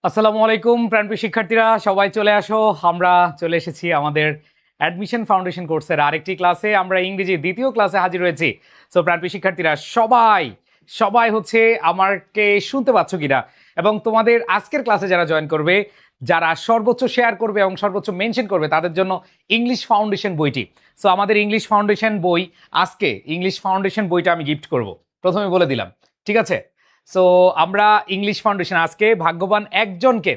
আসসালামু আলাইকুম প্রাণপ্রিয় শিক্ষার্থীরা, সবাই চলে আসো। আমরা চলে এসেছি আমাদের অ্যাডমিশন ফাউন্ডেশন কোর্সের আরেকটি ক্লাসে। আমরা ইংরেজি দ্বিতীয় ক্লাসে হাজির হয়েছি। সো প্রাণপ্রিয় শিক্ষার্থীরা সবাই সবাই হচ্ছে আমাকে শুনতে পাচ্ছ কিনা, এবং তোমাদের আজকের ক্লাসে যারা জয়েন করবে, যারা সর্বোচ্চ শেয়ার করবে এবং সর্বোচ্চ মেনশন করবে, তাদের জন্য ইংলিশ ফাউন্ডেশন বইটি। সো আমাদের ইংলিশ ফাউন্ডেশন বই, আজকে ইংলিশ ফাউন্ডেশন বইটা আমি গিফট করব, প্রথমে বলে দিলাম, ঠিক আছে? সো আমরা ইংলিশ ফাউন্ডেশন আজকে ভাগ্যবান একজনকে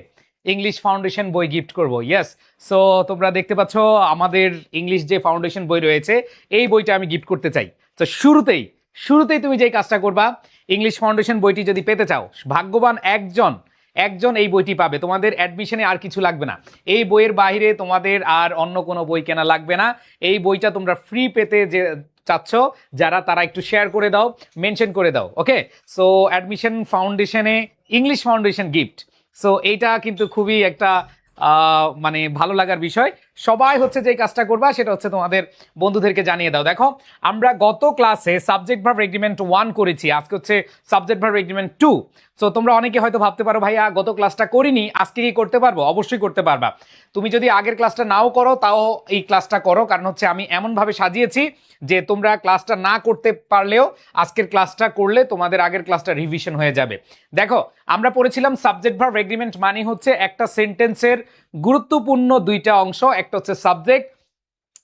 ইংলিশ ফাউন্ডেশন বই গিফট করব। ইয়েস, সো তোমরা দেখতে পাচ্ছ আমাদের ইংলিশ যে ফাউন্ডেশন বই রয়েছে, এই বইটা আমি গিফট করতে চাই। তো শুরুতেই তুমি যেই কাজটা করবা, ইংলিশ ফাউন্ডেশন বইটি যদি পেতে চাও, ভাগ্যবান একজন একজন এই বইটি পাবে। তোমাদের অ্যাডমিশনে আর কিছু লাগবে না, এই বইয়ের বাইরে তোমাদের আর অন্য কোনো বই কেনা লাগবে না। এই বইটা তোমরা ফ্রি পেতে যে চাচ্ছ যারা, তারা একটু শেয়ার করে দাও, মেনশন করে দাও। ওকে, সো অ্যাডমিশন ফাউন্ডেশনে ইংলিশ ফাউন্ডেশন গিফট। সো এইটা কিন্তু খুবই একটা মানে ভালো লাগার বিষয়। সবাই হচ্ছে যে কাজটা করবা সেটা হচ্ছে তোমাদের বন্ধুদেরকে জানিয়ে দাও। দেখো, আমরা গত ক্লাসে সাবজেক্ট ভার্ব এগ্রিমেন্ট 1 করেছি, আজকে হচ্ছে সাবজেক্ট ভার্ব এগ্রিমেন্ট 2। সো তোমরা অনেকে হয়তো ভাবতে পারো, ভাইয়া গত ক্লাসটা করিনি, আজকে কি করতে পারবো? অবশ্যই করতে পারবা। তুমি যদি আগের ক্লাসটা নাও করো, তাও এই ক্লাসটা করো, কারণ হচ্ছে আমি এমনভাবে সাজিয়েছি যে তোমরা ক্লাসটা না করতে পারলেও আজকের ক্লাসটা করলে তোমাদের আগের ক্লাসটা রিভিশন হয়ে যাবে। দেখো, আমরা পড়েছিলাম সাবজেক্ট ভার্ব এগ্রিমেন্ট মানে হচ্ছে একটা সেন্টেন্সের গুরুত্বপূর্ণ দুইটা অংশ, একটা হচ্ছে সাবজেক্ট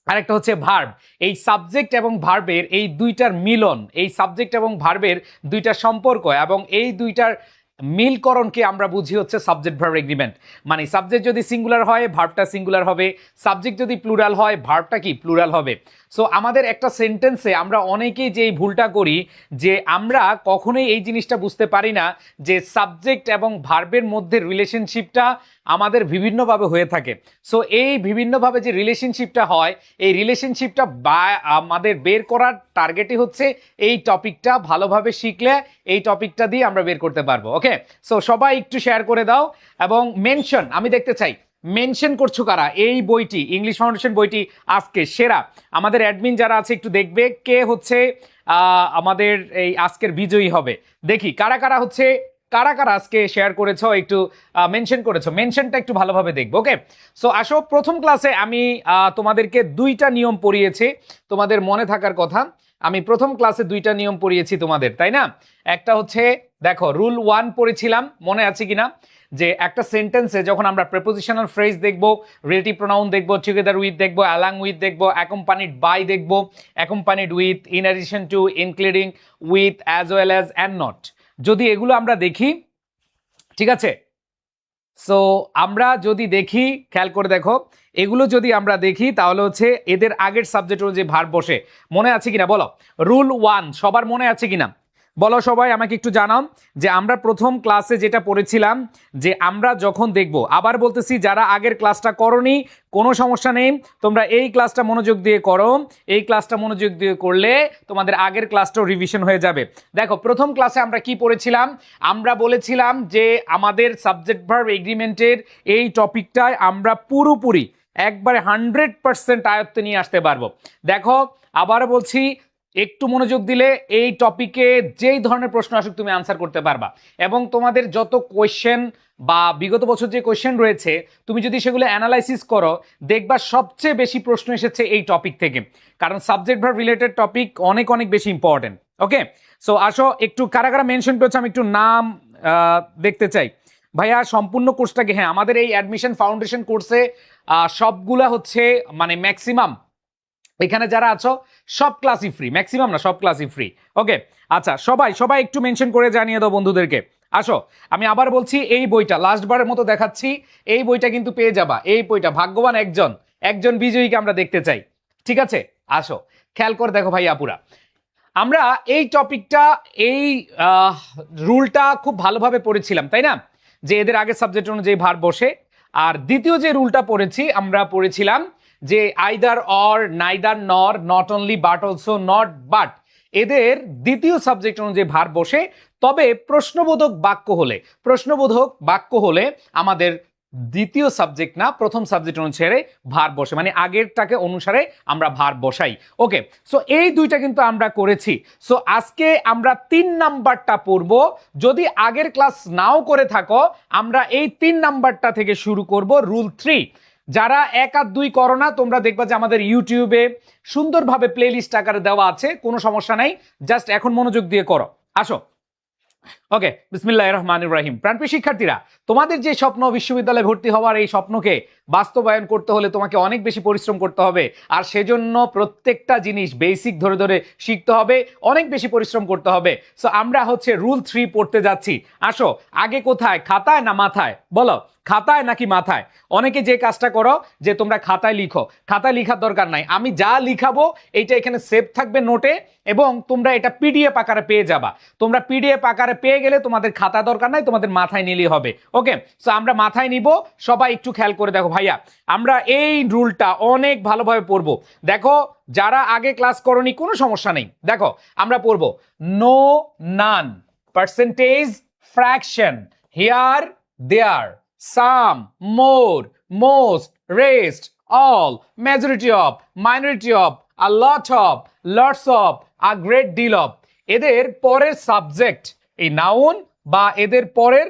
আর একটা হচ্ছে ভার্ব। এই সাবজেক্ট এবং ভার্বের এই দুইটার মিলন, এই সাবজেক্ট এবং ভার্বের দুইটা সম্পর্ক এবং এই দুইটার মিলকরণকে আমরা বুঝি হচ্ছে সাবজেক্ট ভার্ব এগ্রিমেন্ট। মানে সাবজেক্ট যদি সিঙ্গুলার হয়, ভার্বটা সিঙ্গুলার হবে, সাবজেক্ট যদি প্লুরাল হয়, ভার্বটা কি প্লুরাল হবে। সো আমাদের একটা সেন্টেন্সে আমরা অনেকেই যে ভুলটা করি, যে আমরা কখনোই এই জিনিসটা বুঝতে পারি না যে সাবজেক্ট এবং ভার্বের মধ্যে রিলেশনশিপটা আমাদের বিভিন্নভাবে হয়ে থাকে। সো এই বিভিন্নভাবে যে রিলেশনশিপটা হয়, এই রিলেশনশিপটা আমাদের বের করার টার্গেটই হচ্ছে এই টপিকটা ভালোভাবে শিখলে এই টপিকটা দিয়ে আমরা বের করতে পারবো। ওকে, সো সবাই একটু শেয়ার করে দাও এবং মেনশন আমি দেখতে চাই। মেনশন করছো কারা? এই বইটি, ইংলিশ ফাউন্ডেশন বইটি আজকে সেরা। আমাদের অ্যাডমিন যারা আছে একটু দেখবে কে হচ্ছে আমাদের এই আজকের বিজয়ী হবে। দেখি কারা কারা হচ্ছে, কারা কারা আজকে শেয়ার করেছো, একটু মেনশন করেছো, মেনশনটা একটু ভালোভাবে দেখবো। ওকে, সো আসো, প্রথম ক্লাসে আমি তোমাদেরকে দুইটা নিয়ম পড়িয়েছি, তোমাদের মনে থাকার কথা। আমি প্রথম ক্লাসে দুইটা নিয়ম পড়িয়েছি তোমাদের, তাই না? একটা হচ্ছে, দেখো, রুল 1 পড়েছিলাম, মনে আছে কিনা, যে একটা সেন্টেন্সে যখন আমরা প্রেপোজিশনাল ফ্রেজ দেখবো, রিলেটিভ প্রোনাউন দেখবো, টুগেদার উইথ দেখবো, অ্যালং উইথ দেখবো, অ্যাকম্পানিড বাই দেখবো, accompanied with, in addition to, including, with, as well as, and not, যদি এগুলো আমরা দেখি, ঠিক আছে? সো আমরা যদি দেখি, খেয়াল করে দেখো, এগুলো যদি আমরা দেখি তাহলে হচ্ছে এদের আগের সাবজেক্ট অনুযায়ী ভার্ব বসে। মনে আছে কিনা বলো? রুল 1 সবার মনে আছে কিনা বলো, সবাই আমাকে একটু জানাও। যে আমরা প্রথম ক্লাসে যেটা পড়েছিলাম, যে আমরা যখন দেখব, আবার বলতেছি, যারা আগের ক্লাসটা করনি কোনো সমস্যা নেই, তোমরা এই ক্লাসটা মনোযোগ দিয়ে করো। এই ক্লাসটা মনোযোগ দিয়ে করলে তোমাদের আগের ক্লাসটাও রিভিশন হয়ে যাবে। দেখো, প্রথম ক্লাসে আমরা কি পড়েছিলাম? আমরা বলেছিলাম যে আমাদের সাবজেক্ট ভার্ব এগ্রিমেন্টের এই টপিকটায় আমরা পুরোপুরি একবারে 100% আয়ত্তে নিয়ে আসতে পারবো। দেখো, আবার বলছি, একটু মনোযোগ দিলে এই টপিকে যেই ধরনের প্রশ্ন আসুক তুমি আনসার করতে পারবা। এবং তোমাদের যত কোয়েশ্চেন বা বিগত বছর যে কোয়েশ্চেন রয়েছে, তুমি যদি সেগুলো অ্যানালাইসিস করো, দেখবা সবচেয়ে বেশি প্রশ্ন এসেছে এই টপিক থেকে, কারণ সাবজেক্ট ভার্ব রিলেটেড টপিক অনেক অনেক বেশি ইম্পর্টেন্ট। ওকে, সো আসো, একটু কারা কারা মেনশন করেছে আমি একটু নাম দেখতে চাই। ভাইয়া সম্পূর্ণ কোর্সটাকে, হ্যাঁ, আমাদের এই অ্যাডমিশন ফাউন্ডেশন কোর্সে সবগুলা হচ্ছে, মানে ম্যাক্সিমাম এখানে যারা আছো সব ক্লাসই ফ্রি, ম্যাক্সিমাম না, সব ক্লাসই ফ্রি। ওকে, আচ্ছা, সবাই সবাই একটু মেনশন করে জানিয়ে দাও বন্ধুদেরকে। আসো, আমি আবার বলছি, এই বইটা লাস্টবারের মতো দেখাচ্ছি, এই বইটা কিন্তু পেয়ে যাবা। এই বইটা ভাগ্যবান একজন বিজয়ীকে আমরা দেখতে চাই, ঠিক আছে? আসো, খেয়াল করে দেখো ভাই আপুরা, আমরা এই টপিকটা, এই রুলটা খুব ভালোভাবে পড়েছিলাম, তাই না? যে এদের আগের সাবজেক্ট অনুযায়ী ভার বসে। আর দ্বিতীয় যে রুলটা পড়েছি, আমরা পড়েছিলাম যে আইদার অর, নাইদার নর, not only but also, not but, এদের দ্বিতীয় সাবজেক্ট অনুযায়ী ভার বসে। তবে প্রশ্নবোধক বাক্য হলে আমাদের দ্বিতীয় সাবজেক্ট না, প্রথম সাবজেক্ট অনুসারে ভার বসে, মানে আগেরটাকে অনুসারে আমরা ভার বসাই। ওকে, সো এই দুইটা কিন্তু আমরা করেছি। সো আজকে আমরা 3 নাম্বারটা পড়ব। যদি আগের ক্লাস নাও করে থাকো, আমরা এই 3 নাম্বারটা থেকে শুরু করব, রুল 3। যারা 1 আর 2 করো না, তোমরা দেখবা যে আমাদের ইউটিউবে সুন্দরভাবে প্লেলিস্ট আকারে দেওয়া আছে, কোনো সমস্যা নাই, জাস্ট এখন মনোযোগ দিয়ে করো। আসো, ওকে, বিসমিল্লাহির রহমানির রহিম। প্রাণপ্রিয় শিক্ষার্থীরা, তোমাদের যে স্বপ্ন বিশ্ববিদ্যালয়ে ভর্তি হওয়ার, এই স্বপ্নকে বাস্তবায়ন করতে হলে তোমাকে অনেক বেশি পরিশ্রম করতে হবে। আর সেজন্য প্রত্যেকটা জিনিস বেসিক ধরে ধরে শিখতে হবে, অনেক বেশি পরিশ্রম করতে হবে। সো আমরা হচ্ছে রুল 3 পড়তে যাচ্ছি। আসো, আগে কোথায়, খাতায় না মাথায়? বলো, খাতায় নাকি মাথায়? অনেকে যে কাজটা করো যে তোমরা খাতায় লিখো, খাতায় লিখার দরকার নাই, আমি যা লিখাবো এইটা এখানে সেভ থাকবে নোটে, এবং তোমরা এটা পিডিএফ আকারে পেয়ে যাবা। তোমরা পিডিএফ আকারে পেয়ে গেলে তোমাদের খাতা দরকার নাই, তোমাদের মাথায় নিলেই হবে। ওকে, সো আমরা মাথায় নিব। সবাই একটু খেয়াল করে দেখো ভাইয়া, আমরা এই রুলটা অনেক ভালোভাবে পড়বো। দেখো, যারা আগে ক্লাস করনি কোনো সমস্যা নেই, দেখো আমরা পড়বো no, none, percentage, fraction, here, there, some, more, most, rest, all, majority of, minority of, a lot of, lots of, a great deal of। এদের পরের সাবজেক্ট এই নাউন বা এদের পরের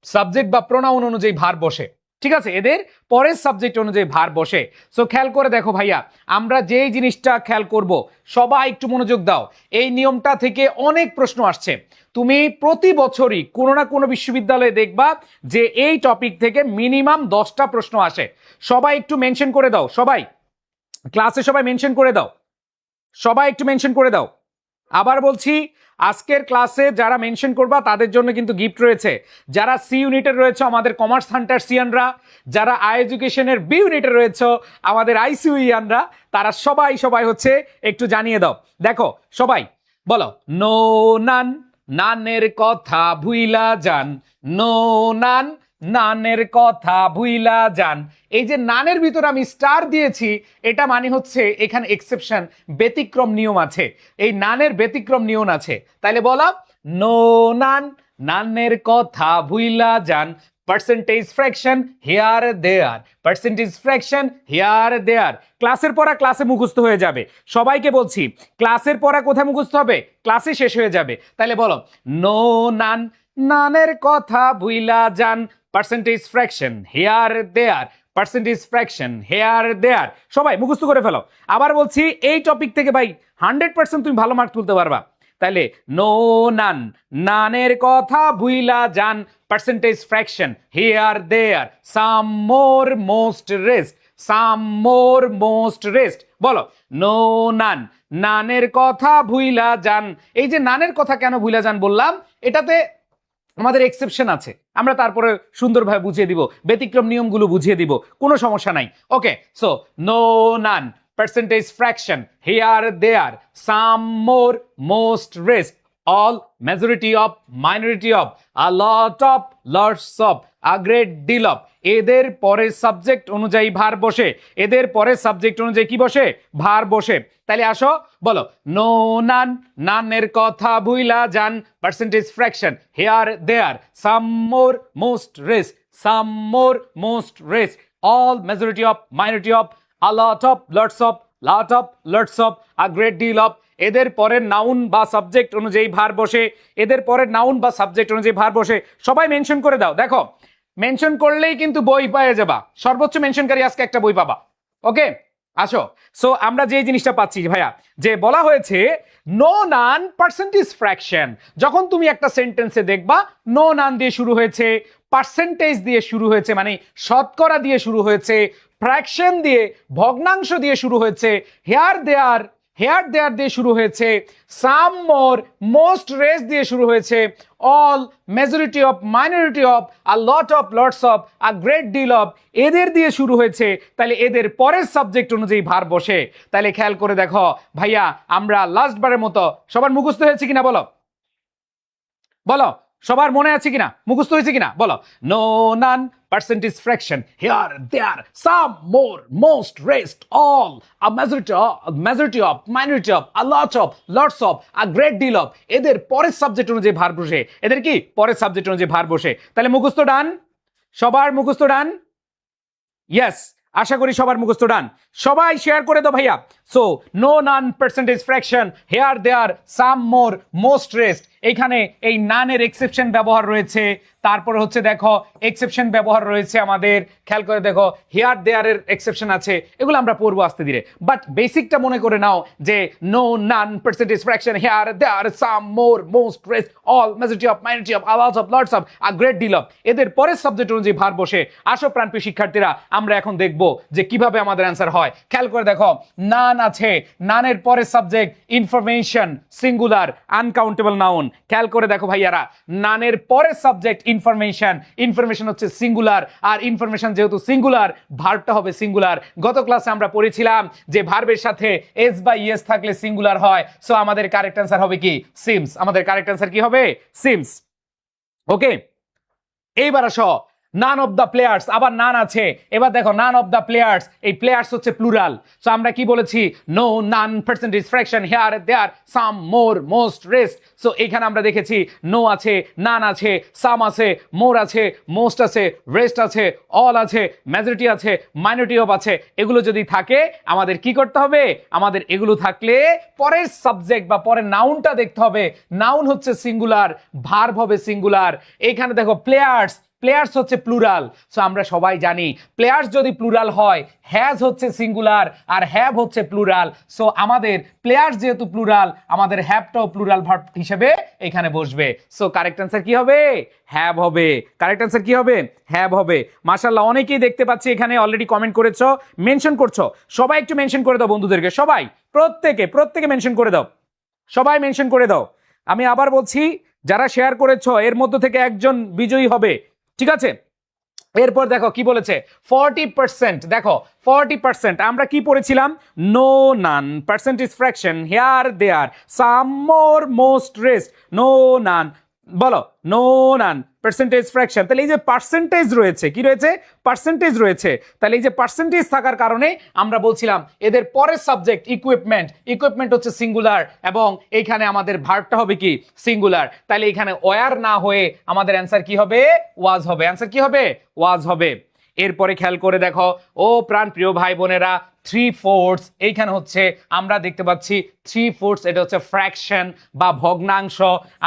সাবজেক্ট বা প্রোনাউন অনুযায়ী ভার বসে। ঠিক আছে, এদের পরের সাবজেক্ট অনুযায়ী ভার বসে। সো খেয়াল করে দেখো ভাইয়া, আমরা যেই জিনিসটা খেয়াল করব, সবাই একটু মনোযোগ দাও। এই নিয়মটা থেকে অনেক প্রশ্ন আসছে। তুমি প্রতি বছরই কোনো না কোনো বিশ্ববিদ্যালয়ে দেখবা যে এই টপিক থেকে মিনিমাম 10টা প্রশ্ন আসে। সবাই একটু মেনশন করে দাও, সবাই ক্লাসে সবাই মেনশন করে দাও, সবাই একটু মেনশন করে দাও। আবার বলছি, আজকের ক্লাসে যারা মেনশন করবা তাদের জন্য কিন্তু গিফট রয়েছে। যারা সি ইউনিটে রয়েছে আমাদের কমার্স হান্টার সিয়ানরা, যারা আই এডুকেশনের বি ইউনিটে রয়েছে আমাদের আইসিউইয়ানরা, তারা সবাই হচ্ছে একটু জানিয়ে দাও। দেখো সবাই বলো, নো নান, নানের কথা ভুইলা যান, নো নান, নানের কথা ভুইলা যান। এই যে নানের ভিতর আমি স্টার দিয়েছি, এটা মানে হচ্ছে এখানে এক্সেপশন, ব্যতিক্রম নিয়ম আছে। এই নানের ব্যতিক্রম নিয়ম আছে। তাইলে বলা, নো নান, নানের কথা ভুইলা যান, percentage fraction here there, percentage fraction here there. ক্লাসের পড়া ক্লাসে মুখস্থ হয়ে যাবে। সবাইকে বলছি, ক্লাসের পড়া কোথায় মুখস্থ হবে? ক্লাসে শেষ হয়ে যাবে। তাইলে বলো, নো নান, নানের কথা ভুইলা যান, percentage fraction here there, percentage fraction here there. সবাই মুখস্থ করে ফেলো। আবার বলছি, এই টপিক থেকে ভাই 100% তুমি ভালো মার্ক তুলতে পারবা। তাইলে নো নান, নানের কথা ভুইলা যান, percentage fraction here there, some more most rest, some more most rest. বলো, নো নান, নানের কথা ভুইলা যান। এই যে নানের কথা কেন ভুইলা যান বললাম, এটাতে আমাদের এক্সেপশন আছে, আমরা তারপরে সুন্দরভাবে বুঝিয়ে দিব, ব্যতিক্রম নিয়মগুলো বুঝিয়ে দিব, কোনো সমস্যা নাই। Okay, so no none, percentage fraction here there, some more most rest, all, majority of, minority of, a lot of, lots of, a great deal of. এদের পরের সাবজেক্ট অনুযায়ী ভার বসে, এদের পরের সাবজেক্ট অনুযায়ী কি বসে? ভার বসে। তাহলে আসো বলো, নো নান, নানের কথা ভুইলা যান, percentage fraction here there, some more most rest, some more most rest, all, majority of, minority of, a lot of, lots of, lot of, lots of, a great deal of. এদের পরের noun বা subject অনুযায়ী ভার বসে, এদের পরের noun বা subject অনুযায়ী ভার বসে। সবাই মেনশন করে দাও। দেখো, মেনশন করলেই কিন্তু বই পেয়ে যাবা, সর্বোচ্চ মেনশনকারী আজকে একটা বই পাবা। ওকে, আসো। সো আমরা যে জিনিসটা পাচ্ছি ভাইয়া, যে বলা হয়েছে নো নান পার্সেন্টেজ ফ্র্যাকশন। যখন তুমি একটা সেন্টেন্সে দেখবা নো নান দিয়ে শুরু হয়েছে, পার্সেন্টেজ দিয়ে শুরু হয়েছে মানে শতকরা দিয়ে শুরু হয়েছে, ফ্র্যাকশন দিয়ে, ভগ্নাংশ দিয়ে শুরু হয়েছে, হেয়ার দেয়ার, হেয়ার দেয়ার দিয়ে শুরু হয়েছে, সাম মোর, মোস্ট রেস দিয়ে শুরু হয়েছে, all, majority of, minority of, a lot of, lots of, a great deal of, এদের দিয়ে শুরু হয়েছে। তাহলে এদের পরের সাবজেক্ট অনুযায়ী ভার বসে। তাহলে খেয়াল করে দেখো ভাইয়া, আমরা লাস্ট বারের মতো, সবার মুখস্থ হয়েছে কিনা বলো, বলো সবার মনে আছে কিনা, মুখস্থ হয়েছে কিনা বলো। No none, percentage fraction here there, some more, most rest, all, a majority of, minority of, a lot of, lots of, a great deal of. এদের পরের সাবজেক্ট অনুযায়ী ভার বসে। এদের কি পরের সাবজেক্ট অনুযায়ী ভার বসে। তাহলে মুখস্থ ডান, সবার মুখস্থ ডান? ইয়েস, আশা করি সবার মুখস্থ ডান। সবাই শেয়ার করে দাও ভাইয়া। So no none percentage fraction, here there some more most rest. এখানে এই নানের এক্সেপশন ব্যবহার রয়েছে, তারপর হচ্ছে দেখো এক্সেপশন ব্যবহার রয়েছে আমাদের, খেয়াল করে দেখো হেয়ার দেয়ারের এক্সেপশন আছে, এগুলো আমরা পড়বো আস্তে ধীরে। বাট বেসিকটা মনে করে নাও যে no none percentage fraction, here there some more most rest, all majority of minority of আওয়াজ of lots of a great deal of. এদের পরের সাবজেক্ট অনুযায়ী ভার বসে। আসো প্রাণপ্রিয় শিক্ষার্থীরা, আমরা এখন দেখবো যে কিভাবে আমাদের অ্যান্সার হয়। খেয়াল করে দেখো নান আছে, নানের পরের subject information singular uncountable noun. খেয়াল করে দেখো ভাইয়ারা, নানের পরের সাবজেক্ট ইনফরমেশন, ইনফরমেশন হচ্ছে সিঙ্গুলার, আর ইনফরমেশন যেহেতু সিঙ্গুলার ভার্বটা হবে সিঙ্গুলার। গত ক্লাসে আমরা পড়েছিলাম যে ভার্বের সাথে এস বা ইএস থাকলে সিঙ্গুলার হয়। সো আমাদের কারেক্ট অ্যান্সার হবে কি? সিমস। আমাদের কারেক্ট অ্যান্সার কি হবে? সিমস। ওকে, এইবার আসো নান অফ দ্য প্লেয়ার্স, আবার নান আছে। এবার দেখো নান অফ দ্য প্লেয়ার্স, এই প্লেয়ার্স হচ্ছে প্লুরাল। সো আমরা কি বলেছি? No none percentage fraction, here there some more most rest. So এখানে আমরা দেখেছি নো আছে, নান আছে, সাম আছে, মোর আছে, মোস্ট আছে, রেস্ট আছে, অল আছে, মেজরিটি আছে, মাইনরিটি অফ আছে। এগুলো যদি থাকে আমাদের কি করতে হবে? আমাদের এগুলো থাকলে পরের সাবজেক্ট বা পরের নাউনটা দেখতে হবে। নাউন হচ্ছে সিঙ্গুলার, ভার্ব হবে সিঙ্গুলার। এখানে দেখো প্লেয়ার্স, প্লেয়ার্স হচ্ছে প্লুরাল। সো আমরা সবাই জানি প্লেয়ার্স যদি প্লুরাল হয়, হ্যাজ হচ্ছে সিঙ্গুলার আর হ্যাভ হচ্ছে প্লুরাল। সো আমাদের প্লেয়ার্স যেহেতু প্লুরাল, আমাদের হ্যাভটাও প্লুরাল ভার্ব হিসেবে এখানে বসবে। সো কারেক্ট অ্যান্সার কি হবে? হ্যাভ হবে। কারেক্ট অ্যান্সার কি হবে? হ্যাভ হবে। মাশাআল্লাহ, অনেকেই দেখতে পাচ্ছি এখানে অলরেডি কমেন্ট করেছো, মেনশন করছো। সবাই একটু মেনশন করে দাও বন্ধুদেরকে, সবাই প্রত্যেকে মেনশন করে দাও, সবাই মেনশন করে দাও। আমি আবার বলছি, যারা শেয়ার করেছো এর মধ্য থেকে একজন বিজয়ী হবে, ঠিক আছে? এরপর দেখো কি বলেছে, 40%। দেখো 40%, আমরা কি পড়েছিলাম? No none percentage fraction, here there some more most rest, no none, বলো নো নান পার্সেন্টেজ ফ্র্যাকশন। তাহলে এই যে পার্সেন্টেজ রয়েছে, কি রয়েছে? পার্সেন্টেজ রয়েছে। তাহলে এই যে পার্সেন্টেজ থাকার কারণে আমরা বলছিলাম এদের পরের সাবজেক্ট ইকুইপমেন্ট, ইকুইপমেন্ট হচ্ছে সিঙ্গুলার, এবং এইখানে আমাদের ভার্বটা হবে কি? সিঙ্গুলার। তাহলে এখানে ওয়ার না হয়ে আমাদের অ্যান্সার কি হবে? ওয়াজ হবে। অ্যান্সার কি হবে? ওয়াজ হবে। এরপরে খেয়াল করে দেখো ও প্রাণ প্রিয় ভাই বোনেরা, 3/4 এইখানে হচ্ছে আমরা দেখতে পাচ্ছি 3/4, এটা হচ্ছে ফ্র্যাকশন বা ভগ্নাংশ।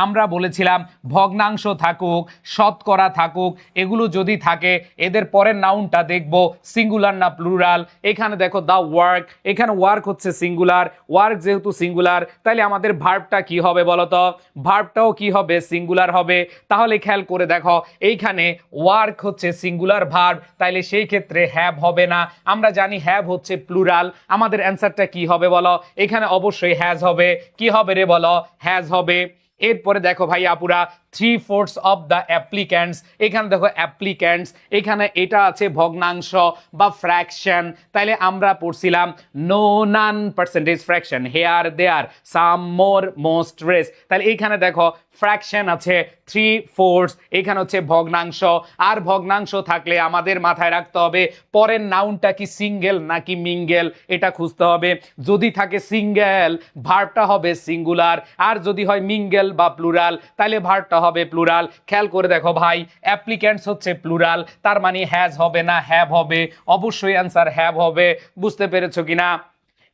আমরা বলেছিলাম ভগ্নাংশ থাকুক, শতকরা থাকুক, এগুলো যদি থাকে এদের পরের নাউনটা দেখবো সিঙ্গুলার না প্লুরাল। এখানে দেখো দা ওয়ার্ক, এখানে ওয়ার্ক হচ্ছে সিঙ্গুলার, ওয়ার্ক যেহেতু সিঙ্গুলার তাহলে আমাদের ভার্বটা কি হবে বলো তো? ভার্বটাও কি হবে? সিঙ্গুলার হবে। তাহলে খেয়াল করে দেখো এইখানে ওয়ার্ক হচ্ছে সিঙ্গুলার ভার্ব, তাইলে সেই ক্ষেত্রে হ্যাভ হবে না। আমরা জানি হ্যাভ হচ্ছে প্লুরাল। আমাদের অ্যান্সারটা কি হবে বলো? এখানে অবশ্যই হ্যাজ হবে। কি হবে রে বলো? হ্যাজ হবে। এরপরে দেখো ভাই আপুরা, 3/4 অফ দ্য অ্যাপ্লিক্যান্টস, এখানে দেখো অ্যাপ্লিক্যান্টস, এখানে এটা আছে ভগ্নাংশ বা ফ্র্যাকশন। তাইলে আমরা পড়ছিলাম no none percentage fraction, here there some more most rest. তাহলে এইখানে দেখো ফ্র্যাকশন আছে 3/4, এখানে হচ্ছে ভগ্নাংশ। আর ভগ্নাংশ থাকলে আমাদের মাথায় রাখতে হবে পরের নাউনটা কি সিঙ্গেল নাকি মিঙ্গেল, এটা খুঁজতে হবে। যদি থাকে সিঙ্গেল, ভার্বটা হবে সিঙ্গুলার, আর যদি হয় মিঙ্গেল বা প্লুরাল, তাহলে ভার্বটা হবে প্লুরাল। খেয়াল করে দেখো ভাই, অ্যাপ্লিক্যান্টস হচ্ছে প্লুরাল, তার মানে হ্যাজ হবে না, হ্যাভ হবে। অবশ্যই অ্যান্সার হ্যাভ হবে। বুঝতে পেরেছো কিনা?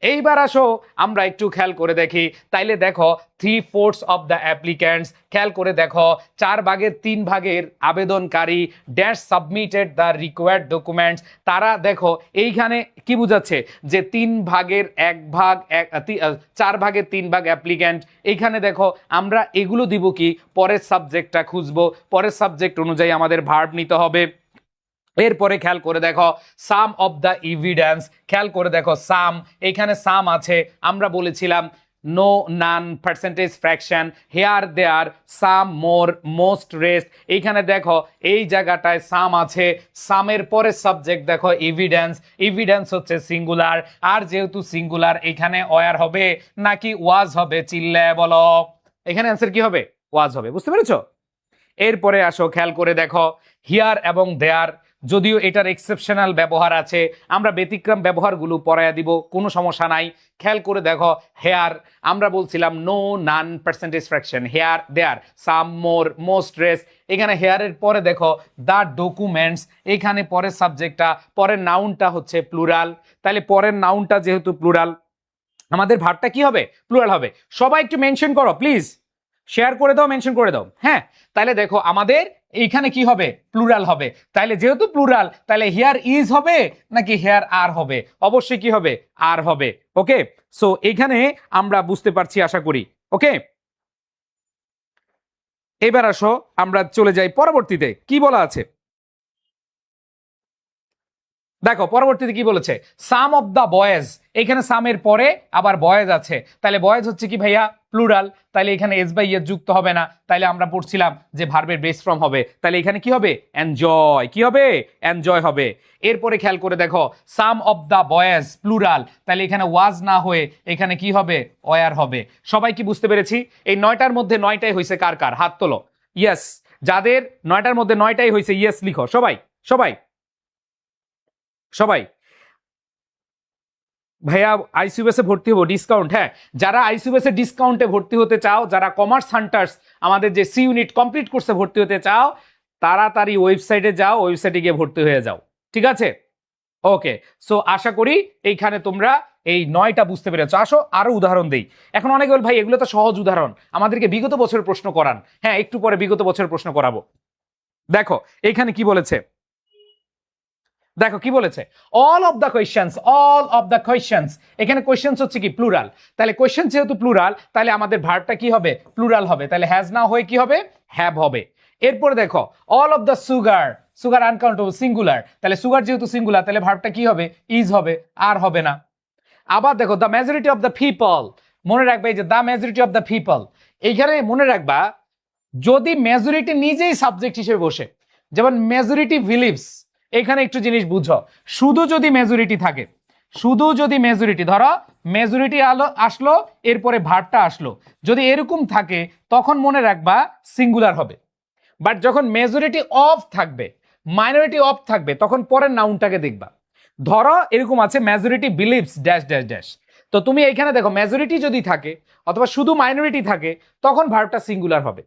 এইবার আসো আমরা একটু খেয়াল করে দেখি। তাইলে দেখো 3/4 অফ দ্য অ্যাপ্লিক্যান্টস, খেয়াল করে দেখো 4/3 আবেদনকারী dash submitted the required documents. তারা দেখো এইখানে কি বুঝাচ্ছে যে 4/3 অ্যাপ্লিক্যান্ট। এইখানে দেখো আমরা এগুলো দিব কি? পরের সাবজেক্টটা খুঁজবো, পরের সাবজেক্ট অনুযায়ী আমাদের ভার্ব নিতে হবে। এরপরে খেয়াল করে দেখো সাম অফ দ্য এভিডেন্স, খেয়াল করে দেখো সাম, এখানে সাম আছে। আমরা বলেছিলাম no none percentage fraction, here there some more most rest. এইখানে দেখো এই জায়গাটায় সাম আছে, সামের পরে সাবজেক্ট দেখো এভিডেন্স, এভিডেন্স হচ্ছে সিঙ্গুলার, আর যেহেতু সিঙ্গুলার এখানে ওয়ার হবে নাকি ওয়াজ হবে? চিল্লায় বলো, এখানে অ্যান্সার কি হবে? ওয়াজ হবে। বুঝতে পেরেছো? এরপরে আসো খেয়াল করে দেখো হিয়ার এবং দেয়ার, যদিও এটার এক্সেপশনাল ব্যবহার আছে, আমরা ব্যতিক্রম ব্যবহারগুলো পড়াইয়া দিব, কোনো সমস্যা নাই। খেয়াল করে দেখো, হেয়ার আমরা বলছিলাম no none percentage fraction, here there some more most rest, এখানে হেয়ারের পরে দেখো দ্য ডকুমেন্টস, এখানে পরের সাবজেক্টটা, পরের নাউনটা হচ্ছে প্লুরাল, তাহলে পরের নাউনটা যেহেতু প্লুরাল আমাদের ভার্বটা কি হবে? প্লুরাল হবে। সবাই একটু মেনশন করো প্লিজ, শেয়ার করে দাও, মেনশন করে দাও। হ্যাঁ, তাহলে দেখো আমাদের এইখানে কি হবে? প্লুরাল হবে। তাহলে যেহেতু প্লুরাল, তাহলে হেয়ার ইজ হবে নাকি হেয়ার আর হবে? অবশ্যই কি হবে? আর হবে। ওকে, সো এখানে আমরা বুঝতে পারছি আশা করি। ওকে, এবার আসো আমরা চলে যাই পরবর্তীতে কি বলা আছে। দেখো পরবর্তীতে কি বলেছে, সাম অফ দ্য বয়েজ, এখানে সামের পরে আবার বয়েজ আছে, তাহলে বয়েজ হচ্ছে কি ভাইয়া? প্লুরাল, তাহলে এখানে এস বাই এস যুক্ত হবে না, তাহলে আমরা পড়ছিলাম যে ভার্বের বেস ফর্ম হবে, তাহলে এখানে কি হবে? এনজয়, কি হবে? এনজয় হবে। এরপরে খেয়াল করে দেখো, সাম অফ দ্য বয়েজ প্লুরাল, তাহলে এখানে ওয়াজ না হয়ে এখানে কি হবে? ওয়ার হবে। সবাই কি বুঝতে পেরেছি? এই 9টার মধ্যে 9টাই হয়েছে কার কার? হাত তোলো। ইয়েস, যাদের 9টার মধ্যে 9টাই হয়েছে ইয়েস লিখো। সবাই সবাই সবাই। ভাইয়া আইসিউএস এ ভর্তি হবো, ডিসকাউন্ট? হ্যাঁ, যারা আইসিউএস এ ডিসকাউন্টে ভর্তি হতে চাও, যারা কমার্স হান্টার্স আমাদের যে সি ইউনিট কমপ্লিট কোর্সে ভর্তি হতে চাও, তাড়াতাড়ি ওয়েবসাইটে যাও, ওয়েবসাইটে গিয়ে ভর্তি হয়ে যাও, ঠিক আছে? ওকে, সো আশা করি এইখানে তোমরা এই 9টা বুঝতে পেরেছো। আসো আরো উদাহরণ দেই। এখন অনেকে বল ভাই এগুলো তো সহজ উদাহরণ, আমাদেরকে বিগত বছরের প্রশ্ন করান। হ্যাঁ, একটু পরে বিগত বছরের প্রশ্ন করাবো। দেখো এখানে কি বলেছে, দেখো কি বলেছে, all of the questions, all of the questions, এখানে কোয়েশ্চেন্স হচ্ছে কি? প্লুরাল, তাহলে কোয়েশ্চেন যেহেতু প্লুরাল, তাহলে আমাদের ভার্বটা কি হবে? প্লুরাল হবে, তাহলে হ্যাজ না হয়ে কি হবে? হ্যাভ হবে। এরপরে দেখো, all of the sugar, sugar uncountable singular, তাহলে সুগার যেহেতু সিঙ্গুলার, তাহলে ভার্বটা কি হবে? ইজ হবে, আর হবে না। আবার দেখো, the majority of the people, মনে রাখবে এই যে the majority of the people, এইখানে মনে রাখবা যদি মেজরিটি নিজেই সাবজেক্ট হিসেবে বসে, যেমন মেজরিটি বিলিভস, এখানে একটু জিনিস বুঝো, শুধু যদি মেজরিটি থাকে, শুধু যদি মেজরিটি ধরো মেজরিটি আসলো এরপরে ভার্বটা আসলো, যদি এরকম থাকে তখন মনে রাখবা সিঙ্গুলার হবে। বাট যখন মেজরিটি অফ থাকবে, মাইনরিটি অফ থাকবে, তখন পরের নাউনটাকে দেখবা। ধরো এরকম আছে majority believes dash dash dash, তো তুমি এখানে দেখো মেজরিটি যদি থাকে অথবা শুধু মাইনরিটি থাকে তখন ভার্বটা সিঙ্গুলার হবে।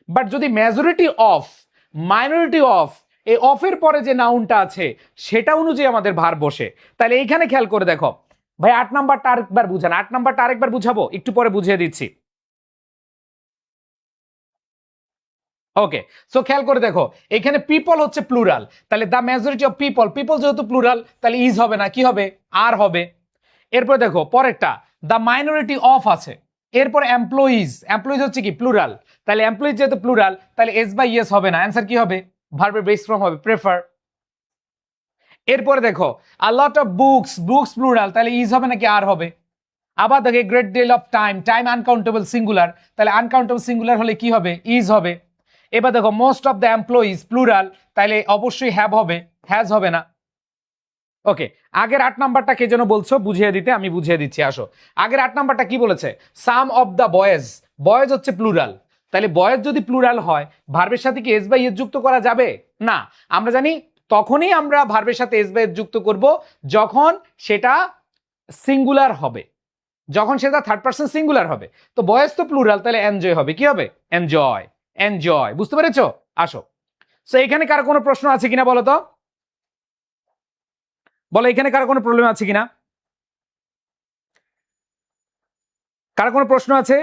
বাট যদি মেজরিটি অফ, মাইনরিটি অফ, এই অফের পরে যে নাউনটা আছে সেটা অনুযায়ী আমাদের ভার বসে। তাহলে এইখানে খেয়াল করে দেখো ভাই, 8 নাম্বারটা আরেকবার বুঝান, 8 নাম্বারটা আরেকবার বুঝাবো, একটু পরে বুঝিয়ে দিচ্ছি। ওকে, সো খেয়াল করে দেখো এখানে পিপল হচ্ছে প্লুরাল, তাহলে the majority of people, people যেহেতু প্লুরাল তাহলে ইজ হবে না, কি হবে? আর হবে। এরপর দেখো পরেরটা, দ্য মাইনরিটি অফ আছে, এরপর এমপ্লয়িজ, এমপ্লয়িজ হচ্ছে কি? প্লুরাল, তাহলে এমপ্লয়িজ যেহেতু প্লুরাল তাহলে এস বাই ইয়েস হবে না, অ্যান্সার কি হবে? ভার্বের বেস ফর্ম হবে প্রেফার। এরপরে দেখো a lot of books, books plural, তাহলে ইজ হবে নাকি আর হবে? আবার দেখো great deal of time, time uncountable singular, তাহলে আনকাউন্টেবল সিঙ্গুলার হলে কি হবে? ইজ হবে। এবার দেখো most of the employees plural, তাহলে অবশ্যই হ্যাভ হবে, হ্যাজ হবে না। ওকে, আগের 8 নাম্বারটা কে যেন বলছো বুঝিয়ে দিতে, আমি বুঝিয়ে দিচ্ছি। আসো, আগের 8 নাম্বারটা কি বলেছে? সাম অফ দ্য বয়েজ, বয়েজ হচ্ছে প্লুরাল, তাহলে বয়েজ যদি প্লুরাল হয় ভার্বের সাথে কি এস বাই এস যুক্ত করা যাবে? না, আমরা জানি তখনই আমরা ভার্বের সাথে এস বাই এস যুক্ত করব যখন সেটা সিঙ্গুলার হবে, যখন সেটা থার্ড পারসন সিঙ্গুলার হবে। তো বয়েজ তো প্লুরাল, তাহলে এনজয় হবে, কি হবে? Enjoy, enjoy. বুঝতে পেরেছো? আসো, সো এখানে কার কোনো প্রশ্ন আছে কিনা বলো তো, বলো এখানে কার কোনো প্রবলেম আছে কিনা, কার কোনো প্রশ্ন আছে?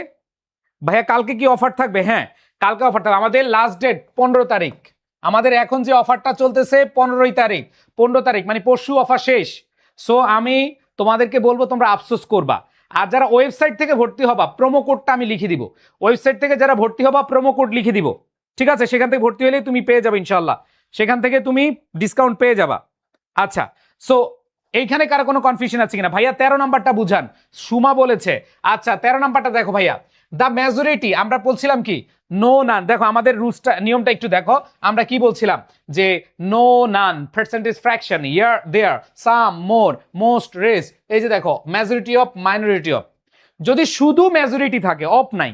ভাইয়া কালকে কি অফার থাকবে? হ্যাঁ, কালকে অফার থাকবে। আমাদের লাস্ট ডেট 15 তারিখ, আমাদের এখন যে অফারটা চলতেছে 15 তারিখ, 15 তারিখ মানে পরশু অফার শেষ। সো আমি তোমাদেরকে বলবো তোমরা আফসোস করবা। আর যারা ওয়েবসাইট থেকে ভর্তি হবা প্রোমো কোডটা আমি লিখে দিব, ওয়েবসাইট থেকে যারা ভর্তি হবা প্রোমো কোড লিখে দিব, ঠিক আছে? সেখান থেকে ভর্তি হলেই তুমি পেয়ে যাবে ইনশাল্লাহ, সেখান থেকে তুমি ডিসকাউন্ট পেয়ে যাবা। আচ্ছা, সো এইখানে কারো কোনো কনফিউশন আছে কিনা? ভাইয়া 13 নাম্বারটা বুঝান, সুমা বলেছে। আচ্ছা 13 নাম্বারটা দেখো ভাইয়া, দ্য মেজরিটি, আমরা বলছিলাম কি? No none. দেখো আমাদের রুলসটা, নিয়মটা একটু দেখো, আমরা কি বলছিলাম যে নো নান পার্সেন্টেজ ফ্র্যাকশন, ইয়ার দেয়ার সাম মোর মোস্ট রেস, এই যে দেখো মেজরিটি অফ, মাইনরিটি অফ, যদি শুধু মেজরিটি থাকে অফ নাই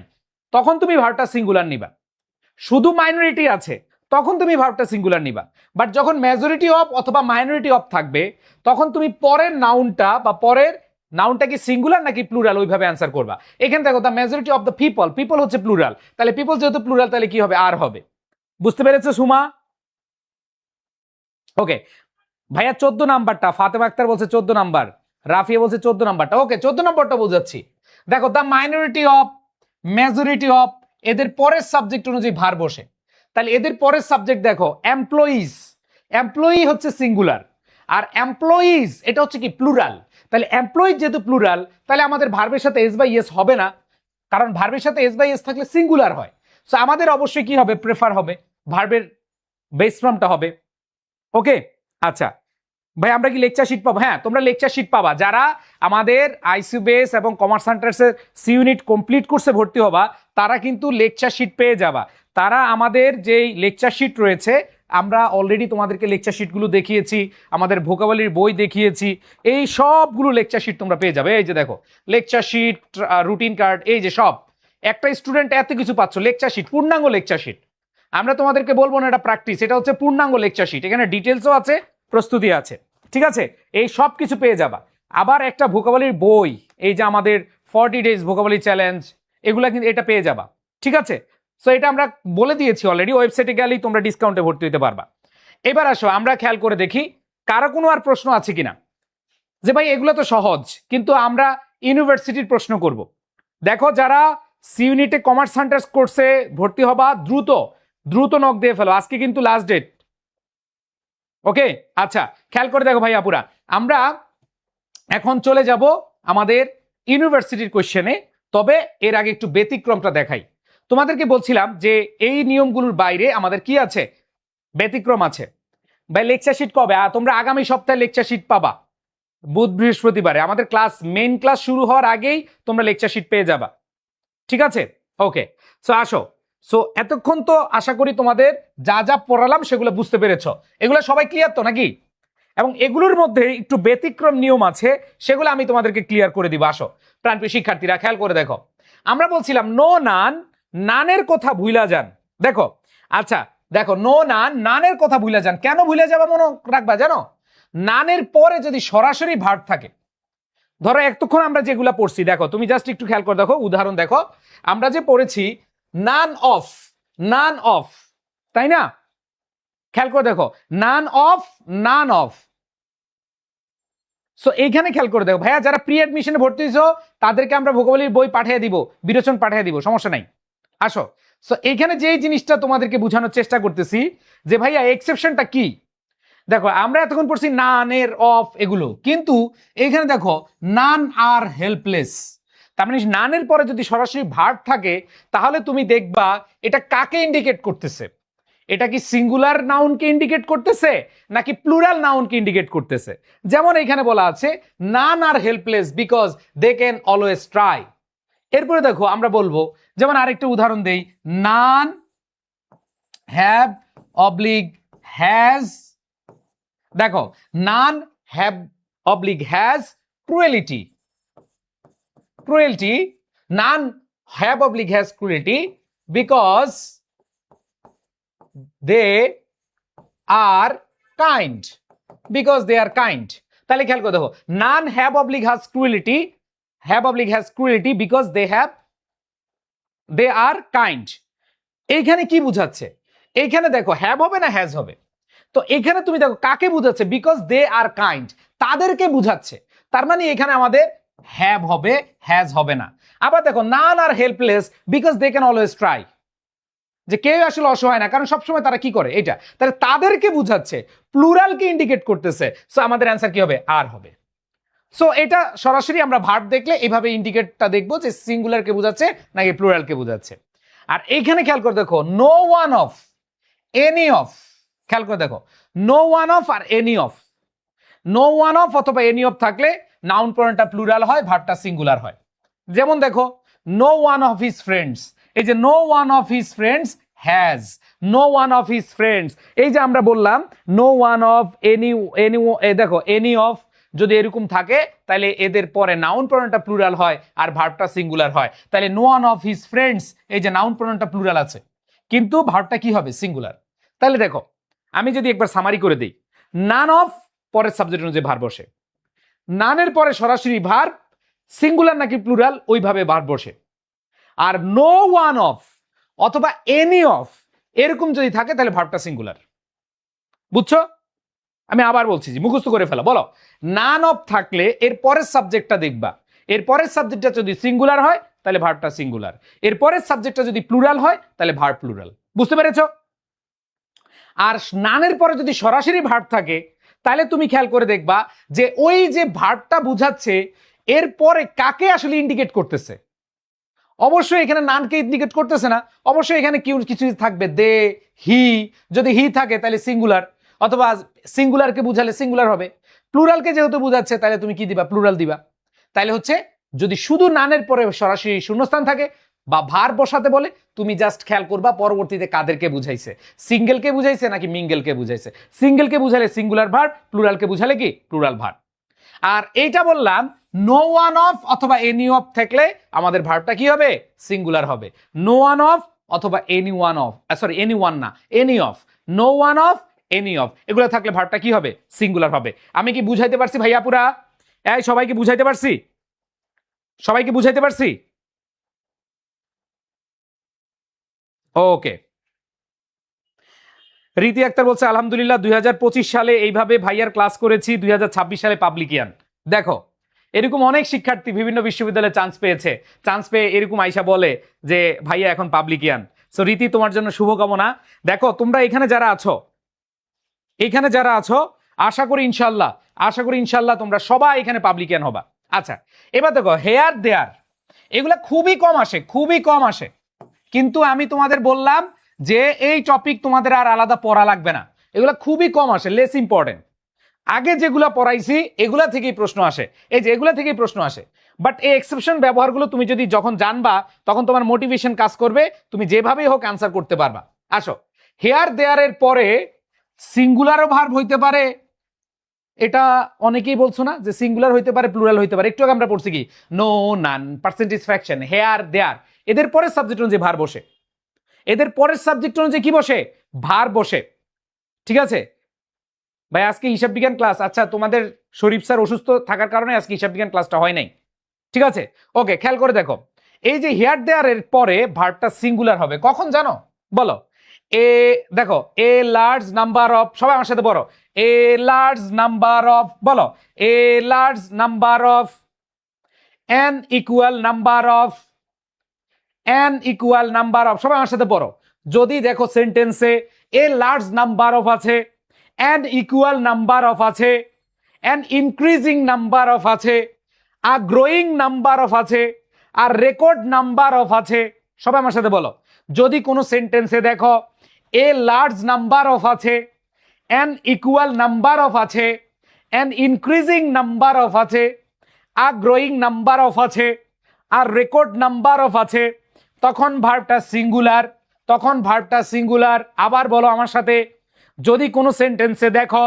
তখন তুমি ভার্বটা সিঙ্গুলার নিবা, শুধু মাইনরিটি আছে তখন তুমি ভার্বটা সিঙ্গুলার নিবা। বাট যখন মেজরিটি অফ অথবা মাইনরিটি অফ থাকবে তখন তুমি পরের নাউনটা বা পরের নাউনটা কি সিঙ্গুলার নাকি প্লুরাল ওইভাবে অ্যান্সার করবা। এখানে দেখো the majority of the people, people হচ্ছে প্লুরাল, তাহলে পিপল যেহেতু প্লুরাল তাহলে কি হবে, আর হবে। বুঝতে পেরেছো সুমা? ওকে ভাইয়া 14 নাম্বারটা, ফাতেমা আক্তার বলছে 14 নাম্বার, রাফিয়া বলছে 14 নাম্বারটা। ওকে 14 নাম্বারটা বোঝাচ্ছি। দেখো the minority of, majority of, এদের পরের সাবজেক্ট অনুযায়ী ভার বসে। তাহলে এদের পরের সাবজেক্ট দেখো এমপ্লয়িজ, এমপ্লয়ি হচ্ছে সিঙ্গুলার আর এমপ্লয়িজ এটা হচ্ছে কি প্লুরাল। তাহলে এমপ্লয়িজ যেহেতু প্লুরাল তাহলে আমাদের ভার্বের সাথে এস বাই এস হবে না, কারণ ভার্বের সাথে এস বাই এস থাকলে সিঙ্গুলার হয়। সো আমাদের অবশ্যই কি হবে, প্রেফার হবে, ভার্বের বেস ফর্মটা হবে। ওকে আচ্ছা ভাই আমরা কি লেকচার শিট পাবো? হ্যাঁ তোমরা লেকচার শিট পাবা, যারা আমাদের আইসিইউ বেস এবং কমার্স সেন্টার্সের সি ইউনিট কমপ্লিট কোর্সে ভর্তি হবা তারা কিন্তু লেকচার শিট পেয়ে যাবা। তারা আমাদের যেই লেকচার শিট রয়েছে, আমরা অলরেডি তোমাদেরকে লেকচার শিটগুলো দেখিয়েছি, আমাদের ভোকাবুলারির বই দেখিয়েছি, এই সবগুলো লেকচার শিট তোমরা পেয়ে যাবে। এই যে দেখো লেকচার শিট, রুটিন কার্ড, এই যে সব, একটা স্টুডেন্ট এত কিছু পাচ্ছ, লেকচার শিট, পূর্ণাঙ্গ লেকচার শিট। আমরা তোমাদেরকে বলবো না এটা প্র্যাকটিস, এটা হচ্ছে পূর্ণাঙ্গ লেকচার শিট, এখানে ডিটেলসও আছে, প্রস্তুতি আছে, ঠিক আছে? এই সব কিছু পেয়ে যাবা। আবার একটা ভোকাবুলারির বই, এই যে আমাদের 40 ডেজ ভোকাবুলারি চ্যালেঞ্জ, এগুলা কিন্তু এটা পেয়ে যাবা, ঠিক আছে? সো এটা আমরা বলে দিয়েছি অলরেডি, ওয়েবসাইটে গেলেই তোমরা ডিসকাউন্টে ভর্তি হতে পারবা। এবার আসো আমরা খেয়াল করে দেখি কারো কোনো আর প্রশ্ন আছে কিনা, যে ভাই এগুলো তো সহজ কিন্তু আমরা ইউনিভার্সিটির প্রশ্ন করব। দেখো যারা সি ইউনিটে কমার্স সেন্টার্স কোর্সে ভর্তি হবা দ্রুত দ্রুত নক দিয়ে ফেলো, আজকে কিন্তু লাস্ট ডেট। ওকে আচ্ছা খেয়াল করে দেখো ভাই আপুরা, আমরা এখন চলে যাব আমাদের ইউনিভার্সিটির কোশ্চেনে। তবে এর আগে একটু ব্যতিক্রমটা দেখাই। তোমাদেরকে বলছিলাম যে এই নিয়মগুলোর বাইরে আমাদের কি আছে, ব্যতিক্রম আছে। ভাই লেকচার শিট কবে? তোমরা আগামী সপ্তাহে লেকচার শিট পাবা, বুধ বৃহস্পতিবারে আমাদের ক্লাস, মেইন ক্লাস শুরু হওয়ার আগেই তোমরা লেকচার শিট পেয়ে যাবা, ঠিক আছে? ওকে সো আসো, সো এতক্ষণ তো আশা করি তোমাদের যা যা পড়ালাম সেগুলো বুঝতে পেরেছো, এগুলো সবাই ক্লিয়ার তো নাকি? এবং এগুলোর মধ্যে একটু ব্যতিক্রম নিয়ম আছে, সেগুলো আমি তোমাদেরকে ক্লিয়ার করে দিব। আসো প্রাণপ্রিয় শিক্ষার্থীরা খেয়াল করে দেখো, আমরা বলছিলাম নো নান, নানের কথা ভুলা যান। দেখো আচ্ছা দেখো নো নান, নানের কথা ভুলা যান, কেন ভুলে যাবা মনে রাখবা জানো? নানের পরে যদি সরাসরি ভার্ব থাকে, ধরো এতক্ষণ আমরা যেগুলা পড়ছি, দেখো তুমি জাস্ট একটু খেয়াল করে দেখো, উদাহরণ দেখো, আমরা যে পড়েছি নান অফ, নান অফ, তাই না? খেয়াল করে দেখো none of, none of. So এইখানে খেয়াল করে দেখো ভাইয়া, যারা প্রি অ্যাডমিশনে ভর্তি হয়েছো তাদেরকে আমরা ভোকাবুলারির বই পাঠিয়ে দিব, বিরোচন পাঠিয়ে দিব, সমস্যা নাই। আসো সো এইখানে যে জিনিসটা তোমাদেরকে বোঝানোর চেষ্টা করতেছি যে ভাইয়া এক্সেপশনটা কি। দেখো আমরা এতক্ষণ পড়ছি নানের, অফ, এগুলো, কিন্তু এইখানে দেখো নান আর হেল্পলেস, তার মানে নানের পরে যদি সরাসরি ভার্ব থাকে তাহলে তুমি দেখবা এটা কাকে ইন্ডিকেট করতেছে, এটা কি সিঙ্গুলার নাউনকে ইন্ডিকেট করতেছে নাকি প্লুরাল নাউনকে ইন্ডিকেট করতেছে। যেমন এখানে বলা আছে none are helpless because they can always try. এরপরে দেখো আমরা বলবো, যেমন আরেকটা উদাহরণ দেই, নান হ্যাভ অবলিক হ্যাজ, দেখো none have oblique has cruelty, cruelty, none have oblique has cruelty because they are kind, because they are kind। তাহলে খেয়াল করে দেখো none have oblique has cruelty, have oblique has cruelty because they are kind। এইখানে কি বুঝাচ্ছে? এইখানে দেখো have হবে না হ্যাজ হবে, তো এখানে তুমি দেখো কাকে বুঝাচ্ছে, বিকজ দে আর কাইন্ড, তাদেরকে বুঝাচ্ছে। তার মানে এখানে আমাদের হ্যাভ হবে, হ্যাজ হবে না। আবার দেখো none are helpless because they can always try, যে কেউ আসলে অসহায় না, কারণ সবসময় তারা কি করে, এটা তাহলে তাদেরকে বুঝাচ্ছে, প্লুরালকে ইন্ডিকেট করতেছে। সো আমাদের অ্যান্সার কি হবে, আর হবে। সো এটা সরাসরি আমরা ভার্ব দেখলে এইভাবে ইন্ডিকেটটা দেখবো যে সিঙ্গুলারকে বোঝাচ্ছে নাকি প্লুরালকে বোঝাচ্ছে। আর এইখানে খেয়াল করে দেখো no one of, any of, খেয়াল করে দেখো নো ওয়ান অফ আর any of, no one of অথবা এনি অফ থাকলে নাউন প্রনাউনটা প্লুরাল হয়, ভার্বটা সিঙ্গুলার হয়। যেমন দেখো no one of his friends, এই যে no one of his friends has, no one of his friends, এই যে আমরা বললাম নো ওয়ান অফ এনি, দেখো এনি অফ যদি এরকম থাকে তাহলে এদের পরে নাউন প্রনাউনটা প্লুরাল হয় আর ভার্বটা সিঙ্গুলার হয়। তাহলে no one of his friends, এই যে নাউন প্রনাউনটা প্লুরাল আছে কিন্তু ভার্বটা কি হবে, সিঙ্গুলার। তাহলে দেখো আমি যদি একবার সামারি করে দিই, নান অফ পরের সাবজেক্ট অনুযায়ী ভার বসে, নানের পরে সরাসরি ভার সিঙ্গুলার নাকি প্লুরাল ওইভাবে ভার বসে। আর নো ওয়ান অফ অথবা এনি অফ এরকম যদি থাকে তাহলে ভার্বটা সিঙ্গুলার। বুঝছো? আমি আবার বলছি, মুখস্থ করে ফেলা, বলো। নান অফ থাকলে এর পরের সাবজেক্টটা দেখবা, এর পরের সাবজেক্টটা যদি সিঙ্গুলার হয় তাহলে ভার্বটা সিঙ্গুলার, এর পরের সাবজেক্টটা যদি প্লুরাল হয় তাহলে ভার্ব প্লুরাল। বুঝতে পেরেছো? আর নানের পরে যদি সরাসরি ভার্ব থাকে তাহলে তুমি খেয়াল করে দেখবা যে ওই যে ভার্বটা বুঝাচ্ছে এর পরে কাকে আসলে ইন্ডিকেট করতেছে। অবশ্যই এখানে নানকে ইন্ডিকেট করতেছে না, অবশ্যই এখানে কিছু থাকবে, দে, হি। যদি হি থাকে তাহলে সিঙ্গুলার, অথবা সিঙ্গুলারকে বুঝালে সিঙ্গুলার হবে। প্লুরালকে যেহেতু বুঝাচ্ছে তাহলে তুমি কি দিবা? প্লুরাল দিবা। তাহলে হচ্ছে যদি শুধু নানের পরে সরাসরি শূন্যস্থান থাকে বা ভার বসাতে বলে, তুমি জাস্ট খেয়াল করবা পরবর্তীতে কাদেরকে বুঝাইছে, সিঙ্গেলকে বুঝাইছে নাকি মিঙ্গেলকে বুঝাইছে। সিঙ্গেলকে বুঝালে সিঙ্গুলার ভার, প্লুরালকে বুঝালে কি? প্লুরাল ভার। আর এইটা বললাম নো ওয়ান অফ অথবা এনি অফ থাকলে আমাদের ভার্বটা কি হবে? সিঙ্গুলার হবে। নো ওয়ান অফ অথবা any one of, sorry any one না, any of, no one of, any of, এগুলো থাকলে ভার্বটা কি হবে? সিঙ্গুলার হবে। আমি কি বুঝাইতে পারছি ভাইয়া পুরা? এই সবাইকে বুঝাইতে পারছি? সবাইকে বুঝাইতে পারছি? ওকে। রীতি আক্তার বলছে আলহামদুলিল্লাহ 2025 সালে এইভাবে ভাইয়ার ক্লাস করেছি, 2026 সালে পাবলিকিয়ান। দেখো এরকম অনেক শিক্ষার্থী বিভিন্ন বিশ্ববিদ্যালয়ে চান্স পেয়েছে, চান্স পেয়ে এরকম আইসা বলে যে ভাইয়া এখন পাবলিকিয়ান। সো রীতি, তোমার জন্য শুভকামনা। দেখো তোমরা এখানে যারা আছো, এখানে যারা আছো, আশা করি ইনশাল্লাহ তোমরা সবাই এখানে পাবলিকিয়ান হবা। আচ্ছা এবার দেখো হেয়ার দেয়ার এগুলা খুবই কম আসে, খুবই কম আসে, কিন্তু আমি তোমাদের বললাম যে এই টপিক তোমাদের আর আলাদা পড়া লাগবে না, এগুলা খুবই কম আসে, লেস ইম্পর্টেন্ট। আগে যেগুলা পড়াইছি এগুলা থেকেই প্রশ্ন আসে, এই যে এগুলা থেকেই প্রশ্ন আসে। বাট এই এক্সেপশন ব্যবহারগুলো তুমি যদি যখন জানবা তখন তোমার মোটিভেশন কাজ করবে, তুমি যেভাবেই হোক অ্যান্সার করতে পারবা। আসো, হেয়ার দেয়ারের পরে সিঙ্গুলারও ভার্ব হইতে পারে, এটা অনেকেই বলছো না যে সিঙ্গুলার হইতে পারে, প্লুরাল হইতে পারে। একটু আগে আমরা পড়ছি কি? No, none, percentage fraction, here there, এদের পরের সাবজেক্ট অনুযায়ী ভার বসে, এদের পরের সাবজেক্ট অনুযায়ী কি বসে? ভার বসে। ঠিক আছে ভাই, আজকে হিসাব বিজ্ঞান ক্লাস, আচ্ছা তোমাদের শরীফ স্যার অসুস্থ থাকার কারণে আজকে হিসাব বিজ্ঞান ক্লাসটা হয় নাই। ঠিক আছে, ওকে, খেয়াল করে দেখো এই যে হেয়ার দেয়ারের পরে ভার্বটা সিঙ্গুলার হবে কখন জানো? বলো। এ দেখো, এ লার্জ নাম্বার অফ, সবাই আমার সাথে বলো, এ লার্জ নাম্বার অফ, বলো, এ large number of, an equal number of, an equal number of, সবাই আমার সাথে পড়ো। যদি দেখো সেন্টেন্সে এ লার্জ নাম্বার অফ আছে, এন ইকুয়াল নাম্বার অফ আছে, এন ইনক্রিজিং নাম্বার অফ আছে, আর গ্রোয়িং নাম্বার অফ আছে, আর রেকর্ড নাম্বার অফ আছে, সবাই আমার সাথে বলো। যদি কোনো সেন্টেন্সে দেখো এ লার্জ নাম্বার অফ আছে, এন ইকুয়াল নাম্বার অফ আছে, এন ইনক্রিজিং নাম্বার অফ আছে, আর গ্রোয়িং নাম্বার অফ আছে, আর রেকর্ড নাম্বার অফ আছে, তখন ভার্বটা সিঙ্গুলার, তখন ভার্বটা সিঙ্গুলার। আবার বলো আমার সাথে, যদি কোনো সেন্টেন্সে দেখো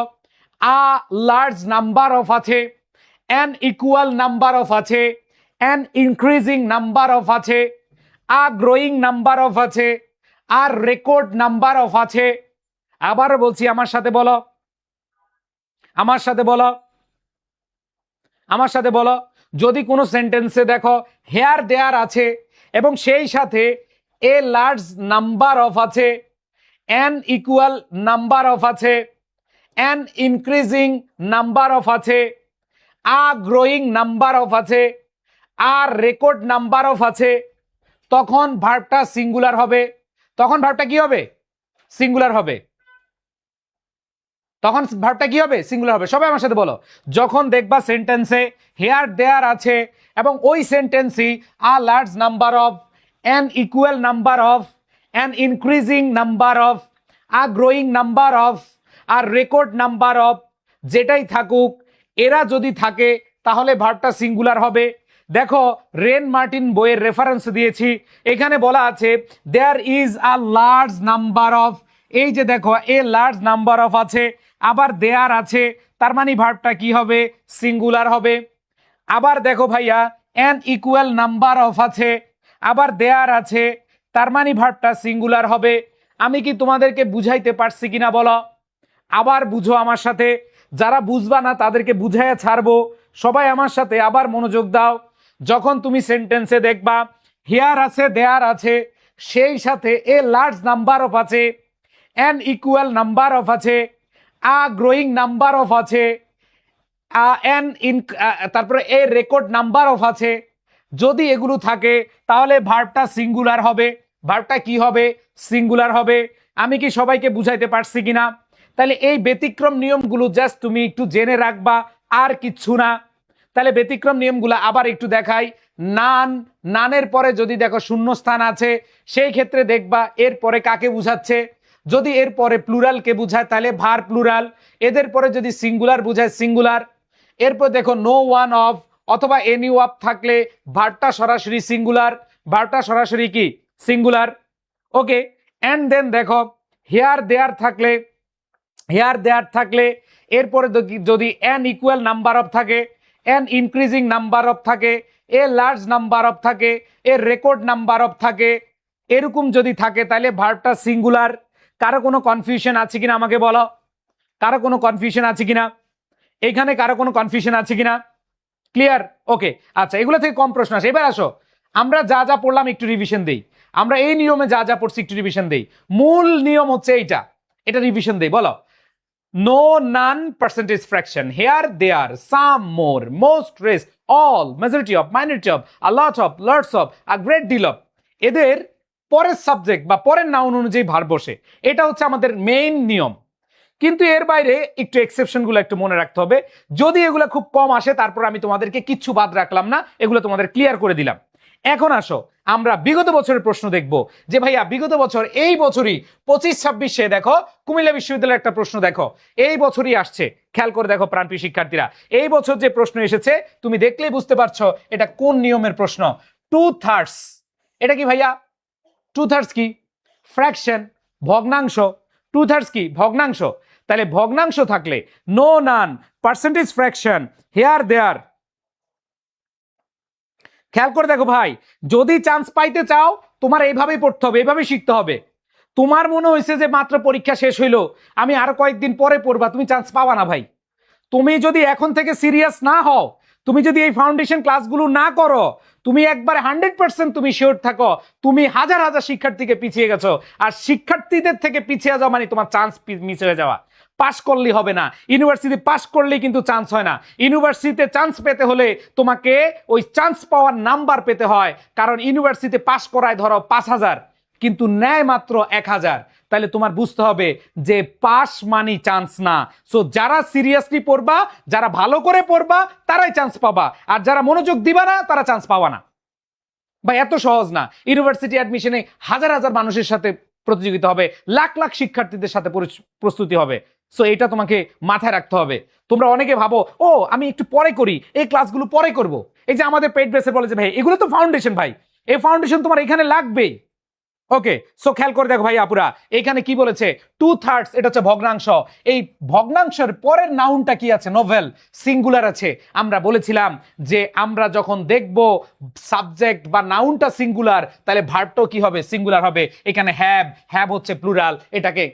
আ লার্জ নাম্বার অফ আছে, এন ইকুয়াল নাম্বার অফ আছে, এন ইনক্রিজিং নাম্বার অফ আছে, আ গ্রোয়িং নাম্বার অফ আছে, আর রেকর্ড নাম্বার অফ আছে। আবার বলছি, আমার সাথে বলো, আমার সাথে বলো, আমার সাথে বলো। যদি কোনো সেন্টেন্সে দেখো হেয়ার দেয়ার আছে এবং সেই সাথে এ লার্জ নাম্বার অফ আছে, এন ইকুয়াল নাম্বার অফ আছে, এন ইনক্রিজিং নাম্বার অফ আছে, আ গ্রোয়িং নাম্বার অফ আছে, আর রেকর্ড নাম্বার অফ আছে, তখন ভার্বটা সিঙ্গুলার হবে। তখন ভার্বটা কি হবে? সিঙ্গুলার হবে। তখন ভার্বটা কি হবে? সিঙ্গুলার হবে। সবাই আমার সাথে বলো, যখন দেখবা সেন্টেন্সে হেয়ার দেয়ার আছে এবং ওই সেন্টেন্সই a large number of, an equal number of, an increasing number of, a growing number of, আর রেকর্ড নাম্বার অফ, যেটাই থাকুক এরা যদি থাকে তাহলে ভার্বটা সিঙ্গুলার হবে। দেখো রেন মার্টিন বইয়ের রেফারেন্স দিয়েছি, এখানে বলা আছে there is a large number of, এই যে দেখো এ লার্জ নাম্বার অফ আছে, আবার দেয়ার আছে, তার মানে ভার্বটা কি হবে? সিঙ্গুলার হবে। আবার দেখো ভাইয়া এন ইকুয়াল নাম্বার অফ আছে, আবার দেয়ার আছে, তার মানে ভার্বটা সিঙ্গুলার হবে। আমি কি তোমাদেরকে বুঝাইতে পারছি কিনা বলো? আবার বুঝো আমার সাথে, যারা বুঝবা না তাদেরকে বুঝাইয়া ছাড়বো। সবাই আমার সাথে আবার মনোযোগ দাও। যখন তুমি সেন্টেন্সে দেখবা হিয়ার আছে, দেয়ার আছে, সেই সাথে এ লার্জ নাম্বার অফ আছে, অ্যান ইকুয়াল নাম্বার অফ আছে, আ গ্রোয়িং নাম্বার অফ আছে, তারপরে এ রেকর্ড নাম্বার অফ আছে, যদি এগুলো থাকে তাহলে ভার্বটা সিঙ্গুলার হবে। ভার্বটা কি হবে? সিঙ্গুলার হবে। আমি কি সবাইকে বুঝাইতে পারছি কিনা? তাহলে এই ব্যতিক্রম নিয়মগুলো জাস্ট তুমি একটু জেনে রাখবা, আর কিচ্ছু না। তাহলে ব্যতিক্রম নিয়মগুলো আবার একটু দেখাই। নান, নানের পরে যদি দেখো শূন্যস্থান আছে, সেই ক্ষেত্রে দেখবা এর পরে কাকে বুঝাচ্ছে। যদি এর পরে প্লুরালকে বুঝায় তাহলে ভার প্লুরাল, এদের পরে যদি সিঙ্গুলার বুঝায় সিঙ্গুলার। এরপর দেখো নো ওয়ান অফ অথবা এনি অফ থাকলে ভার্বটা সরাসরি সিঙ্গুলার, ভার্বটা সরাসরি কি সিঙ্গুলার। ওকে, এন্ড দেন দেখো হেয়ার দেয়ার থাকলে, হেয়ার দেয়ার থাকলে এরপরে যদি এন ইকুয়াল নাম্বার অফ থাকে, এন ইনক্রিজিং নাম্বার অফ থাকে, এ লার্জ নাম্বার অফ থাকে, এ রেকর্ড নাম্বার অফ থাকে, এরকম যদি থাকে তাহলে ভার্বটা সিঙ্গুলার। কারো কোনো কনফিউশন আছে কিনা আমাকে বলো? কারো কোনো কনফিউশন আছে কিনা? এখানে কারো কোনো কনফিউশন আছে কিনা? ক্লিয়ার? ওকে, আচ্ছা, এগুলো থেকে কম প্রশ্ন আসে। এবার আসো আমরা যা যা পড়লাম একটু রিভিশন দেই। আমরা এই নিয়মে যা যা পড়ছি একটু রিভিশন দেই। মূল নিয়ম হচ্ছে এইটা, এটা রিভিশন দেই। বলো, no, none, percentage fraction, here, there, some, more, most, rest, all, majority of, minority of, a lot of, lots of, a great deal of, এদের পরের সাবজেক্ট বা পরের নাউন অনুযায়ী ভার্ব বসে। এটা হচ্ছে আমাদের মেইন নিয়ম। কিন্তু এর বাইরে একটু এক্সেপশন গুলো একটু মনে রাখতে হবে। যদি এগুলো খুব কম আসে তারপর আমি তোমাদেরকে কিচ্ছু বাদ রাখলাম না, এগুলো তোমাদের ক্লিয়ার করে দিলাম। এখন আসো আমরা বিগত বছরের প্রশ্ন দেখব, যে ভাইয়া বিগত বছর এই বছরই 25-26 দেখো কুমিল্লা বিশ্ববিদ্যালয়ের একটা প্রশ্ন দেখো এই বছরই আসছে। খেয়াল করে দেখো প্রাণপ্রিয় শিক্ষার্থীরা, এই বছর যে প্রশ্ন এসেছে তুমি দেখলেই বুঝতে পারছো এটা কোন নিয়মের প্রশ্ন। 2/3, এটা কি ভাইয়া? 2/3 কি? ফ্র্যাকশন, ভগ্নাংশ। 2/3 কি? ভগ্নাংশ। তাহলে ভগ্নাংশ থাকলে no, none, percentage fraction, here, দেয়ার। খেয়াল করে দেখো ভাই, যদি চান্স পাইতে চাও তোমার এইভাবেই পড়তে হবে, এইভাবেই শিখতে হবে। তোমার মনে হয়েছে যে মাত্র পরীক্ষা শেষ হইলো, আমি আরো কয়েকদিন পরে পড়বা, তুমি চান্স পাবা না ভাই। তুমি যদি এখন থেকে সিরিয়াস না হও, তুমি যদি এই ফাউন্ডেশন ক্লাসগুলো না করো, তুমি একবারে 100% তুমি শিওর থাকো তুমি হাজার হাজার শিক্ষার্থীকে পিছিয়ে গেছো। আর শিক্ষার্থীদের থেকে পিছিয়ে যাওয়া মানে তোমার চান্স মিস হয়ে যাওয়া। পাশ করলেই হবে না, ইউনিভার্সিটি পাশ করলেই কিন্তু চান্স হয় না। ইউনিভার্সিটিতে চান্স পেতে হলে তোমাকে ওই চান্স পাওয়ার নাম্বার পেতে হয়। কারণ ইউনিভার্সিটিতে পাশ করায় ধরো 5,000, কিন্তু নেয় মাত্র 1,000। তাহলে তোমার বুঝতে হবে যে পাস মানি চান্স না। সো যারা সিরিয়াসলি পড়বা, যারা ভালো করে পড়বা তারাই চান্স পাবা, আর যারা মনোযোগ দিবা না তারা চান্স পাবা না। ভাই এত সহজ না। ইউনিভার্সিটি অ্যাডমিশনে হাজার হাজার মানুষের সাথে প্রতিযোগিতা হবে, লাখ লাখ শিক্ষার্থীদের সাথে প্রস্তুতি হবে। সো এটা তোমাকে মাথায় রাখতে হবে। তোমরা অনেকে ভাবো ও আমি একটু পরে করি, এই ক্লাসগুলো পরে করব। এই যে আমাদের পেইড বেসে বলে যে ভাই এগুলো তো ফাউন্ডেশন, ভাই এই ফাউন্ডেশন তোমার এখানে লাগবেই। ওকে, সো খেয়াল করে দেখো ভাই আপুরা, এখানে কি বলেছে? 2/3, এটা হচ্ছে ভগ্নাংশ। এই ভগ্নাংশের পরের নাউনটা কি আছে? নোভেল, সিঙ্গুলার আছে। আমরা বলেছিলাম যে আমরা যখন দেখব সাবজেক্ট বা নাউনটা সিঙ্গুলার তাহলে ভার্বটাও কি হবে? সিঙ্গুলার হবে। এখানে হ্যাভ, হ্যাভ হচ্ছে প্লুরাল, এটাকে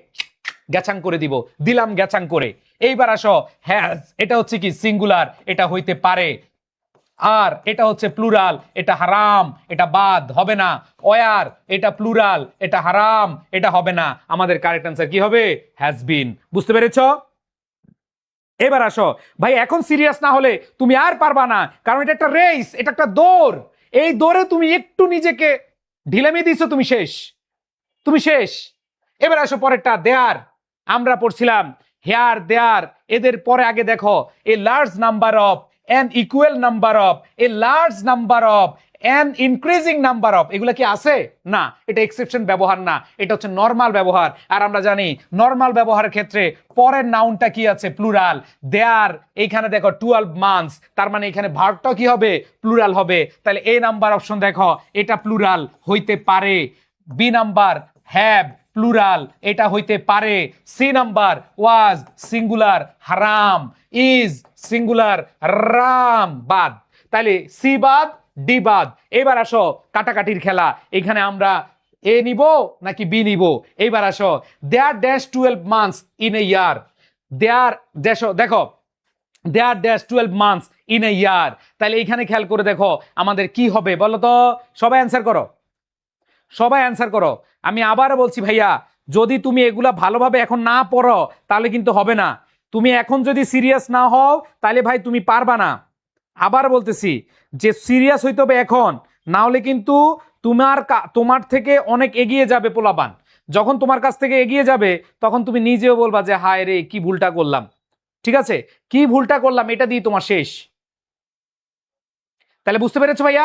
গ্যাচাং করে দিব, দিলাম গ্যাচাং করে। এইবার আসো হ্যাজ, এটা হচ্ছে কি? সিঙ্গুলার, এটা হইতে পারে। আর এটা হচ্ছে প্লুরাল, এটা হারাম, এটা বাদ হবে না। ওয়ার, এটা প্লুরাল, এটা হারাম, এটা হবে না। আমাদের কারেক্ট অ্যান্সার কি হবে? Has been. বুঝতে পেরেছো? এবার আসো ভাই, এখন সিরিয়াস না হলে তুমি আর পারবা না, কারণ এটা একটা রেস, এটা একটা দৌড়। এই দৌড়ে তুমি একটু নিজেকে ঢিলামি দিছো, তুমি শেষ, তুমি শেষ। এবার আসো পরেরটা, দেয়ার। আমরা পড়ছিলাম হেয়ার, দেয়ার, এদের পরে আগে দেখো এ large number of, an equal number of, a large number of, an increasing number of, এগুলা কি আছে? না, এটা এক্সেপশন ব্যবহার না, এটা হচ্ছে নরমাল ব্যবহার। আর আমরা জানি নরমাল ব্যবহারের ক্ষেত্রে পরের নাউনটা কি আছে? প্লুরাল। দেয়ার, এইখানে দেখো 12 মান্থস, তার মানে এখানে ভার্বটাও কি হবে? প্লুরাল হবে। তাহলে এ নাম্বার অপশন দেখো, এটা প্লুরাল হইতে পারে। বি নাম্বার হ্যাভ, প্লুরাল, এটা হইতে পারে। সি নাম্বার ওয়াজ, সিঙ্গুলার, হারাম, ইজ, সিঙ্গুলার, রাম, বাদ। তাহলে সি বাদ, ডি বাদ। এবার আসো কাটাকাটির খেলা। এখানে আমরা এ নিব নাকি বি নিব? এইবার আসো, there dash 12 months in a year, there dash, দেখো there dash 12 months in a year, তাহলে এখানে খেয়াল করে দেখো আমাদের কি হবে বলো তো, সবাই অ্যান্সার করো, সবাই অ্যান্সার করো। আমি আবারও বলছি ভাইয়া, যদি তুমি এগুলা ভালোভাবে এখন না পড়ো তাহলে কিন্তু হবে না। তুমি এখন যদি সিরিয়াস না হও তাহলে ভাই তুমি পারবা না। আবার বলতেছি যে সিরিয়াস হইতে হবে এখন, না হলে কিন্তু তোমার থেকে অনেক এগিয়ে যাবে পোলাপান। যখন তোমার কাছ থেকে এগিয়ে যাবে তখন তুমি নিজেও বলবা যে হায় রে কি ভুলটা করলাম। ঠিক আছে, কি ভুলটা করলাম এটা দিয়ে তোমার শেষ। তাহলে বুঝতে পেরেছো ভাইয়া?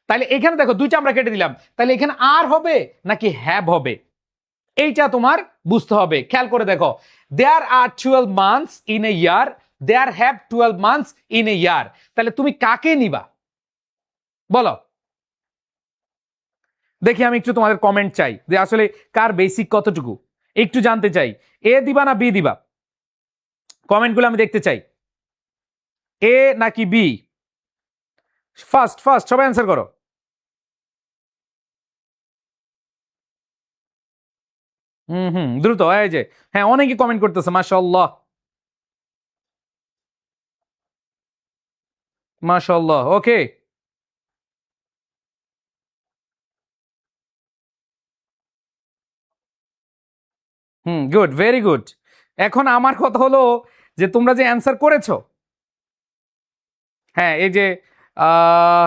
তাহলে এখানে দেখো দুইটা আমরা কেটে দিলাম, তাহলে এখানে আর হবে নাকি হ্যাভ হবে এইটা তোমার বুঝতে হবে। খেয়াল করে দেখো, there are 12 months in a year, there have 12 months in a year, তাহলে তুমি কাকে নিবা বলো? দেখি আমি একটু তোমাদের কমেন্ট চাই যে আসলে কার বেসিক কতটুকু, একটু জানতে চাই। এ দিবা না বি দিবা? কমেন্টগুলো আমি দেখতে চাই, এ নাকি বি? ফার্স্ট ফার্স্ট সবাই অ্যান্সার করো। দ্রুত, এই যে হ্যাঁ অনেকে কমেন্ট করতেছে, মাশাআল্লাহ মাশাআল্লাহ। ওকে, গুড, ভেরি গুড। এখন আমার কথা হলো যে তোমরা যে অ্যান্সার করেছো, হ্যাঁ এই যে আহ,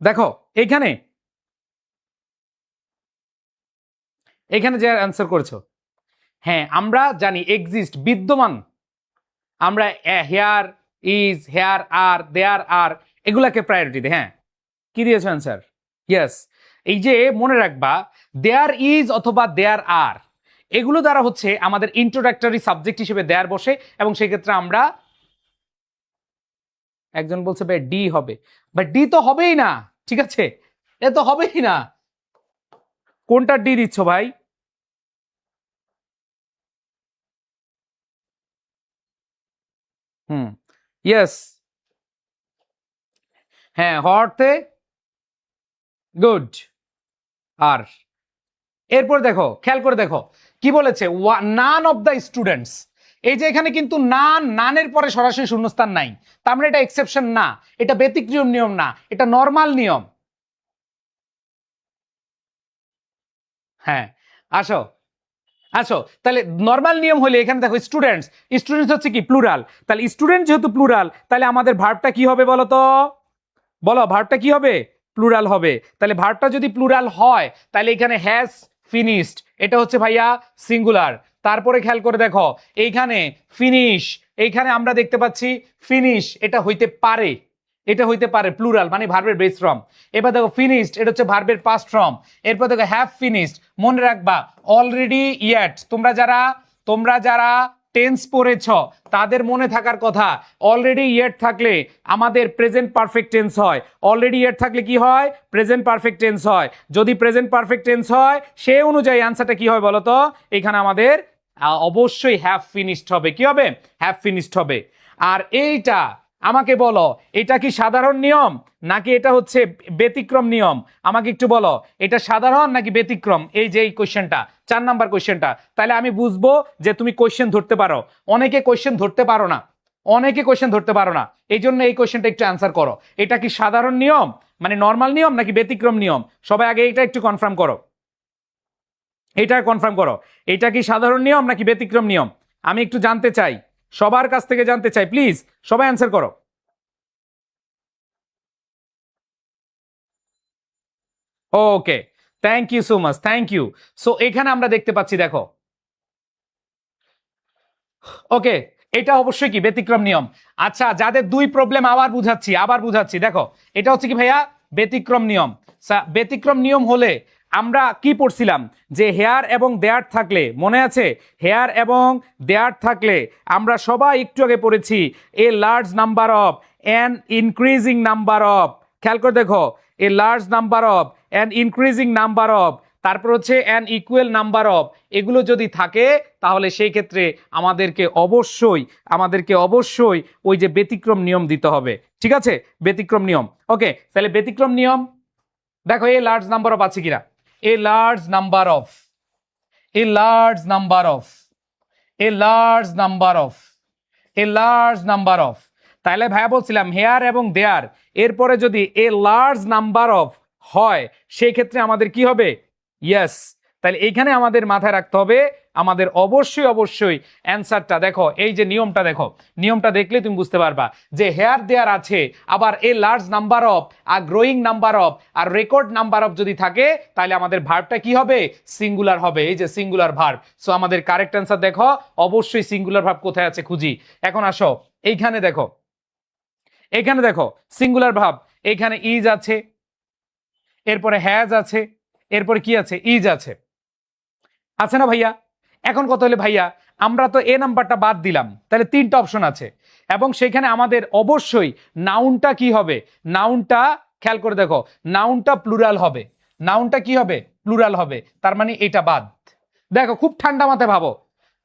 দেখো এইখানে, এখানে যে অ্যান্সার করেছো, হ্যাঁ আমরা জানি এক্সিস্ট বিদ্যমান, আমরা হেয়ার ইজ, হেয়ার আর, দেয়ার আর, এগুলাকে প্রায়োরিটি দিই। হ্যাঁ কি দিয়েছো অ্যান্সার? ইয়েস। এই যে মনে রাখবা, দেয়ার ইজ অথবা দেয়ার আর, এগুলো দ্বারা হচ্ছে আমাদের ইন্ট্রোডাক্টরি সাবজেক্ট হিসেবে দেয়ার বসে, এবং সেক্ষেত্রে আমরা, একজন বলছে ভাই ডি হবে, বাট ডি তো হবেই না। ঠিক আছে, এ তো হবেই না। কোনটা ডি দিচ্ছ ভাই? হুম, ইয়েস, হ্যাঁ হর্থে, গুড। আর এরপর দেখো, খেয়াল করে দেখো কি বলেছে, নান অফ দ্য স্টুডেন্টস। এই যে এখানে কিন্তু নানের পরে সরাসরি শূন্যস্থান নাই, তার মানে এটা এক্সেপশন না, এটা ব্যতিক্রম নিয়ম না, এটা নর্মাল নিয়ম। হ্যাঁ আসো, আসো, তাহলে নর্মাল নিয়ম হলে এখানে দেখো স্টুডেন্টস, স্টুডেন্টস হচ্ছে কি প্লুরাল, তাহলে স্টুডেন্ট যেহেতু প্লুরাল তাহলে আমাদের ভার্বটা কি হবে বলো তো, বলো ভার্বটা কি হবে? প্লুরাল হবে। তাহলে ভার্বটা যদি প্লুরাল হয় তাহলে এখানে হ্যাজ ফিনিশড, এটা হচ্ছে ভাইয়া সিঙ্গুলার। তারপরে খেয়াল করে দেখো এইখানে ফিনিশ, এইখানে আমরা দেখতে পাচ্ছি ফিনিশ, এটা হইতে পারে, এটা হইতে পারে প্লুরাল মানে ভার্বের বেস ফর্ম। এবার দেখো ফিনিশড, এটা হচ্ছে ভার্বের পাস্ট ফর্ম। এরপর দেখো হ্যাভ ফিনিশড, মনে রাখবা অলরেডি ইয়েট, তোমরা যারা টেন্স পড়েছ তাদের মনে থাকার কথা, অলরেডি ইয়েট থাকলে আমাদের প্রেজেন্ট পারফেক্ট টেন্স হয়, অলরেডি ইয়েট থাকলে কি হয়? প্রেজেন্ট পারফেক্ট টেন্স হয়। যদি প্রেজেন্ট পারফেক্ট টেন্স হয় সে অনুযায়ী অ্যান্সারটা কি হয় বলো তো? এখানে আমাদের অবশ্যই হ্যাভ ফিনিশড হবে। কি হবে? হ্যাভ ফিনিশড হবে। আর এইটা আমাকে বলো, এটা কি সাধারণ নিয়ম নাকি এটা হচ্ছে ব্যতিক্রম নিয়ম? আমাকে একটু বলো, এটা সাধারণ নাকি ব্যতিক্রম? এই যে এই কোশ্চেনটা, 4 নাম্বার কোশ্চেনটা, তাহলে আমি বুঝবো যে তুমি কোশ্চেন ধরতে পারো। অনেকে কোশ্চেন ধরতে পারো না, অনেকে কোশ্চেন ধরতে পারো না, এই জন্য এই কোশ্চেনটা একটু অ্যান্সার করো। এটা কি সাধারণ নিয়ম মানে নর্মাল নিয়ম নাকি ব্যতিক্রম নিয়ম? সবাই আগে এটা একটু কনফার্ম করো, এটা কনফার্ম করো, এটা কি সাধারণ নিয়ম নাকি ব্যতিক্রম নিয়ম? আমি একটু জানতে চাই, সবার কাছ থেকে জানতে চাই, প্লিজ সবাই অ্যান্সার করো। Okay, thank you so much, thank you. So এখানে আমরা দেখতে পাচ্ছি দেখো, ওকে এটা অবশ্যই কি ব্যতিক্রম নিয়ম। আচ্ছা যাদের দুই প্রবলেম, আবার বুঝাচ্ছি দেখো, এটা হচ্ছে কি ভাইয়া ব্যতিক্রম নিয়ম। ব্যতিক্রম নিয়ম হলে আমরা কি পড়ছিলাম যে হেয়ার এবং দেয়ার থাকলে, মনে আছে? হেয়ার এবং দেয়ার থাকলে আমরা সবাই একটু আগে পড়েছি এ large number of an increasing number of, খেয়াল করে দেখো এ large number of an increasing number of, তারপর হচ্ছে অ্যান ইকুয়াল নাম্বার অফ, এগুলো যদি থাকে তাহলে সেই ক্ষেত্রে আমাদেরকে অবশ্যই ওই যে ব্যতিক্রম নিয়ম দিতে হবে। ঠিক আছে, ব্যতিক্রম নিয়ম। ওকে, তাহলে ব্যতিক্রম নিয়ম, দেখো এ লার্জ নাম্বার অফ আছে কিনা, এ large number of, A large number of, A large number of, A large number of. তাহলে ভাইয়া বলছিলাম হেয়ার এবং দেয়ার এরপরে যদি এ লার্জ নাম্বার অফ হয় সেই ক্ষেত্রে আমাদের কি হবে, ইয়েস। তাহলে এইখানে আমাদের মাথায় রাখতে হবে আমাদের অবশ্যই অবশ্যই অ্যান্সারটা দেখো, এই যে নিয়মটা দেখো, নিয়মটা দেখলে তুমি বুঝতে পারবা যে হেয়ার দেয়ার আছে, আবার এ লার্জ নাম্বার অফ, আর গ্রোয়িং নাম্বার অফ, আর রেকর্ড নাম্বার অফ যদি থাকে তাহলে আমাদের ভার্বটা কি হবে, সিঙ্গুলার হবে। এই যে সিঙ্গুলার ভার্ব। সো আমাদের কারেক্ট অ্যান্সার দেখো অবশ্যই সিঙ্গুলার ভার্ব কোথায় আছে খুঁজি। এখন আসো এইখানে দেখো, এখানে দেখো সিঙ্গুলার ভার্ব, এখানে ইজ আছে, এরপরে হ্যাজ আছে, এরপরে কি আছে, ইজ আছে, আছে না ভাইয়া? এখন কত হলে ভাইয়া আমরা তো এ নাম্বারটা বাদ দিলাম, তাহলে তিনটা অপশন আছে এবং সেখানে আমাদের অবশ্যই নাউনটা কি হবে, নাউনটা খেয়াল করে দেখো, নাউনটা প্লুরাল হবে, নাউনটা কি হবে, প্লুরাল হবে, তার মানে এটা বাদ। দেখো খুব ঠান্ডা মাথায় ভাবো,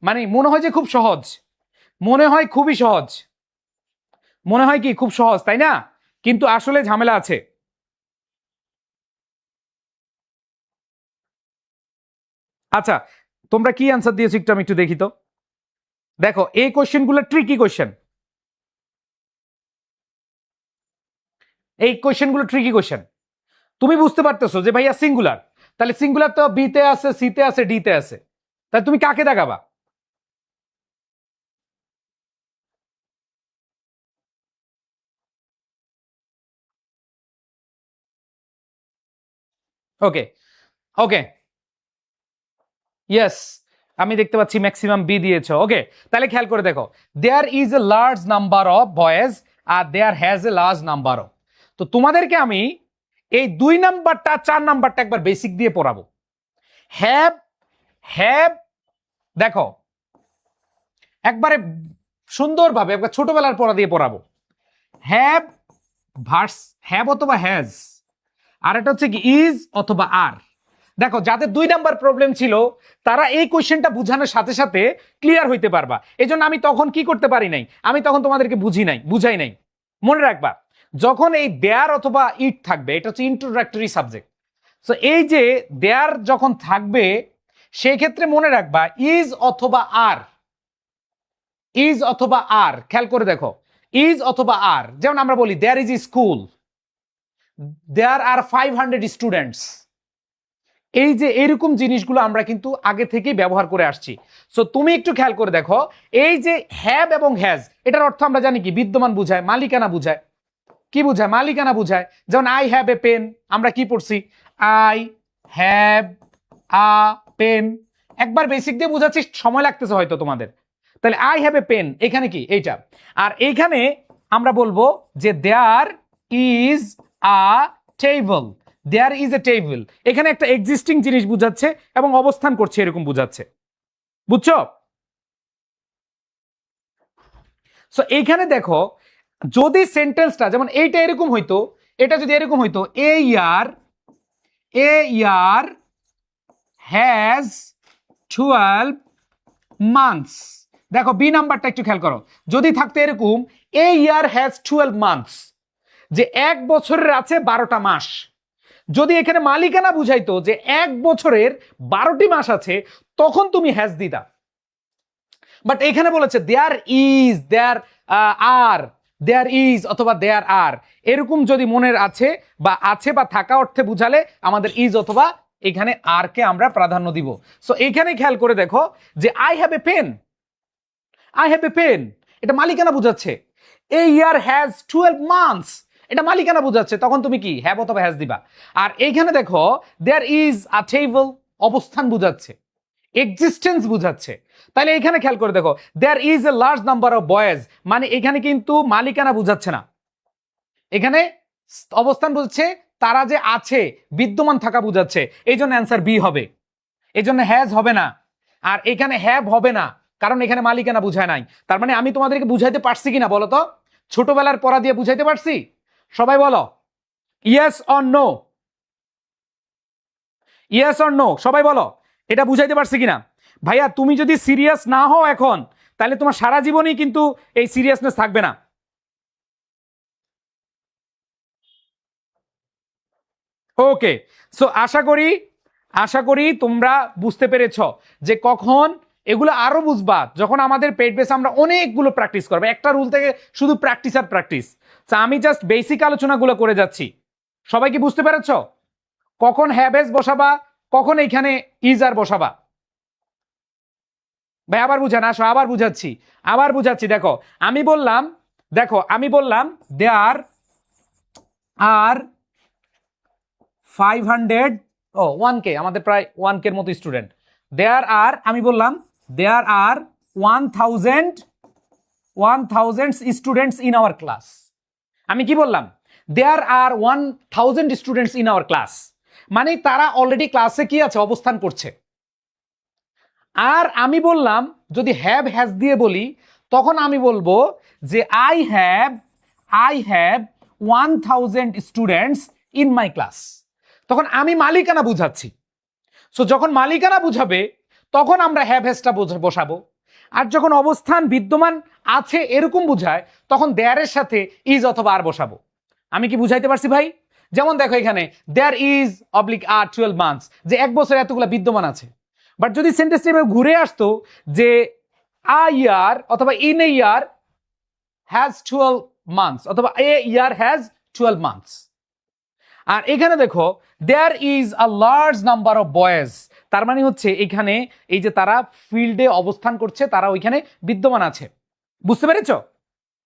মানে মনে হয় যে খুব সহজ, মনে হয় খুবই সহজ, মনে হয় কি খুব সহজ, তাই না? কিন্তু আসলে ঝামেলা আছে। আচ্ছা তোমরা কি অ্যান্সার দিয়েছো একটু আমি একটু দেখি তো। দেখো এই কোশ্চেনগুলো ট্রিকি কোশ্চেন, এই কোশ্চেনগুলো ট্রিকি কোশ্চেন। তুমি বুঝতে পারতেছো যে ভাইয়া সিঙ্গুলার, তাহলে সিঙ্গুলার তো বি তে আছে, সি তে আছে, ডি তে আছে, তাহলে তুমি কাকে দেখাবা? ওকে ওকে, ইয়েস, আমি দেখতে পাচ্ছি ম্যাক্সিমাম বি দিয়েছো। ওকে, তাহলে খেয়াল করে দেখো, there is a large number of boys আর there has a large number of. তো তোমাদেরকে আমি এই 2 নাম্বারটা 4 নাম্বারটা একবার বেসিক দিয়ে পড়াবো। হ্যাভ, হ্যাভ, দেখো একবারে সুন্দরভাবে একবার ছোটবেলার পড়া দিয়ে পড়াবো। হ্যাভ ভার্স, হ্যাভ অথবা হ্যাজ, আর এটা হচ্ছে কি ইজ অথবা আর। দেখো যাদের 2 নাম্বার প্রবলেম ছিল তারা এই কোশ্চেনটা বুঝানোর সাথে সাথে ক্লিয়ার হইতে পারবা। এই জন্য আমি তখন কি করতে পারি নাই, আমি তখন তোমাদেরকে বুঝাই নাই। মনে রাখবা যখন এই দেয়ার অথবা ইট থাকবে, এটা হচ্ছে ইন্ট্রোডাক্টরি সাবজেক্ট। সো এই যে দেয়ার যখন থাকবে সেই ক্ষেত্রে মনে রাখবা ইজ অথবা আর, ইজ অথবা আর, খেয়াল করে দেখো ইজ অথবা আর। যেমন আমরা বলি there is a school, there are 500 students. এই যে এরকম জিনিসগুলো আমরা কিন্তু আগে থেকেই ব্যবহার করে আসছি। সো তুমি একটু খেয়াল করে দেখো, এই যে হ্যাভ এবং হ্যাজ এটার অর্থ আমরা জানি কি, বিদ্যমান বুঝায়, মালিকানা বুঝায়। কি বুঝায়, মালিকানা বুঝায়। যেমন আই হ্যাভ এ পেন, আমরা কি পড়ছি, আই হ্যাভ আ পেন। একবার বেসিক দিয়ে বুঝাচ্ছি, সময় লাগতেছে হয়তো তোমাদের। তাহলে আই হ্যাভ এ পেন এখানে কি এইটা, আর এইখানে আমরা বলবো যে there is a table, there is a table. এখানে একটা এক্সিস্টিং জিনিস বুঝাচ্ছে এবং অবস্থান করছে এরকম বুঝাচ্ছে, বুঝছো? সো এইখানে দেখো যদি সেন্টেন্সটা যেমন এইটা এরকম হইতো, এটা যদি এরকম হইতো এ ইয়ার, এ ইয়ার হ্যাজ 12 মান্থস। দেখো বি নাম্বারটা একটু খেয়াল করো, যদি থাকতো এরকম এ ইয়ার হ্যাজ 12 মান্থস, যে এক বছরের আছে 12টা মাস। যদি এখানে মালিকানা বুঝাইতো যে এক বছরের 12টি মাস আছে, তখন তুমি হ্যাজ দিতা। বাট এখানে বলেছে there is, there R, there is অথবা দেয়ার আর, এরকম যদি মনের আছে বা আছে বা থাকা অর্থে বুঝালে আমাদের ইজ অথবা এখানে আর কে আমরা প্রাধান্য দিব। সো এখানে খেয়াল করে দেখো যে I have a pen, I have a pen, এটা মালিকানা বুঝাচ্ছে। এ ইয়ার হ্যাজ 12 মান্থস, এটা মালিকানা বুঝাচ্ছে, তখন তুমি কি হ্যাভ অথবা হ্যাজ দিবা। আর এইখানে দেখো দেয়ার ইজ আ টেবল, অবস্থান বুঝাচ্ছে, এক্সিস্টেন্স বুঝাচ্ছে। তাহলে এখানে খেয়াল করে দেখো there is a large number of boys, মানে এখানে কিন্তু মালিকানা বুঝাচ্ছে না, এখানে অবস্থান বুঝাচ্ছে, তারা যে আছে বিদ্যমান থাকা বুঝাচ্ছে। এই জন্য অ্যান্সার বি হবে, এই জন্য হ্যাজ হবে না, আর এখানে হ্যাভ হবে না, কারণ এখানে মালিকানা বুঝায় নাই। তার মানে আমি তোমাদেরকে বুঝাইতে পারছি কিনা বলো তো, ছোটবেলার পড়া দিয়ে বুঝাইতে পারছি? সবাই বলো yes or no, yes or no, সবাই বলো এটা বুঝাইতে পারছি কিনা। ভাইয়া তুমি যদি সিরিয়াস না হও এখন, তাহলে তোমার সারা জীবনই কিন্তু এই সিরিয়াসনেস থাকবে না। ওকে, সো আশা করি তোমরা বুঝতে পেরেছ যে কখন এগুলো আরো বুঝবা যখন আমাদের পেট বেস আমরা অনেকগুলো প্র্যাকটিস করবো, একটা রুল থেকে শুধু প্র্যাকটিস আর প্র্যাকটিস। আমি জাস্ট বেসিক আলোচনাগুলো করে যাচ্ছি। সবাই কি বুঝতে পেরেছ কখন হ্যাভ বসাবা, কখন এইখানে ইজ আর বসাবা? ভাই আবার বুঝান, আসো আবার বুঝাচ্ছি। দেখো আমি বললাম দেয়ার আর 500 1K, আমাদের প্রায় 1K এর মতো স্টুডেন্ট। আমি বললাম দেয়ার আর 1000 স্টুডেন্টস ইন আওয়ার ক্লাস। আমি কি বললাম? দেয়ার আর 1000 স্টুডেন্টস ইন আওয়ার ক্লাস, মানে তারা অলরেডি ক্লাসে কি আছে, অবস্থান করছে। আর আমি বললাম যদি হ্যাভ হ্যাজ দিয়ে বলি তখন আমি বলবো যে I have 1000 students in my class. তখন আমি মালিকানা বুঝাচ্ছি। সো যখন মালিকানা বুঝাবে তখন আমরা হ্যাভ হ্যাজটা বসাবো। আর যখন অবস্থান বিদ্যমান আছে এরকম বুঝায় তখন দেয়ারের সাথে ইজ অথবা আর বসাবো। আমি কি বুঝাইতে পারছি ভাই? যেমন দেখো এখানে there is oblique are 12 months, যে এক বছর এতগুলো বিদ্যমান আছে। বাট যদি সেন্টেন্সটা এভাবে ঘুরে আসতো যে আ ইয়ার অথবা in a year has 12 months অথবা এ ইয়ার হ্যাজ 12 মান্থস। আর এখানে দেখো there is a large number of boys, তার মানে হচ্ছে এখানে এই যে তারা ফিল্ডে অবস্থান করছে, তারা ওইখানে বিদ্যমান আছে। বুঝতে পেরেছো?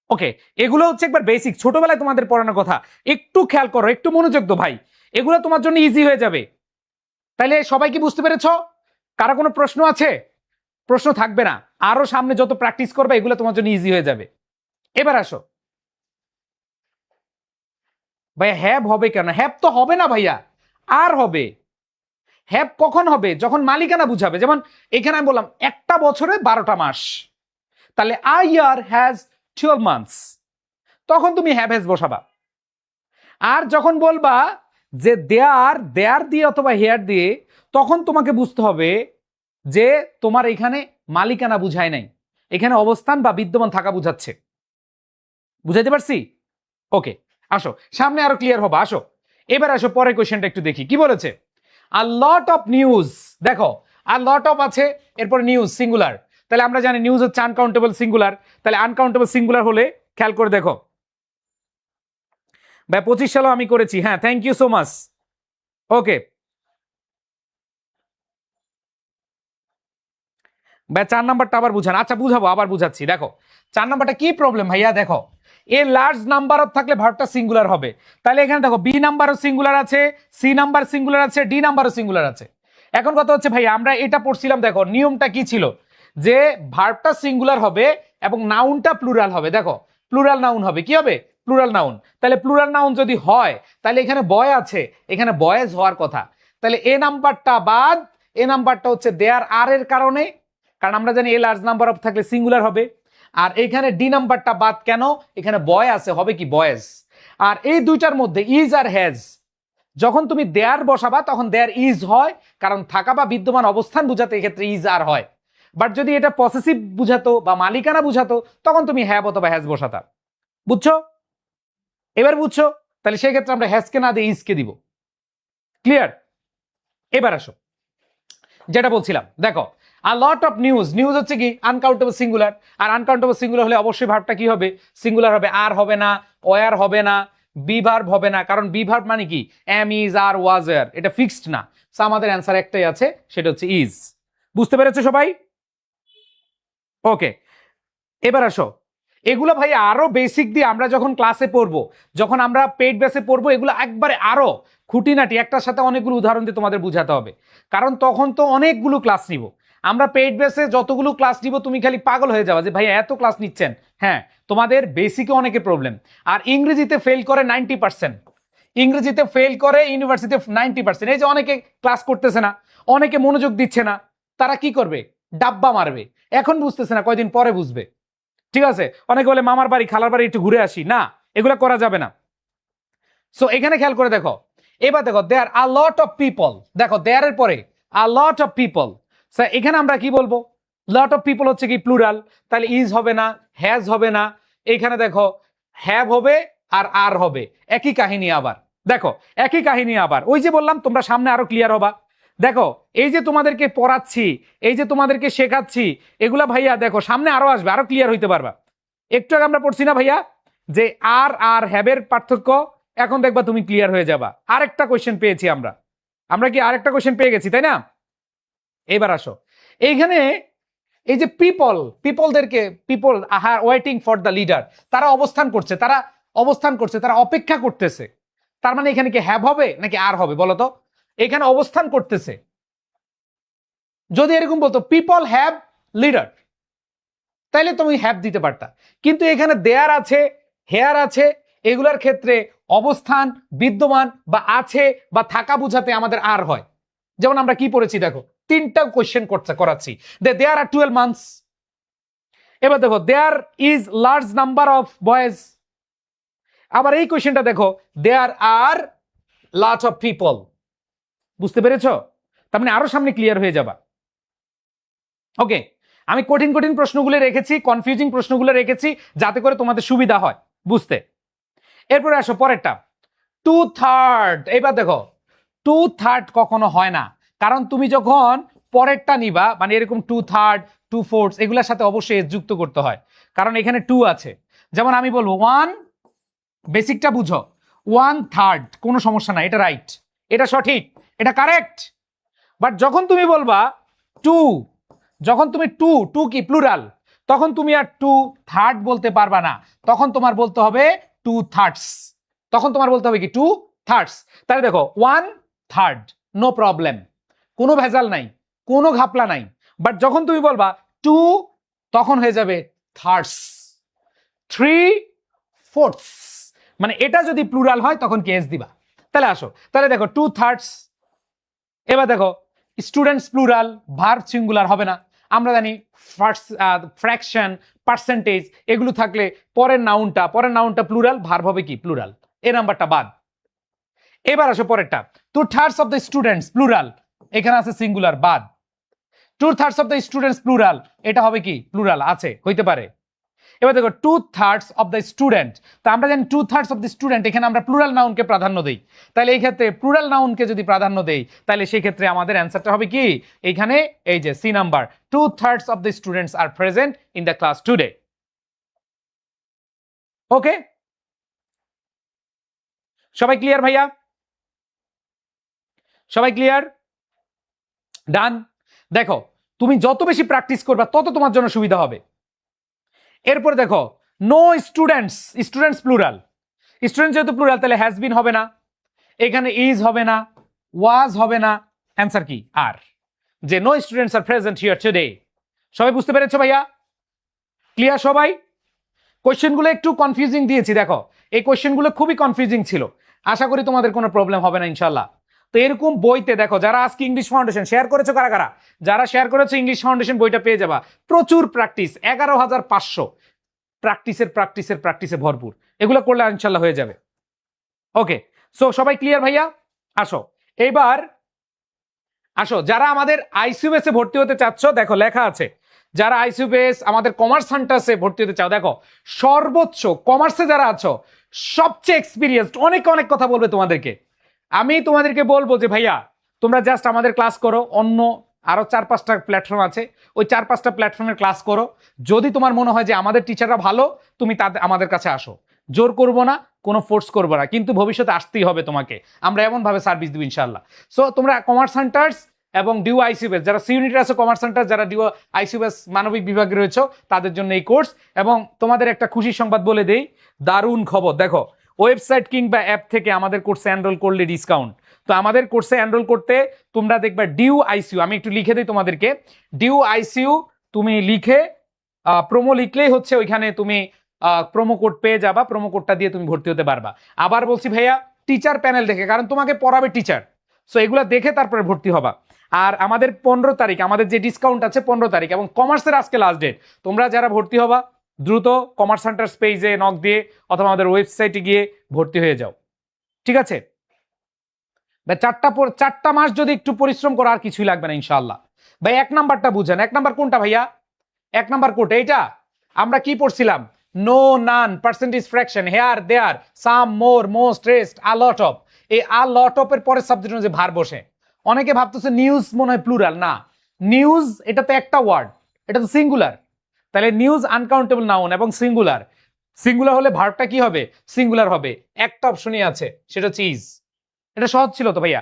ওকে, এগুলো হচ্ছে একবার বেসিক, ছোটবেলায় তোমাদের পড়ানোর কথা। একটু খেয়াল করো, একটু মনোযোগ দাও ভাই, এগুলো তোমার জন্য ইজি হয়ে যাবে। তাইলে সবাই কি বুঝতে পেরেছো? কারো কোনো প্রশ্ন আছে? প্রশ্ন থাকবে না, আরো সামনে যত প্র্যাকটিস করবে এগুলো তোমার জন্য ইজি হয়ে যাবে। এবার আসো ভাইয়া, হ্যাভ হবে কেন? হ্যাভ তো হবে না ভাইয়া, আর হবে। হ্যাভ কখন হবে? যখন মালিকানা বুঝাবে। যেমন এখানে আমি বললাম একটা বছরে 12টা মাস, তাহলে আ ইয়ার হ্যাজ 12 মান্থস, তখন তুমি হ্যাভ হ্যাজ বসাবা। আর যখন বলবা যে দেয়ার দিয়ে অথবা হেয়ার দিয়ে, তখন তোমাকে বুঝতে হবে যে তোমার এখানে মালিকানা বুঝায় নাই, এখানে অবস্থান বা বিদ্যমান থাকা বুঝাচ্ছে। বুঝাইতে পারছি? ওকে, আসো সামনে আরো ক্লিয়ার হবা। আসো এবার আসো পরের কোয়েশ্চেনটা একটু দেখি কি বলেছে। আ লট অফ নিউজ, দেখো আর লট অফ আছে, এরপর নিউজ সিঙ্গুলার, তাহলে আমরা জানি নিউজ হচ্ছে আনকাউন্টেবল সিঙ্গুলার, তাহলে আনকাউন্টেবল সিঙ্গুলার হলে খেয়াল করে দেখো ভাই 25 সালও আমি করেছি। হ্যাঁ, থ্যাংক ইউ সো মাচ। ওকে ভাই 4 নাম্বারটা আবার বুঝান। আচ্ছা বুঝাবো, আবার বুঝাচ্ছি। দেখো 4 নাম্বারটা কি প্রবলেম ভাইয়া? দেখো এ লার্জ নাম্বার অফ থাকলে ভার্বটা সিঙ্গুলার হবে, তাহলে এখানে দেখো বি নাম্বারও সিঙ্গুলার আছে, সি নাম্বার সিঙ্গুলার আছে, ডি নাম্বারও সিঙ্গুলার আছে। এখন কথা হচ্ছে ভাই আমরা এটা পড়ছিলাম, দেখো নিয়মটা কি ছিল যে ভার্বটা সিঙ্গুলার হবে এবং নাউনটা প্লুরাল হবে। দেখো প্লুরাল নাউন হবে, কি হবে? Plural noun. তাহলে প্লুরাল নাউন যদি হয় তাহলে এখানে বয় আছে, এখানে বয়েজ হওয়ার কথা। তাহলে এ নাম্বারটা বাদ, এ নাম্বারটা হচ্ছে দেয়ার আর এর কারণে, কারণ আমরা জানি এ লার্জ নাম্বার অফ থাকলে সিঙ্গুলার হবে। আর এখানে ডি নাম্বারটা বাদ কেন? এখানে বয় আছে, হবে কি? বয়েজ। আর এই দুইটার মধ্যে ইজ আর হ্যাজ, যখন তুমি দেয়ার বসাবা তখন দেয়ার ইজ হয়, কারণ থাকা বা বিদ্যমান অবস্থান বুঝাতে এক্ষেত্রে ইজ আর হয়। বাট যদি এটা পসেসিভ বুঝাতো বা মালিকানা বুঝাতো তখন তুমি হ্যাভ অথবা হ্যাজ বসাতা। বুঝছো? এবার বুঝছো? তাহলে সেই ক্ষেত্রে আমরা হ্যাজকে না দিয়ে ইজকে দিব। ক্লিয়ার? এবার আসো যেটা বলছিলাম, দেখো a lot of news, news হচ্ছে কি আনকাউন্টেবল সিঙ্গুলার, আর আনকাউন্টেবল সিঙ্গুলার হলে অবশ্যই ভার্বটা কি হবে? সিঙ্গুলার হবে। আর হবে না, ওয়ার হবে না, বি ভার্ব হবে না, কারণ বি ভার্ব মানে কি am is are was were, এটা ফিক্সড না। সো আমাদের অ্যান্সার একটাই আছে, সেটা হচ্ছে ইজ। বুঝতে পেরেছো সবাই? ওকে, এবার আসো এগুলো ভাই আরো বেসিক দিয়ে আমরা যখন ক্লাসে পড়বো, যখন আমরা পেইড বেসে পড়বো, এগুলো একবারে আরো খুঁটিনাটি একটার সাথে অনেকগুলো উদাহরণ দিয়ে তোমাদের বুঝাতে হবে, কারণ তখন তো অনেকগুলো ক্লাস নিব আমরা। পেইড বেসে যতগুলো ক্লাস নিব তুমি খালি পাগল হয়ে যাবে যে ভাই এত ক্লাস নিচ্ছেন। হ্যাঁ, তোমাদের বেসিকে অনেকে প্রবলেম, আর ইংরেজিতে ফেল করে 90%, ইংরেজিতে ফেল করে ইউনিভার্সিটিতে 90%। এই যে অনেকে ক্লাস করতেছে না, অনেকে মনোযোগ দিচ্ছে না, তারা কি করবে? ডাব্বা মারবে। এখন বুঝতেছে না, কয়দিন পরে বুঝবে। ঠিক আছে? অনেকে বলে মামার বাড়ি খালার বাড়ি একটু ঘুরে আসি, না এগুলো করা যাবে না। সো এখানে খেয়াল করে দেখো, এবার দেখো দেয়ার আ লট অফ পিপল, দেখো দেয়ার এর পরে আ লট অফ পিপল। এখানে আমরা কি বলবো? লট অফ পিপল হচ্ছে কি প্লুরাল, তাহলে ইজ হবে না, হ্যাজ হবে না। এইখানে দেখো হ্যাভ হবে আর হবে, একই কাহিনী আবার। দেখো একই কাহিনী আবার, ওই যে বললাম তোমরা সামনে আরো ক্লিয়ার হবা। দেখো এই যে তোমাদেরকে পড়াচ্ছি, এই যে তোমাদেরকে শেখাচ্ছি, এগুলা ভাইয়া দেখো সামনে আরো আসবে, আরো ক্লিয়ার হইতে পারবা। একটু আগে আমরা পড়ছি না ভাইয়া যে আর আর হ্যাভের পার্থক্য, এখন দেখবা তুমি ক্লিয়ার হয়ে যাবা। আরেকটা কোয়েশ্চেন পেয়েছি আমরা, আমরা কি আরেকটা কোয়েশ্চেন পেয়ে গেছি তাই না? এবার আসো এইখানে, এই যে পিপলদেরকে, people are waiting for the leader, তারা অবস্থান করছে, তারা অবস্থান করছে, তারা অপেক্ষা করতেছে। তার মানে এখানে কি হ্যাভ হবে নাকি আর হবে বলো তো? এখানে অবস্থান করতেছে। যদি এরকম বলতো পিপল হ্যাভ লিডার, তাইলে তুমি হ্যাভ দিতে পারতা, কিন্তু এখানে দেয়ার আছে, হেয়ার আছে, এগুলার ক্ষেত্রে অবস্থান বিদ্যমান বা আছে বা থাকা বুঝাতে আমাদের আর হয়। যেমন আমরা কি পড়েছি দেখো, তিনটা কোয়েশ্চেন করাচ্ছি। There are 12 months. এবার দেখো there is large number of boys. আবার এই কোয়েশ্চেনটা দেখো, there R lot of people. বুঝতে পেরেছো? তার মানে আরো সামনে ক্লিয়ার হয়ে যাবা। ওকে, আমি কঠিন কঠিন প্রশ্নগুলো রেখেছি, কনফিউজিং প্রশ্নগুলো রেখেছি যাতে করে তোমাদের সুবিধা হয় বুঝতে। এরপরে আসো পরেরটা, 2/3। এবার দেখো 2/3 কখনো হয় না, কারণ তুমি যখন পরেরটা নিবা মানে এরকম 2/3 2/4 এগুলোর সাথে অবশ্যই এস যুক্ত করতে হয়, কারণ এখানে 2 আছে। যেমন আমি বলবো 1, বেসিকটা বুঝো, 1/3 কোনো সমস্যা না, এটা রাইট, এটা সঠিক, এটা কারেক্ট। বাট যখন তুমি বলবা 2, যখন তুমি 2 কি প্লুরাল, তখন তুমি আর 2/3 বলতে পারবা না, তখন তোমার বলতে হবে 2/3। তখন তোমার বলতে হবে কি 2/3। তাহলে দেখো 1/3 নো প্রবলেম, কোনো ভেজাল নাই, কোনো ঘাপলা নাই। বাট যখন তুমি বলবা 2, তখন হয়ে যাবে থার্ডস, 3/4। মানে এটা যদি প্লুরাল হয় তখন কেস দিবা। তাহলে আসো, তাহলে দেখো 2/3। এবার দেখো স্টুডেন্টস প্লুরাল, ভার্ব সিঙ্গুলার হবে না। আমরা জানি ফ্র্যাকশন, পার্সেন্টেজ এগুলো থাকলে পরের নাউনটা প্লুরাল, ভার্ব হবে কি প্লুরাল, এই নাম্বারটা বাদ। এবার আসো পরেরটা, 2/3 অফ দ্য স্টুডেন্টস প্লুরাল, এখানে আছে সিঙ্গুলার, বাদ। 2/3 অফ দ্য স্টুডেন্টস প্লুরাল, এটা হবে কি প্লুরাল, আছে, হইতে পারে। এবার দেখো 2/3 অফ দ্য স্টুডেন্ট, তো আমরা জানি 2/3 অফ দ্য স্টুডেন্ট, এখানে আমরা প্লুরাল নাউনকে প্রাধান্য দেই। তাহলে এই ক্ষেত্রে প্লুরাল নাউনকে যদি প্রাধান্য দেই, তাহলে সেই ক্ষেত্রে আমাদের অ্যান্সারটা হবে কি এইখানে এই যে C number, 2/3 of the students are present in the class today. Okay, সবাই ক্লিয়ার ভাইয়া? সবাই ক্লিয়ার? ডান। দেখো তুমি যত বেশি প্র্যাকটিস করবা তত তোমার জন্য সুবিধা হবে। এরপরে দেখো no students, students plural, student যেহেতু প্লুরাল তাহলে হ্যাজ বিন হবে না, এখানে ইজ হবে না, ওয়াজ হবে না, অ্যান্সার কি আর, যে no students are present here today. সবাই বুঝতে পেরেছো ভাইয়া? ক্লিয়ার সবাই? কোয়েশ্চেনগুলো একটু কনফিউজিং দিয়েছি, দেখো এই কোয়েশ্চেনগুলো খুবই কনফিউজিং ছিল, আশা করি তোমাদের কোনো প্রবলেম হবে না ইনশাল্লাহ। তো এরকম বইতে দেখো, যারা আজকে ইংলিশ ফাউন্ডেশন শেয়ার করেছো, কারা কারা যারা শেয়ার করেছো ইংলিশ ফাউন্ডেশন বইটা পেয়ে যাবা, প্রচুর প্র্যাকটিস, 11,500 প্র্যাকটিসে ভরপুর, এগুলো করলে ইনশাল্লাহ হয়ে যাবে। ওকে, সো সবাই ক্লিয়ার ভাইয়া? আসো এইবার আসো, যারা আমাদের আইসিউএস এ ভর্তি হতে চাচ্ছ, দেখো লেখা আছে, যারা আইসিউএস আমাদের কমার্স সেন্টার্সে ভর্তি হতে চাও, দেখো সর্বোচ্চ কমার্সে যারা আছো সবচেয়ে এক্সপিরিয়েন্সড, অনেক অনেক কথা বলবে তোমাদেরকে। আমি তোমাদেরকে বলবো যে ভাইয়া তোমরা জাস্ট আমাদের ক্লাস করো, অন্য আরো 4-5টা প্ল্যাটফর্ম আছে, ওই 4-5টা প্ল্যাটফর্মের ক্লাস করো। যদি তোমার মনে হয় যে আমাদের টিচাররা ভালো, তুমি তাদের আমাদের কাছে আসো, জোর করবো না, কোনো ফোর্স করবো না, কিন্তু ভবিষ্যতে আসতেই হবে তোমাকে, আমরা এমন ভাবে সার্ভিস দিব ইনশাল্লাহ। সো তোমরা কমার্স সেন্টার্স এবং ডিউ আইসিউএস, যারা সি ইউনিট আছে কমার্স সেন্টার, যারা ডিউ আইসিউএস মানবিক বিভাগে রয়েছে তাদের জন্য এই কোর্স। এবং তোমাদের একটা খুশির সংবাদ বলে দেই, দারুণ খবর, দেখো ওয়েবসাইট কিংবা অ্যাপ থেকে আমাদের কোর্সে এনরোল করলে ডিসকাউন্ট। তো আমাদের কোর্সে এনরোল করতে তোমরা দেখবে ডিউ আইসিইউ, আমি একটু লিখে দিই তোমাদেরকে, ডিউ আইসিইউ তুমি লিখে প্রোমো লিখলেই হচ্ছে, ওইখানে তুমি প্রোমো কোড পেয়ে যাবা, প্রোমো কোডটা দিয়ে তুমি ভর্তি হতে পারবা। আবার বলছি ভাইয়া, টিচার প্যানেল দেখে, কারণ তোমাকে পড়াবে টিচার, সো এগুলো দেখে তারপরে ভর্তি হবা। আর আমাদের 15 তারিখ আমাদের যে ডিসকাউন্ট আছে 15 তারিখ, এবং কমার্সের আজকে লাস্ট ডেট, তোমরা যারা ভর্তি হবা দ্রুত কমার্স সেন্টার পেজে নক দিয়ে অথবা আমাদের ওয়েবসাইটে গিয়ে ভর্তি হয়ে যাও, ঠিক আছে? 4টা মাস যদি একটু পরিশ্রম করো আর কিছুই লাগবে না ইনশাআল্লাহ। ভাই 1 নাম্বারটা বুঝেন, 1 নাম্বার কোনটা ভাইয়া? 1 নাম্বার কোনটা? এইটা আমরা কি পড়ছিলাম, no, none, percentage, fraction, here, there, some, more, most, rest, a lot of, এই আ লট অফ এর পরের সাবজেক্ট যে ভার বসে, অনেকে ভাবতেছে নিউজ মনে হয় প্লুরাল, না, নিউজ এটা তো একটা ওয়ার্ড, এটা তো সিঙ্গুলার। তাহলে নিউজ আনকাউন্টেবল নাউন এবং সিঙ্গুলার, সিঙ্গুলার হলে ভার্বটা কি হবে? সিঙ্গুলার হবে। একটা অপশনই আছে, সেটা হচ্ছে ইজ। এটা সহজ ছিল তো ভাইয়া।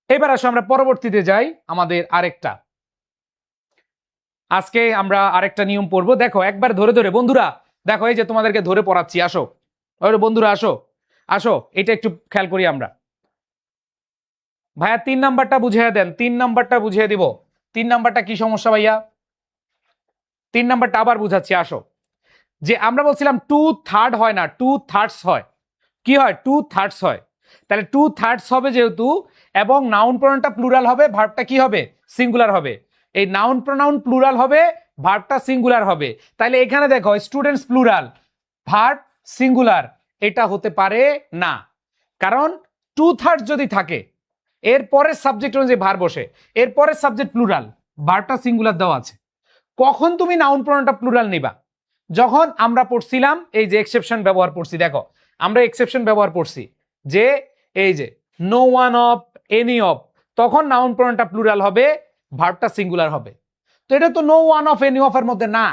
এবার আসো আমরা পরবর্তীতে যাই, আমাদের আরেকটা, আজকে আমরা আরেকটা নিয়ম পড়বো। দেখো একবার ধরে ধরে বন্ধুরা, দেখো এই যে তোমাদেরকে ধরে পড়াচ্ছি, আসো বন্ধুরা, আসো আসো, এটা একটু খেয়াল করি আমরা। ভাইয়া 3 নাম্বারটা বুঝিয়ে দেন, 3 নাম্বারটা বুঝিয়ে দিব। 3 নাম্বারটা কি সমস্যা ভাইয়া? 3 নাম্বারটা আবার বুঝাচ্ছি, আসো। যে আমরা বলছিলাম 2/3 হয় না, 2/3 হয়। কি হয়? 2/3 হয়। তাহলে 2/3 হবে যেহেতু, এবং নাউন প্রোনাউনটা প্লুরাল হবে, ভার্বটা কি হবে? সিঙ্গুলার হবে। এই নাউন প্রোনাউন প্লুরাল হবে, ভার্বটা সিঙ্গুলার হবে। তাহলে এখানে দেখো স্টুডেন্টস প্লুরাল, ভার্ব সিঙ্গুলার, এটা হতে পারে না। কারণ 2/3 যদি থাকে, এর পরের সাবজেক্ট অনুযায়ী ভার্ব বসে, এর পরের সাবজেক্ট প্লুরাল, ভার্বটা সিঙ্গুলার দেওয়া আছে। কখন তুমি নাউন প্রোনাউনটা প্লুরাল নিবা? যখন আমরা পড়ছিলাম এই যে এক্সেপশন ব্যবহার করছি, দেখো আমরা এক্সেপশন ব্যবহার করছি যে এই যে no one of, any of, তখন নাউন প্রোনাউনটা প্লুরাল হবে, ভার্বটা সিঙ্গুলার হবে। তো এটা তো no one of, any of এর মধ্যে না,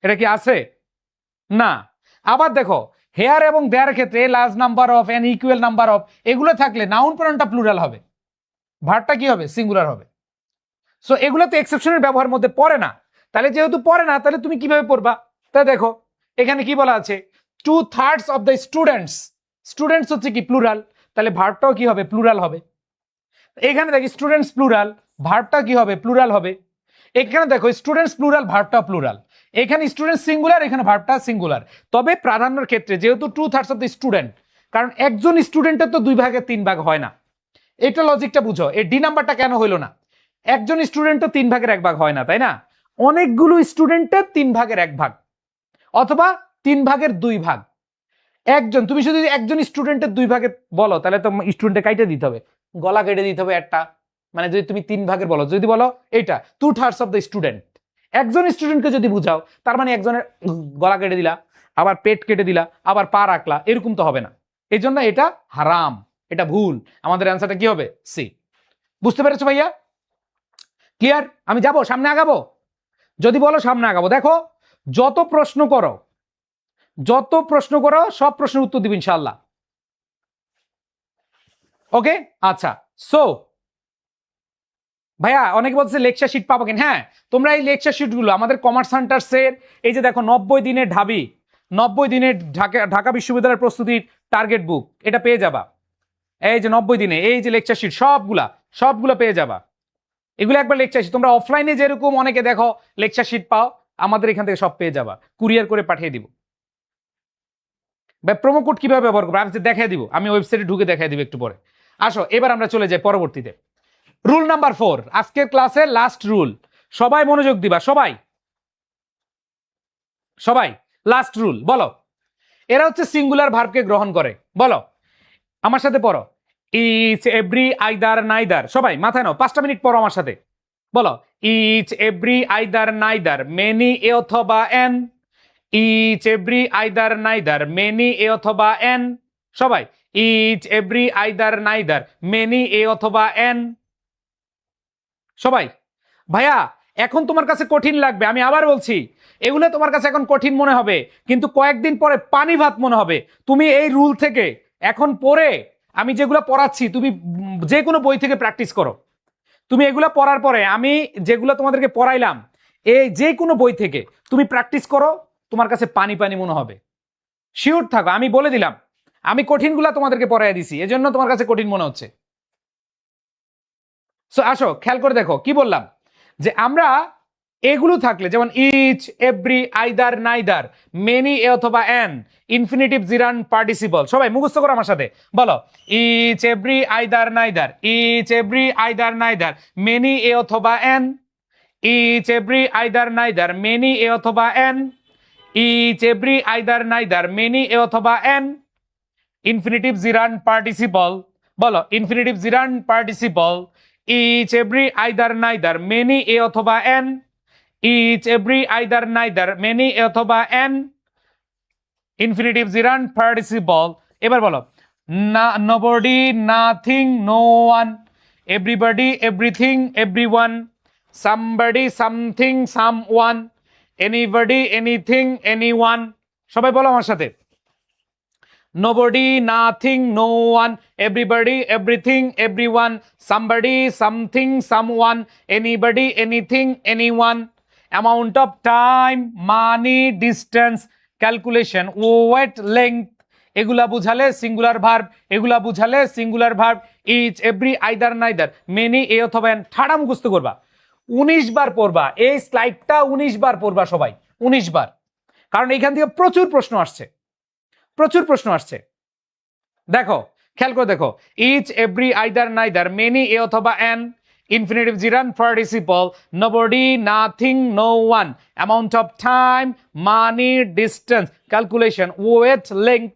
এটা কি আছে? না। আবার দেখো হেয়ার এবং দেয়ার ক্ষেত্রে large number of, an equal number of, এগুলো থাকলে নাউন প্রোনাউনটা প্লুরাল হবে, ভার্বটা কি হবে? সিঙ্গুলার হবে। সো এগুলো তো এক্সেপশনের ব্যবহারের মধ্যে পড়ে না। তাহলে যেহেতু পড়ে না, তাহলে তুমি কিভাবে পড়বা? তাই দেখো এখানে কি বলা আছে, 2/3 অফ দ্য স্টুডেন্টস, স্টুডেন্টস হচ্ছে কি প্লুরাল, তাহলে ভার্বটাও কি হবে? প্লুরাল হবে। এখানে দেখি স্টুডেন্টস প্লুরাল, ভার্বটা কি হবে? প্লুরাল হবে। এখানে দেখো স্টুডেন্টস প্লুরাল, ভার্বটা প্লুরাল। এখানে স্টুডেন্ট সিঙ্গুলার, এখানে ভার্বটা সিঙ্গুলার। তবে প্রাধান্যের ক্ষেত্রে যেহেতু 2/3 অফ দ্য স্টুডেন্ট, কারণ একজন স্টুডেন্টের তো 2 ভাগে 3 ভাগ হয় না। এটা লজিকটা বুঝো, এই ডি নাম্বারটা কেন হইলো না? একজন স্টুডেন্টও 3 ভাগের 1 ভাগ হয় না, তাই না? অনেকগুলো স্টুডেন্টের 3 ভাগের 1 ভাগ, অথবা 3 ভাগের 2 ভাগ। একজন, তুমি যদি একজন স্টুডেন্টের 2 ভাগে বলো, তাহলে তো স্টুডেন্টে কাইটে দিতে হবে, গলা কেটে দিতে হবে একটা। মানে যদি তুমি 3 ভাগের বলো, যদি বলো এইটা 2/3 অফ দ্য স্টুডেন্ট, একজন স্টুডেন্টকে যদি বুঝাও, তার মানে একজনের গলা কেটে দিলা, আবার পেট কেটে দিলা, আবার পা রাখলা, এরকম তো হবে না। এই জন্য এটা হারাম, এটা ভুল। আমাদের অ্যান্সারটা কি হবে? সি। বুঝতে পেরেছো ভাইয়া? ক্লিয়ার? আমি যাব সামনে আগাবো? যদি বলো সামনে আগাবো। দেখো যত প্রশ্ন করো, যত প্রশ্ন করো, সব প্রশ্নের উত্তর দিব ইনশাআল্লাহ। ওকে, আচ্ছা। সো ভাইয়া অনেকে বলছে লেকচার শিট পাবো কেন? হ্যাঁ, তোমরা এই লেকচার শিটগুলো আমাদের কমার্স সেন্টার্সের, এই যে দেখো 90 দিনের ঢাবি, 90 দিনের ঢাকা বিশ্ববিদ্যালয়ের প্রস্তুতির টার্গেট বুক, এটা পেয়ে যাবা। এই যে 90 দিনে এই যে লেকচার শিট, সবগুলা পেয়ে যাবা। এগুলো একবার লেকচার শিট, তোমরা অফলাইনে যেরকম অনেকে দেখো লেকচার শিট পাও, আমাদের এখান থেকে সব পেয়ে যাবা, কুরিয়ার করে পাঠিয়ে দিব। প্রোমো কোড কিভাবে ব্যবহার করবো আমি দেখাই দিব, আমি ওয়েবসাইটে ঢুকে দেখাই দিব একটু পরে। আসো এবার আমরা চলে যাই পরবর্তীতে। রুল নাম্বার 4, আজকের ক্লাসের লাস্ট রুল, সবাই মনোযোগ দিবা, সবাই সবাই লাস্ট রুল বলো। এরা হচ্ছে সিঙ্গুলার ভার্বকে গ্রহণ করে। বলো আমার সাথে, পড়ো। Each, every, either, neither. সবাই মাথায় নাও, 5টা মিনিট পড়ো আমার সাথে। বলো each, every, either, neither, many, a অথবা an. Each, every, either, neither, many, a অথবা এন। সবাই each, every, either, neither, many, a অথবা এন। সবাই। ভাইয়া এখন তোমার কাছে কঠিন লাগবে, আমি আবার বলছি, এগুলো তোমার কাছে এখন কঠিন মনে হবে, কিন্তু কয়েকদিন পরে পানি ভাত মনে হবে। তুমি এই রুল থেকে এখন পড়ে, আমি যেগুলো পড়াচ্ছি তুমি যে কোনো বই থেকে প্র্যাকটিস করো। তুমি এগুলো পড়ার পরে আমি যেগুলো তোমাদেরকে পড়াইলাম, এই যে কোনো বই থেকে তুমি প্র্যাকটিস করো, তোমার কাছে পানি পানি মনে হবে। শিওর থাকো, আমি বলে দিলাম, আমি কঠিনগুলা তোমাদেরকে পড়াই দিছি, এজন্য তোমার কাছে কঠিন মনে হচ্ছে। সো আসো খেয়াল করে দেখো কি বললাম, যে আমরা এগুলো থাকলে, যেমন each, every, either, neither, many, a অথবা এন, ইনফিনিটিভ, জিরান, পার্টিসিপল। সবাই মুখস্থ করো আমার সাথে, বলো each, every, either, neither, each, every, either, neither, many, a অথবা an. Each, every, either, neither, many, a অথবা an. Each, every, either, neither, many, a অথবা এন। Infinitive, gerund, participle. বলো infinitive, gerund, participle. Each, every, either, neither, many, a অথবা an. Each, every, either, neither, many, a অথবা an. Infinitive, gerund, participle. এবার বলো nobody, nothing, no one, everybody, everything, everyone, somebody, something, someone, anybody, anything, anyone. সবাই বলো আমার সাথে, nobody, nothing, no one, everybody, everything, everyone, somebody, something, someone, anybody, anything, anyone, amount of time, money, distance, calculation, weight, length, এগুলা বুঝালে singular verb, এগুলা বুঝালে singular verb, each, every, either, neither, many, a অথবা an. ঠাড়া মুখস্থ করবা, 19 বার পড়বা এই স্লাইডটা, 19 বার পড়বা সবাই, 19 বার, কারণ এইখান থেকে প্রচুর প্রশ্ন আসছে, প্রচুর প্রশ্ন আসছে। দেখো, খেয়াল করে দেখো, each, every, either, neither, many, a অথবা an, infinitive gerund participle, nobody, nothing, no one, amount of time, money, distance, calculation, weight, length,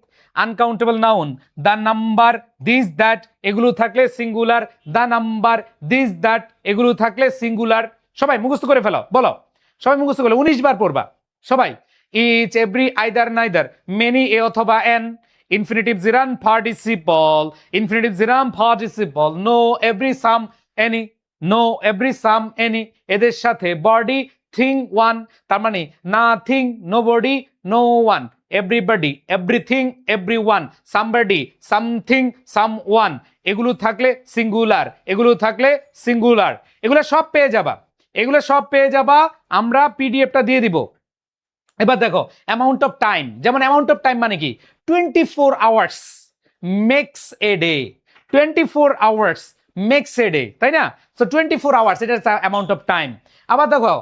uncountable noun, the number, this that, এগুলো থাকলে singular, the number, this that, এগুলো থাকলে singular. সবাই মুখস্থ করে ফেলো, বলো, সবাই মুখস্থ করলো, 19 বার পড়বা সবাই। Each, every, either, neither, many, a অথবা an, infinitive gerund participle, infinitive gerund participle, no, every, some, any, no, every, some, any, এদের সাথে বডি, থিং, ওয়ান, তার মানে nothing, nobody, no one, everybody, everything, everyone, somebody, something, someone, এগুলো থাকলে singular, এগুলো থাকলে singular, এগুলো সব পেয়ে যাবা, এগুলো সব পেয়ে যাবা, আমরা পিডিএফটা দিয়ে দিব। এবার দেখো, অ্যামাউন্ট অফ টাইম, যেমন অ্যামাউন্ট অফ টাইম মানে কি, 24 hours makes a day, 24 hours makes a day, তাই না? সো 24 আওয়ার্স, এটা অ্যামাউন্ট অফ টাইম। আবার দেখো,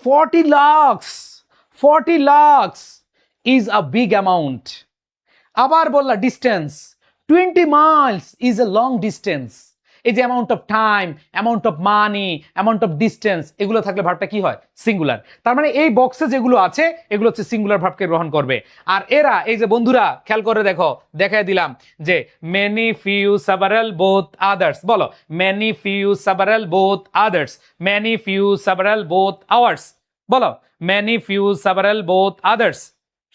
40 lakhs, 40 lakhs is a big amount. আবার বললা distance, 20 miles is a long distance. এই যে amount of time, amount of money, amount of distance, এগুলো থাকলে ভার্বটা কি হয়? সিঙ্গুলার। তার মানে এই বক্সে যেগুলো আছে এগুলো হচ্ছে সিঙ্গুলার ভার্বকে গ্রহণ করবে। আর এরা, এই যে বন্ধুরা খেয়াল করে দেখো, দেখাই দিলাম যে many, few, several, both, others, বলো many, few, several, both, others, many, few, several, both, ours, বলো many, few, several, both, others,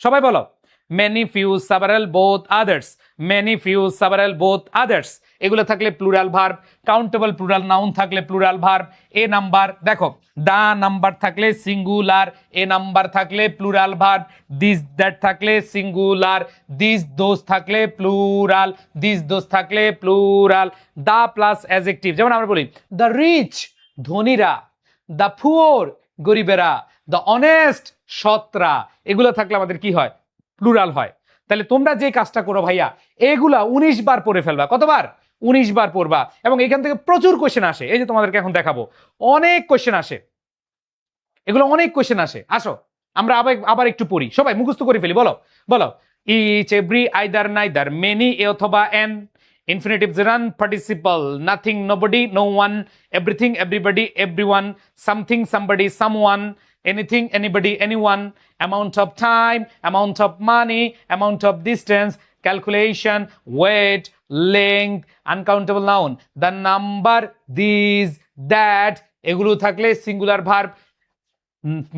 সবাই বলো many, few, several, both, others, many, few, several, both, others, এগুলো থাকলে plural verb. Countable plural noun থাকলে plural verb. A number, দেখো the number থাকলে singular, a number থাকলে plural verb, this that থাকলে singular, this those থাকলে plural, this those থাকলে plural, দা plus adjective, যেমন আমরা বলি দ্য রিচ, ধনীরা, দ্য পুয়ার, গরিবেরা, দ্য অনেস্ট, সৎরা, এগুলো থাকলে আমাদের কি হয়? প্লুরাল হয়। তাহলে তোমরা যে কাজটা করো ভাইয়া, এগুলা 19 বার পড়ে ফেলবা। কতবার? 19 বার পড়বা, এবং এখান থেকে প্রচুর কোশ্চেন আসে। এই যে তোমাদেরকে এখন দেখাবো, অনেক কোশ্চেন আসে, এগুলো অনেক কোশ্চেন আসে। আসো আমরা আবার একটু পড়ি, সবাই মুখস্থ করে ফেলি, বলো বলো each, every, either, neither, many, a অথবা an, infinitive gerund participle, nothing, nobody, no one, everything, everybody, everyone, something, somebody, someone, anything, anybody, anyone, amount of time, amount of money, amount of distance, calculation, weight, length, uncountable noun, the number, these, that, এগুলো থাকলে singular verb.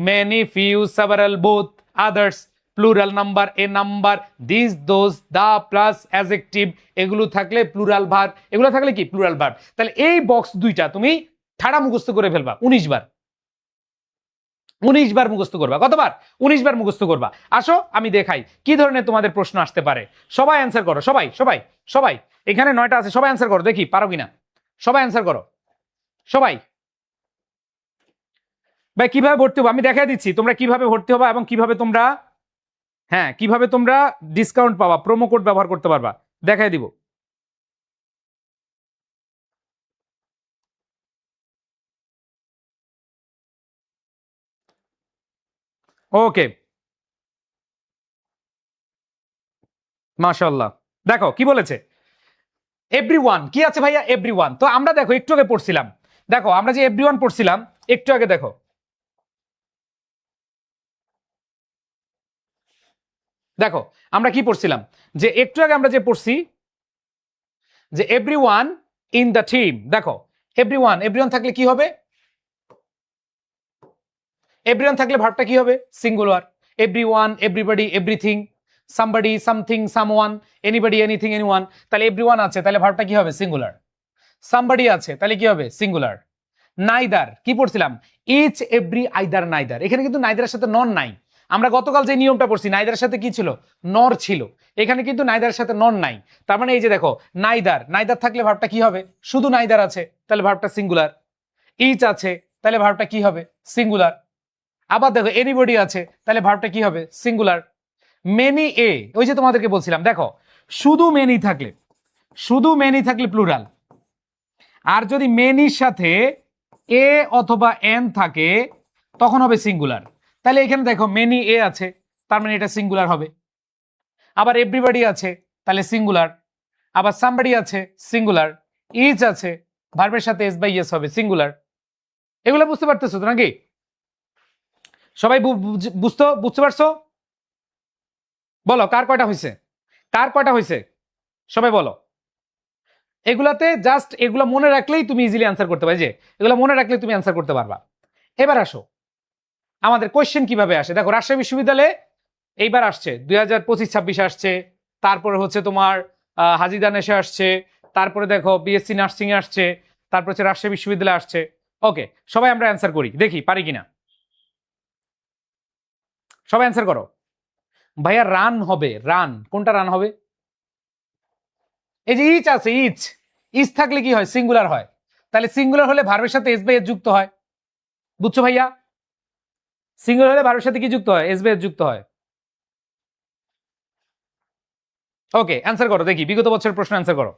many, few, several, both, others, plural number, a number, this, those, the plus adjective, এগুলো থাকলে plural verb. এগুলো থাকলে কি? Plural verb. তাহলে এই box দুইটা তুমি ঠাড়া মুখস্থ করে ফেলবা 19 বার, 19 বার মুখস্থ করবা। কতবার? 19 বার মুখস্থ করবা। আসো আমি দেখাই কি ধরনের তোমাদের প্রশ্ন আসতে পারে। সবাই অ্যান্সার করো, সবাই সবাই সবাই, এখানে 9টা আছে, সবাই অ্যান্সার করো, দেখি পারো কিনা, সবাই অ্যান্সার করো সবাই। ভাই কিভাবে ভর্তি হবো আমি দেখাই দিচ্ছি, তোমরা কিভাবে ভর্তি হবা এবং কিভাবে তোমরা, হ্যাঁ কিভাবে তোমরা ডিসকাউন্ট পাবা, প্রোমো কোড ব্যবহার করতে পারবা, দেখাই দিব। ওকে, মাশাআল্লাহ। দেখো কি বলেছে, এভরিওয়ান কি আছে ভাইয়া? এভরিওয়ান। তো আমরা দেখো একটু আগে পড়ছিলাম, দেখো আমরা যে এভরিওয়ান পড়ছিলাম একটু আগে, দেখো দেখো আমরা কি পড়ছিলাম, যে একটু আগে আমরা যে পড়ছি যে এভরিওয়ান ইন দ্য টিম। দেখো এভরিওয়ান, এভরিওয়ান থাকলে কি হবে? এভরিওয়ান থাকলে ভার্বটা কি হবে? Singular. Everyone, everybody, everything, somebody, something, someone, anybody, anything, anyone, তাহলে এভরিওয়ান আছে, তাহলে ভার্বটা কি হবে? সিঙ্গুলার। সামবডি আছে, তাহলে কি হবে? সিঙ্গুলার। নাইদার, কি পড়ছিলাম? Each, every, either, neither. এখানে কিন্তু নাইদারের সাথে নন নাই। আমরা গতকাল যে নিয়মটা পড়ছি, নাইদারের সাথে কি ছিল? নর ছিল। এখানে কিন্তু নাইদারের সাথে নন নাই। তার মানে এই যে দেখো, নাইদার, নাইদার থাকলে ভার্বটা কি হবে? শুধু নাইদার আছে, তাহলে ভার্বটা সিঙ্গুলার। ইচ আছে, তাহলে ভার্বটা কি হবে? সিঙ্গুলার। আবার দেখো, এনিবডি আছে, তাহলে ভার্বটা কি হবে? সিঙ্গুলার। মেনি এ, ওই যে তোমাদেরকে বলছিলাম, দেখো শুধু মেনি থাকলে, শুধু মেনি থাকলে প্লুরাল, আর যদি মেনির সাথে এ অথবা এন থাকে তখন হবে সিঙ্গুলার। তাহলে এখানে দেখো মেনি এ আছে, তার মানে এটা সিঙ্গুলার হবে। আবার এভরিবডি আছে, তাহলে সিঙ্গুলার। আবার সামবডি আছে, সিঙ্গুলার। ইচ আছে, ভার্বের সাথে এস বাই এস হবে, সিঙ্গুলার। এগুলো বুঝতে পারতেছো তো নাকি? সবাই বুঝতে পারছো? বলো কার কয়টা হয়েছে, কার কয়টা হয়েছে, সবাই বলো। এগুলাতে জাস্ট এগুলো মনে রাখলেই তুমি ইজিলি অ্যান্সার করতে পারবে, যে এগুলো মনে রাখলেই তুমি অ্যান্সার করতে পারবা। এবার আসো, আমাদের কোয়েশ্চেন কিভাবে আসে। দেখো, রাজশাহী বিশ্ববিদ্যালয়ে এইবার আসছে 2025-26 আসছে, তারপরে হচ্ছে তোমার হাজিদান এসে আসছে, তারপরে দেখো বিএসসি নার্সিং এ আসছে, তারপর হচ্ছে রাজশাহী বিশ্ববিদ্যালয়ে আসছে। ওকে, সবাই আমরা অ্যান্সার করি, দেখি পারি কিনা। সবাই অ্যান্সার করো। ভাইয়া রান হবে, রান কোনটা রান হবে? এই যে ইচ আছে, ইচ, ইচ থাকলে কি হয়? সিঙ্গুলার হয়। তাহলে সিঙ্গুলার হলে ভার্বের সাথে এস বাই এস যুক্ত হয়, বুঝছো ভাইয়া? সিঙ্গুলার হলে ভার্বের সাথে কি যুক্ত হয়? এস বাই এস যুক্ত হয়। ওকে, অ্যান্সার করো দেখি, বিগত বছরের প্রশ্ন অ্যান্সার করো।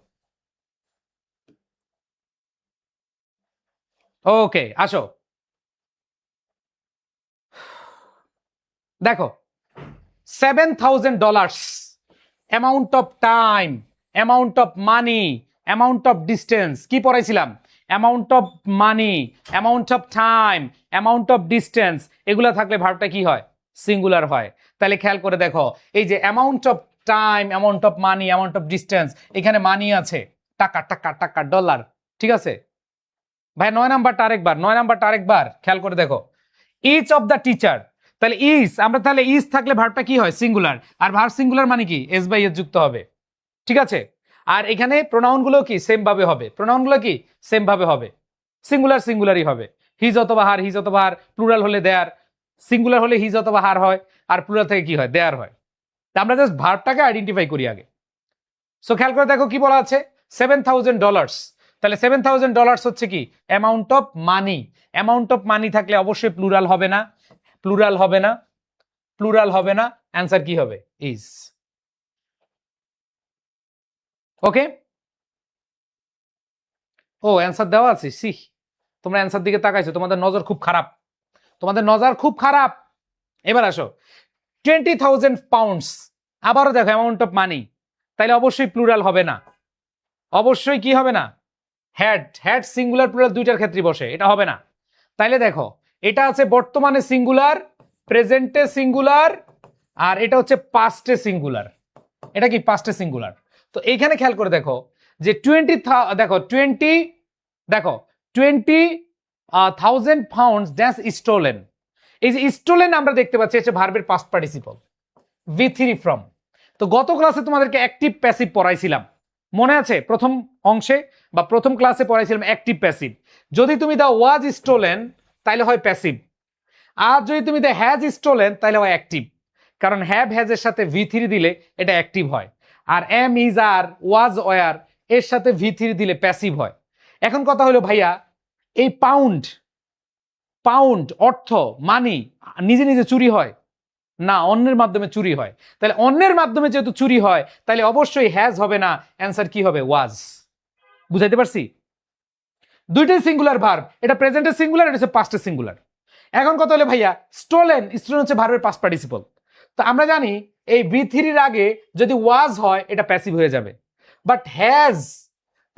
ওকে, আসো। দেখো, $7,000 amount of time, amount of money, amount of distance. কি পড়াইছিলাম? Amount of money, amount of time, amount of distance, এগুলা থাকলে ভার্বটা কি হয়? সিঙ্গুলার হয়। তাহলে খেয়াল করে দেখো, এই যে amount of time, amount of money, amount of distance, এখানে মানি আছে, টাকা টাকা টাকা, ডলার, ঠিক আছে ভাই? 9 নাম্বারটা আরেকবার, 9 নাম্বারটা আরেকবার খেয়াল করে দেখো, ইচ অফ দ্য টিচার, তাহলে ইজ, আমরা তাহলে ইজ থাকলে ভার্বটা কি হয়? সিঙ্গুলার। আর ভার্ব সিঙ্গুলার মানে কি? এস বাই এস যুক্ত হবে, ঠিক আছে? আর এখানে প্রোনাউন গুলো কি সেম ভাবে হবে, প্রোনাউন গুলো কি সেম ভাবে হবে, সিঙ্গুলার সিঙ্গুলারই হবে। হিজ অথবা হার, হিজ অথবা হার, প্লুরাল হলে দেয়ার, সিঙ্গুলার হলে হিজ অথবা হার হয়, আর প্লুরাল থেকে কি হয়? দেয়ার হয়। আমরা জাস্ট ভার্বটাকে আইডেন্টিফাই করি আগে। সো খেয়াল করে দেখো কি বলা আছে, $7,000। তাহলে $7,000 হচ্ছে কি? Amount of money. Amount of মানি থাকলে অবশ্যই প্লুরাল হবে না, প্লুরাল হবে না, প্লুরাল হবে না। অ্যান্সার কি হবে? ইজ। ওকে, ও অ্যান্সার দেওয়া আছে। সি, তোমরা অ্যান্সার দিকে তাকাইছো, তোমাদের নজর খুব খারাপ, তোমাদের নজর খুব খারাপ। এবার আসো, £20,000। আবারও দেখো অ্যামাউন্ট অফ মানি, তাইলে অবশ্যই প্লুরাল হবে না, অবশ্যই কি হবে না? হ্যাড, হ্যাড সিঙ্গুলার প্লুরাল দুইটার ক্ষেত্রে বসে, এটা হবে না। তাইলে দেখো, এটা আছে বর্তমানে সিঙ্গুলার, প্রেজেন্টে সিঙ্গুলার, আর এটা হচ্ছে পাস্টে সিঙ্গুলার। এটা কি? পাস্টে সিঙ্গুলার। তো এইখানে খেয়াল করে দেখো যে 20, দেখো 20, দেখো 20,000 pounds ড্যাশ স্টোলেন। এই যে স্টোলেন আমরা দেখতে পাচ্ছি হচ্ছে ভার্বের পাস্ট পার্টিসিপল, V3 ফ্রম। তো গত ক্লাসে তোমাদেরকে অ্যাক্টিভ প্যাসিভ পড়াইছিলাম, মনে আছে? প্রথম অংশে বা প্রথম ক্লাসে পড়াইছিলাম অ্যাক্টিভ প্যাসিভ। যদি তুমি দাও ওয়াজ স্টোলেন তাহলে হয় প্যাসিভ, আর যদি তুমি দাও হ্যাজ স্টোলেন তাহলে হয় অ্যাক্টিভ। কারণ হ্যাভ হ্যাজের সাথে V3 দিলে এটা অ্যাক্টিভ হয়, আর am, is, are, was, were এর সাথে V3 দিলে প্যাসিভ হয়। এখন কথা হলো ভাইয়া, এই পাউন্ড, পাউন্ড অর্থ মানি নিজে নিজে চুরি হয় না, অন্যের মাধ্যমে চুরি হয়। তাহলে অন্যের মাধ্যমে যেহেতু চুরি হয়, তাহলে অবশ্যই হ্যাজ হবে না, অ্যান্সার কি হবে? ওয়াজ। বুঝাইতে পারছি? দুইটাই সিঙ্গুলার ভার্ব, এটা প্রেজেন্টের সিঙ্গুলার, এটা হচ্ছে পাস্টের সিঙ্গুলার। এখন কথা হলো ভাইয়া, স্টোলেন, স্টোলেন হচ্ছে ভার্বের পাস্ট পার্টিসিপল। তো আমরা জানি এই V3 এর আগে যদি ওয়াজ হয় এটা প্যাসিভ হয়ে যাবে, বাট হ্যাজ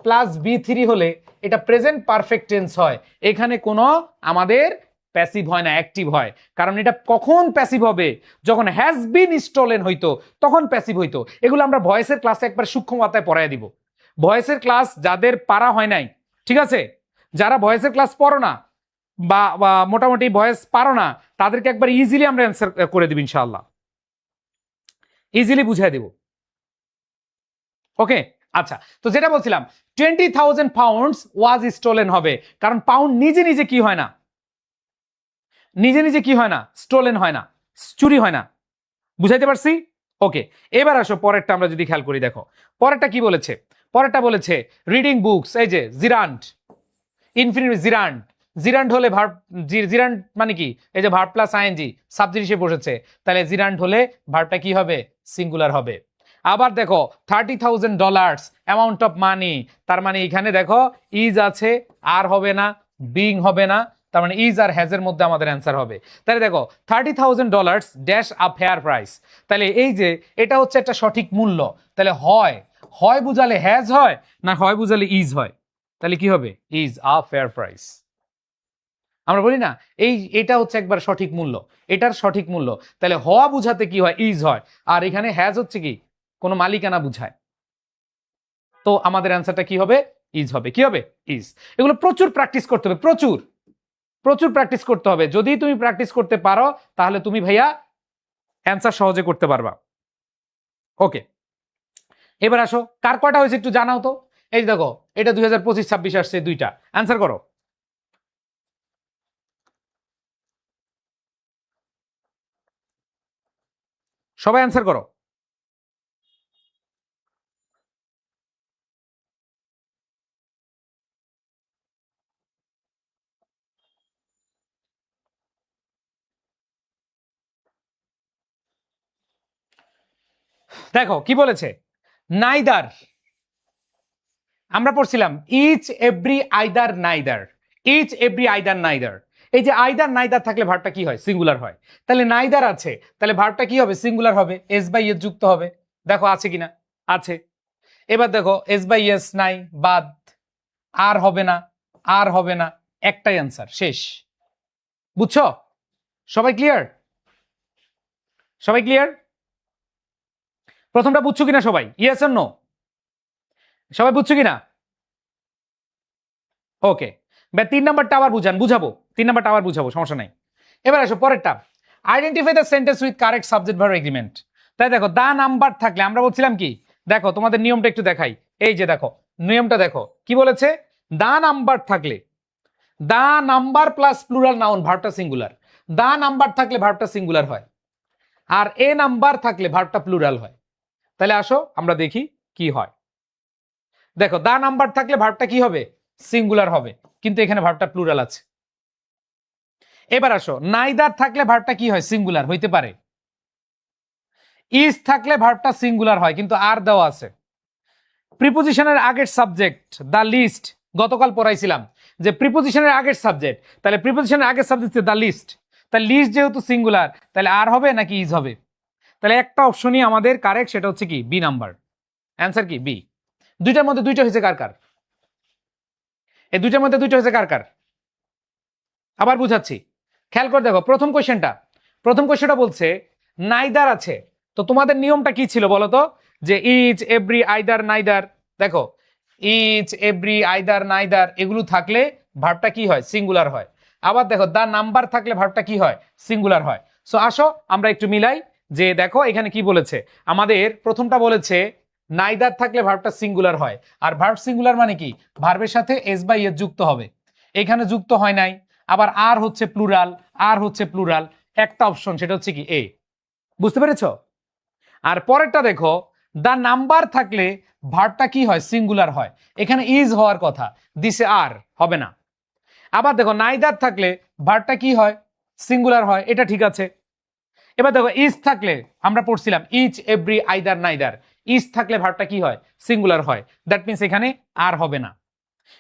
প্লাস V3 হলে এটা প্রেজেন্ট পারফেক্ট টেন্স হয়, এখানে কোনো আমাদের প্যাসিভ হয় না, অ্যাক্টিভ হয়। কারণ এটা কখন প্যাসিভ হবে? যখন হ্যাজ বিন স্টোলেন হইতো তখন প্যাসিভ হইতো। এগুলো আমরা ভয়েসের ক্লাসে একবার সূক্ষ্ম মাত্রায় পড়ায় দিব। ভয়েসের ক্লাস যাদের পারা হয় নাই, ঠিক আছে, যারা ভয়েসের ক্লাস পড়ো না বা মোটামুটি ভয়েস পারো না, তাদেরকে একবার ইজিলি আমরা অ্যান্সার করে দিব ইনশাআল্লাহ। ইজিলি বুঝাই দেব। ওকে, আচ্ছা, তো যেটা বলছিলাম 20,000 পাউন্ডস ওয়াজ স্টোলেন হবে, কারণ পাউন্ড নিজে নিজে কি হয় না, নিজে নিজে কি হয় না, স্টোলেন হয় না, চুরি হয় না। বুঝাইতে পারছি? ওকে, এবার আসো পরেরটা আমরা যদি খেয়াল করি, দেখো পরেরটা কি বলেছে। পরেরটা বলেছে রিডিং বুকস, এই যে জিরান্ট, ইনফিনিটিভ জিরান্ট, জিরান্ট হলে ভার্ব, জিরান্ট মানে কি, এই যে ভার্ব প্লাস আইএনজি সাবজেক্ট হিসেবে বসেছে, তাহলে জিরান্ট হলে ভার্বটা কি হবে, সিঙ্গুলার হবে। আবার দেখো $30,000 অ্যামাউন্ট অফ মানি, তার মানে এখানে দেখো ইজ আছে, আর হবে না, বিং হবে না, তার মানে ইজ আর হ্যাজের মধ্যে আমাদের অ্যান্সার হবে। তাহলে দেখো $30,000 ড্যাশ আ ফেয়ার প্রাইস, তাহলে এই যে এটা হচ্ছে একটা সঠিক মূল্য, তাহলে হয় হয় বুঝালে হ্যাজ হয়, না হয় বুঝালে ইজ হয়, তাহলে কি হবে, ইজ আ ফেয়ার প্রাইস। আমরা বলি না এটা হচ্ছে একবার সঠিক মূল্য, এটার সঠিক মূল্য, তাহলে হওয়া বুঝাতে কি হয়, ইজ হয়, আর এখানে হ্যাজ হচ্ছে কি কোনো মালিকানা বুঝায়, তো আমাদের অ্যান্সারটা কি হবে, ইজ হবে। কি হবে, ইজ। এগুলো প্রচুর প্র্যাকটিস করতে হবে, প্রচুর প্রচুর প্র্যাকটিস করতে হবে। যদি তুমি প্র্যাকটিস করতে পারো তাহলে তুমি ভাইয়া অ্যান্সার সহজে করতে পারবা। ওকে, এবার আসো কার কয়টা হয়েছে একটু জানাও তো। এই দেখো এটা 2025-26 আসছে, দুইটা, অ্যান্সার করো। সবাই অ্যান্সার করো। দেখো কি বলেছে, নাইদার, আমরা পড়ছিলাম each every either neither, each every either neither, এই যে আইদার নাইদার থাকলে ভার্বটা কি হয়, সিঙ্গুলার হয়। তাহলে নাইদার আছে, তাহলে ভার্বটা কি হবে, সিঙ্গুলার হবে, এস বাই এস যুক্ত হবে। দেখো আছে কিনা, আছে। এবার দেখো এস বাই এস নাই, বাদ, আর হবে না, আর হবে না, একটাই অ্যান্সার, শেষ। বুঝছো? সবাই ক্লিয়ার? সবাই ক্লিয়ার? প্রথমটা বুঝছো কিনা সবাই, ইয়েস অর নো? সবাই বুঝছো কিনা? ওকে, 3 নাম্বারটা আবার বুঝাবো, 3 নাম্বারটা আবার বুঝাবো, সমস্যা নাই। এবার আসো পরেরটা, identify the sentence with correct subject verb agreement. তাই দেখো দা নাম্বার থাকলে আমরা বলছিলাম কি, দেখো তোমাদের নিয়মটা একটু দেখাই, এই যে দেখো নিয়মটা দেখো কি বলেছে, দা নাম্বার থাকলে, the number plus plural noun ভার্বটা সিঙ্গুলার, দা নাম্বার থাকলে ভার্বটা সিঙ্গুলার হয়, আর এ নাম্বার থাকলে ভার্বটা প্লুরাল হয়। তাহলে আসো আমরা দেখি কি হয়। দেখো দা নাম্বার থাকলে ভার্বটা কি হবে, সিঙ্গুলার হবে, কিন্তু এখানে ভার্বটা প্লুরাল আছে। এবার আসো নাইদার থাকলে ভার্বটা কি হয়, সিঙ্গুলার হইতে পারে। ইজ থাকলে ভার্বটা সিঙ্গুলার হয়, কিন্তু আর দেওয়া আছে। প্রিপোজিশনের আগের সাবজেক্ট দ্য লিস্ট, গতকাল পড়াইছিলাম যে প্রিপোজিশনের আগের সাবজেক্ট, তাহলে প্রিপোজিশনের আগের সাবজেক্ট দ্য লিস্ট, তাহলে লিস্ট যেহেতু সিঙ্গুলার তাহলে আর হবে নাকি ইজ হবে, তাহলে একটা অপশনই আমাদের কারেক্ট, সেটা হচ্ছে কি বি নাম্বার, অ্যান্সার কি বি। দুইটার মধ্যে দুইটা হয়েছে কার কার, এই দুইটার মধ্যে দুইটা হয়েছে কার কার, আবার বুঝাচ্ছি, খেয়াল করে দেখো প্রথম কোয়েশ্চেনটা বলছে নাইদার আছে, তো তোমাদের নিয়মটা কি ছিল বলো তো, যে ইচ এভরি আইদার নাইদার, দেখো ইচ এভরি আইদার নাইদার এগুলো থাকলে ভার্বটা কি হয়, সিঙ্গুলার হয়। আবার দেখো দা নাম্বার থাকলে ভার্বটা কি হয়, সিঙ্গুলার হয়। সো আসো আমরা একটু মিলাই, যে দেখো এখানে কি বলেছে, আমাদের প্রথমটা বলেছে নাইদার থাকলে ভার্বটা সিঙ্গুলার হয়, আর ভার্ব সিঙ্গুলার মানে কি, ভার্বের সাথে এস বাই এস যুক্ত হবে, এখানে যুক্ত হয় নাই। আবার আর হচ্ছে প্লুরাল, আর হচ্ছে প্লুরাল, একটা অপশন সেটা হচ্ছে কি এ। বুঝতে পেরেছো? আর পরেরটা দেখো দা নাম্বার থাকলে ভার্বটা কি হয়, সিঙ্গুলার হয়, এখানে ইজ হওয়ার কথা, দিছে আর হবে না। আবার দেখো নাইদার থাকলে ভার্বটা কি হয়, সিঙ্গুলার হয়, এটা ঠিক আছে। এবার দেখো ইজ থাকলে আমরা পড়ছিলাম each every either neither, is থাকলে ভার্বটা কি হয়, সিঙ্গুলার হয়, দ্যাট মিনস এখানে আর হবে না।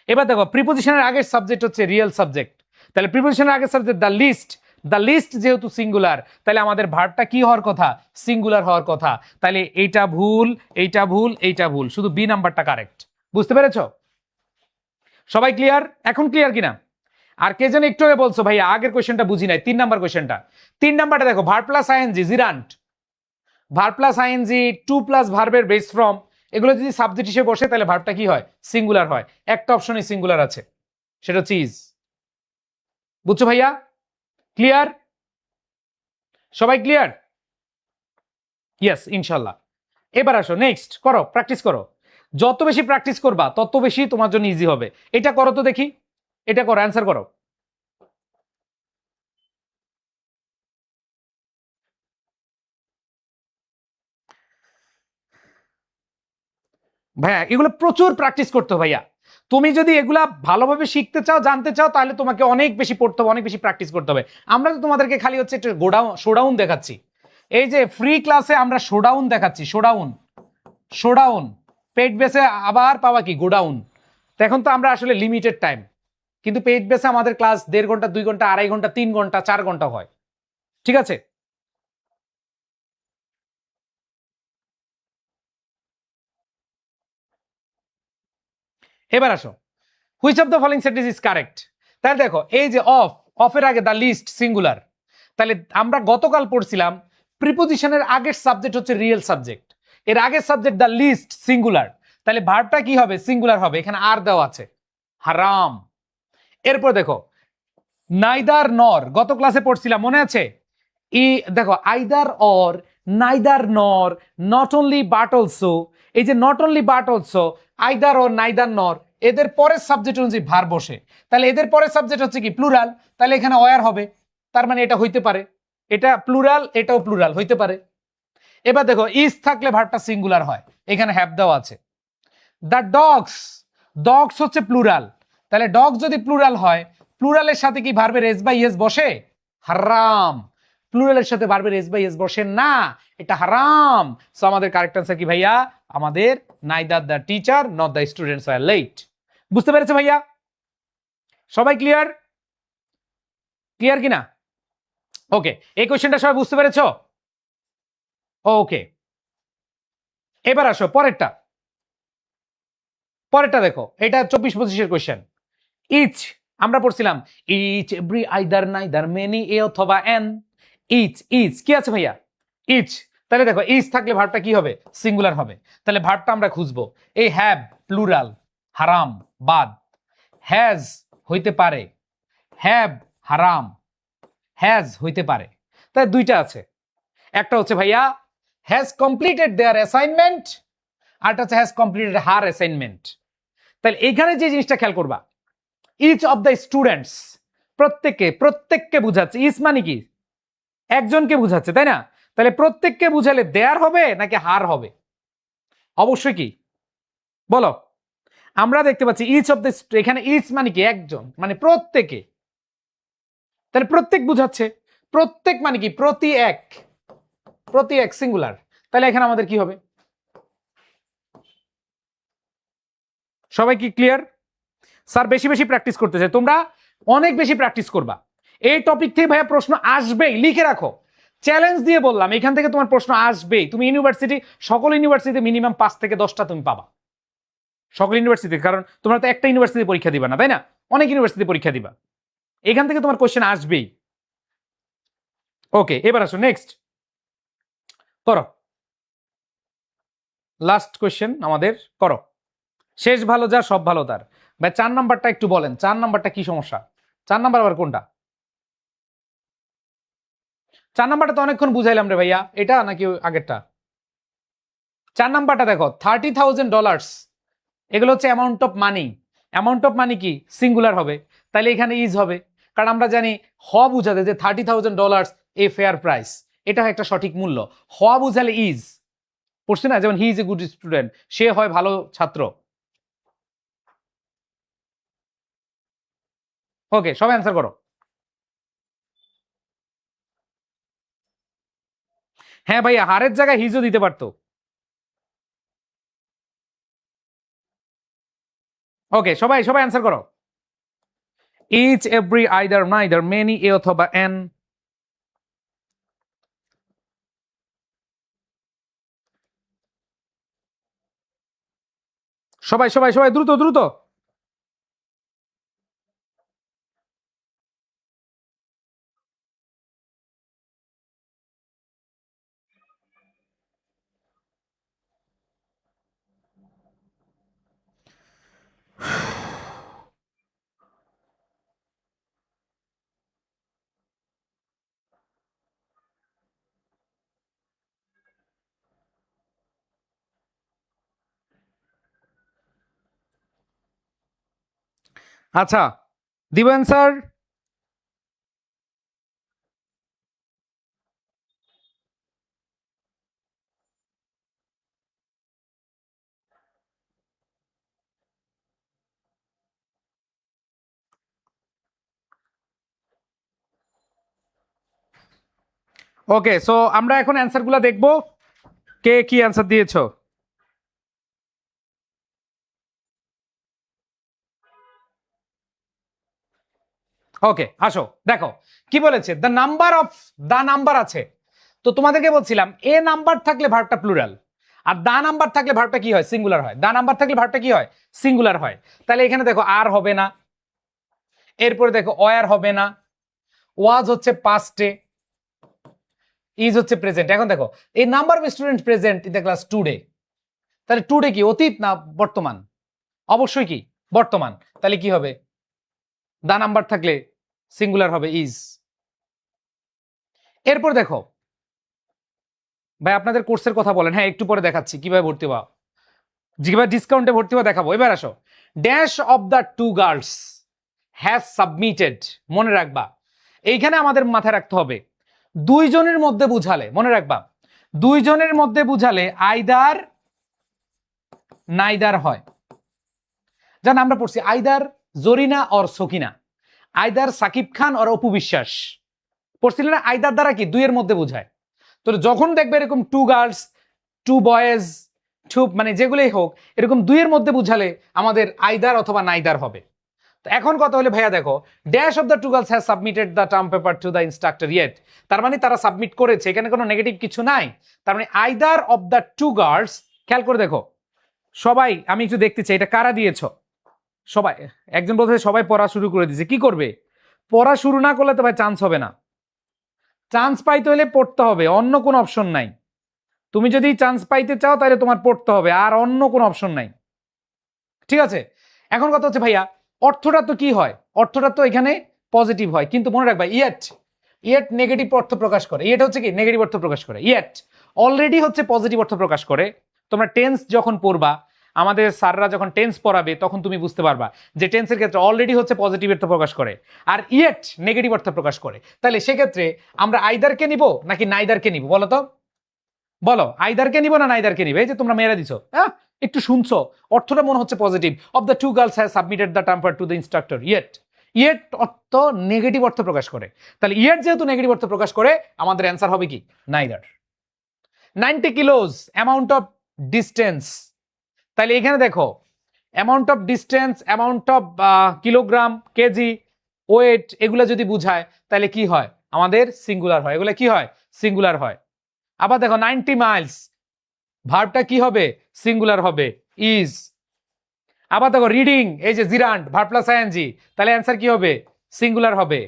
এবার দেখো প্রিপোজিশনের আগের সাবজেক্ট হচ্ছে রিয়েল সাবজেক্ট, তাহলে প্রিপোজিশনের আগের সাবজেক্ট দ্য লিস্ট যেহেতু সিঙ্গুলার, তাহলে আমাদের ভার্বটা কি হওয়ার কথা, সিঙ্গুলার হওয়ার কথা, তাহলে এইটা ভুল, এইটা ভুল, এইটা ভুল, শুধু বি নাম্বারটা কারেক্ট। বুঝতে পেরেছো? সবাই ক্লিয়ার? এখন ক্লিয়ার কিনা? আর কে যেন একটু আগে বলছো ভাই আগের কোয়েশ্চেনটা বুঝি নাই, 3 নাম্বার কোয়েশ্চেনটা, 3 নাম্বারটা দেখো verb plus ING gerund, verb plus ING to plus ভার্বের বেস ফর্ম, এগুলো যদি সাবজেক্ট হিসেবে বসে তাহলে ভার্বটা কি হয়, সিঙ্গুলার হয়, একটা অপশনই সিঙ্গুলার আছে, সেটা হচ্ছে ইজ। বুঝছো ভাইয়া? ক্লিয়ার? সবাই ক্লিয়ার? ইয়েস, ইনশাল্লাহ। এবার আসো, নেক্সট করো, প্র্যাকটিস করো। যত বেশি প্র্যাকটিস করবা তত বেশি তোমার জন্য ইজি হবে। এটা করো তো দেখি, এটা করো, অ্যান্সার করো। ভাইয়া এগুলো প্রচুর প্র্যাকটিস করতে হবে ভাইয়া। তুমি যদি এগুলা ভালোভাবে শিখতে চাও, জানতে চাও, তাহলে তোমাকে অনেক বেশি পড়তে হবে, অনেক বেশি প্র্যাকটিস করতে হবে। আমরা তো তোমাদেরকে খালি হচ্ছে একটু শোডাউন দেখাচ্ছি। এই যে ফ্রি ক্লাসে আমরা শোডাউন দেখাচ্ছি, শোডাউন, শোডাউন। পেড বেসে আবার পাওয়া কি গোডাউন। তো এখন তো আমরা আসলে লিমিটেড টাইম, কিন্তু পেড বেসে আমাদের ক্লাস 1.5 ঘন্টা, 2 ঘন্টা, 2.5 ঘন্টা, 3 ঘন্টা, 4 ঘন্টা হয়। ঠিক আছে, এবার আসো, which of the following sentence is correct. তাহলে দেখো, এই যে অফ, অফের আগে দ্য লিস্ট সিঙ্গুলার। তাহলে আমরা গতকাল পড়ছিলাম প্রিপোজিশনের আগের সাবজেক্ট হচ্ছে রিয়েল সাবজেক্ট, এর আগের সাবজেক্ট দ্য লিস্ট সিঙ্গুলার। তাহলে ভার্বটা কি হবে? সিঙ্গুলার হবে। এখানে আর দেওয়া আছে, হারাম। এরপর দেখো, নাইদার নর, গত ক্লাসে পড়ছিলাম, মনে আছে? ই দেখো, আইদার অর, নাইদার নর, নট অনলি বাট অলসো। এই যে not only but also, either or, neither নর, এদের পরের সাবজেক্ট অনুযায়ী ভার বসে। তাহলে এদের পরের সাবজেক্ট হচ্ছে কি? প্লুরাল। তাহলে এখানে ওয়ার হবে। তার মানে এটা হইতে পারে, এটা প্লুরাল, এটাও প্লুরাল হইতে পারে। এবার দেখো, ইজ থাকলে ভার্বটা সিঙ্গুলার হয়, এখানে হ্যাভ দেওয়া আছে। দ্য ডগস, ডগস হচ্ছে প্লুরাল। তাহলে ডগ যদি প্লুরাল হয়, প্লুরালের সাথে কি ভার্বের এস বাই এস বসে? হারাম। প্লুরালের সাথে ভার্বের এস বাই এস বসে না, এটা হারাম। সো আমাদের কারেক্ট আনসার কি ভাইয়া? আমাদের neither the teacher not the students are late. বুঝতে পেরেছে ভাইয়া? সবাই ক্লিয়ার? ক্লিয়ার কিনা? ওকে, এই কোশ্চেনটা সবাই বুঝতে পেরেছো? ওকে, এবার আসো পরেরটা। পরেরটা দেখো, এটা 24-25 কোশ্চেন। ইচ, আমরা পড়ছিলাম each, every, either, neither, many, a অথবা এন। ইচ, ইচ কি আছে ভাইয়া? ইচ। তাহলে দেখো, ইচ থাকলে ভার্বটা কি হবে? সিঙ্গুলার হবে। তাহলে ভার্বটা আমরা খুঁজবো। এই হ্যাভ প্লুরাল, হারাম, বাদ। হ্যাজ হইতে পারে, হ্যাভ হারাম, হ্যাজ হইতে পারে। তাই দুইটা আছে, একটা হচ্ছে ভাইয়া হ্যাজ কমপ্লিটেড দেয়ার অ্যাসাইনমেন্ট, আরটা হচ্ছে হ্যাজ কমপ্লিটেড হার অ্যাসাইনমেন্ট। তাহলে এইখানে যে জিনিসটা খেয়াল করবা, ইচ অফ দ্য স্টুডেন্টস, প্রত্যেককে, প্রত্যেককে বুঝাচ্ছে। ইচ মানে কি? একজনকে বুঝাচ্ছে, তাই না? তাহলে প্রত্যেককে বুঝালে দেয়ার হবে নাকি হার হবে? অবশ্যই কি, বলো। আমরা দেখতে পাচ্ছি ইচ অফ দ্য, এখানে ইচ মানে কি? একজন, মানে প্রত্যেকে। তাহলে প্রত্যেক বুঝাচ্ছে, প্রত্যেক মানে কি? প্রতি এক, প্রতি এক সিঙ্গুলার। তাহলে এখানে আমাদের কি হবে? সবাই কি ক্লিয়ার? স্যার বেশি বেশি প্র্যাকটিস করতে চাই, তোমরা অনেক বেশি প্র্যাকটিস করবা। এই টপিক থেকে ভাইয়া প্রশ্ন আসবেই, লিখে রাখো। চ্যালেঞ্জ দিয়ে বললাম, এখান থেকে তোমার প্রশ্ন আসবেই। তুমি ইউনিভার্সিটি, সকল ইউনিভার্সিটিতে মিনিমাম 5 থেকে 10টা তুমি পাবা, সকল ইউনিভার্সিটি। কারণ তোমরা তো একটা ইউনিভার্সিটি পরীক্ষা দিবা না, তাই না? অনেক ইউনিভার্সিটি পরীক্ষা দিবা, এখান থেকে তোমার কোশ্চেন আসবেই। ওকে, এবার আসো নেক্সট করো, লাস্ট কোশ্চেন আমাদের করো। শেষ ভালো যা সব ভালো তার। ভাই 4 নাম্বারটা একটু বলেন, 4 নাম্বারটা কি সমস্যা? 4 নাম্বার আবার কোনটা? 4 নাম্বারটা তো অনেকক্ষণ বুঝাইলাম রে ভাইয়া, এটা নাকি আগেরটা? 4 নাম্বারটা দেখো, $30,000, এগুলো হচ্ছে amount of money. Amount of মানি কি? সিঙ্গুলার হবে। তাহলে এখানে ইজ হবে, কারণ আমরা জানি হ বুঝাতে যে $30,000 এ ফেয়ার প্রাইস, এটা একটা সঠিক মূল্য। হ বুঝালে ইজ, পড়ছি না? যেমন he is a good student, সে হয় ভালো ছাত্র। ওকে, সবাই অ্যান্সার করো। হ্যাঁ ভাইয়া, হারের জায়গায় হিজও দিতে পারতো। ওকে, সবাই সবাই অ্যান্সার করো। Each, every, either, neither, many, a অথবা এন। সবাই সবাই সবাই দ্রুত দ্রুত। আচ্ছা, দিব অ্যান্সার? ওকে, সো আমরা এখন অ্যান্সারগুলো দেখবো, কে কি অ্যান্সার দিয়েছো। ওকে, আসো দেখো কি বলেছে, দ্য নাম্বার আছে। তো তোমাদেরকে বলছিলাম এ নাম্বার থাকলে ভার্বটা প্লুরাল, আর দা নাম্বার থাকলে ভার্বটা কি হয়, সিঙ্গুলার হয়। দা নাম্বার থাকলে ভার্বটা কি হয়, সিঙ্গুলার হয়। তাহলে এখানে দেখো আর হবে না, এরপরে দেখো ওয়ার হবে না, ওয়াজ হচ্ছে পাস্টে, ইজ হচ্ছে প্রেজেন্ট। এখন দেখো এই number of student present in the class today, তাহলে টুডে কি অতীত না বর্তমান? অবশ্যই কি বর্তমান। তাহলে কি হবে, দা নাম্বার থাকলে সিঙ্গুলার হবে ইজ। এরপর দেখো ভাই আপনাদের কোর্সের কথা বলেন, হ্যাঁ একটু পরে দেখাচ্ছি কিভাবে ভর্তি হওয়া, যেভাবে ডিসকাউন্টে ভর্তি হওয়া দেখাবো। এবার আসো, dash of the two girls has submitted, মনে রাখবা এইখানে আমাদের মাথায় রাখতে হবে দুইজনের মধ্যে বুঝালে, মনে রাখবা দুইজনের মধ্যে বুঝালে আইদার নাইদার হয়। জান আমরা পড়ছি either Zarina or Sakina, either Sakib Khan or Apu Biswas, পড়ছিলেন না? আইদার দ্বারা কি দুইয়ের মধ্যে বুঝায়। তো যখন দেখবে এরকম two girls, two boys, two মানে যেগুলোই হোক এরকম দুইয়ের মধ্যে বুঝালে আমাদের আইদার অথবা নাইদার হবে। তো এখন কথা হলে ভাইয়া দেখো, dash of the two girls has submitted the term paper to the instructor yet, তার মানে তারা সাবমিট করেছে, এখানে কোনো নেগেটিভ কিছু নাই। তার মানে either of the two girls, খেয়াল করে দেখো সবাই, আমি একটু দেখতে চাই এটা কারা দিয়েছ। সবাই, একজন বলতে সবাই পড়া শুরু করে দিয়েছে, কি করবে, পড়া শুরু না করলে তো ভাই চান্স হবে না। চান্স পাইতে হলে পড়তে হবে, অন্য কোনো অপশন নাই। তুমি যদি চান্স পাইতে চাও তাহলে তোমার পড়তে হবে, আর অন্য কোনো অপশন নাই। ঠিক আছে, এখন কথা হচ্ছে ভাইয়া অর্থটা তো কি হয়, অর্থটা তো এখানে পজিটিভ হয়, কিন্তু মনে রাখবা ইয়েট, ইয়েট নেগেটিভ অর্থ প্রকাশ করে। ইয়েট হচ্ছে কি নেগেটিভ অর্থ প্রকাশ করে, ইয়েট অলরেডি হচ্ছে পজিটিভ অর্থ প্রকাশ করে। তোমরা টেন্স যখন পড়বা, আমাদের স্যাররা যখন টেন্স পড়াবে তখন তুমি বুঝতে পারবা যে টেন্সের ক্ষেত্রে অলরেডি হচ্ছে পজিটিভ অর্থ প্রকাশ করে, আর ইয়েট নেগেটিভ অর্থ প্রকাশ করে। তাহলে সেক্ষেত্রে আমরা আইদারকে নিব নাকি নাইদারকে নিব বলো তো, বলো আইদারকে নিব না নাইদারকে নিবে? এই যে তোমরা মেরে দিছো, হ্যাঁ একটু শুনছো, অর্থটা মনে হচ্ছে positive. Of the two girls has submitted the term to the instructor yet, yet অর্থ নেগেটিভ অর্থ প্রকাশ করে। তাহলে ইয়েট যেহেতু নেগেটিভ অর্থ প্রকাশ করে, আমাদের অ্যান্সার হবে কি neither. 90 kilos amount of distance, তাহলে এখানে দেখো amount of distance, amount of kilogram, KG, weight, এগুলো যদি বুঝায় তাহলে কি হয়, আমাদের সিঙ্গুলার হয়, এগুলো কি হয়, সিঙ্গুলার হয়। আবার দেখো 90 মাইলস, ভার্বটা কি হবে, সিঙ্গুলার হবে ইজ। আবার দেখো রিডিং, এই যে জিরান্ড ভার্ব প্লাস আইএনজি, তাহলে অ্যান্সার কি হবে, সিঙ্গুলার হবে।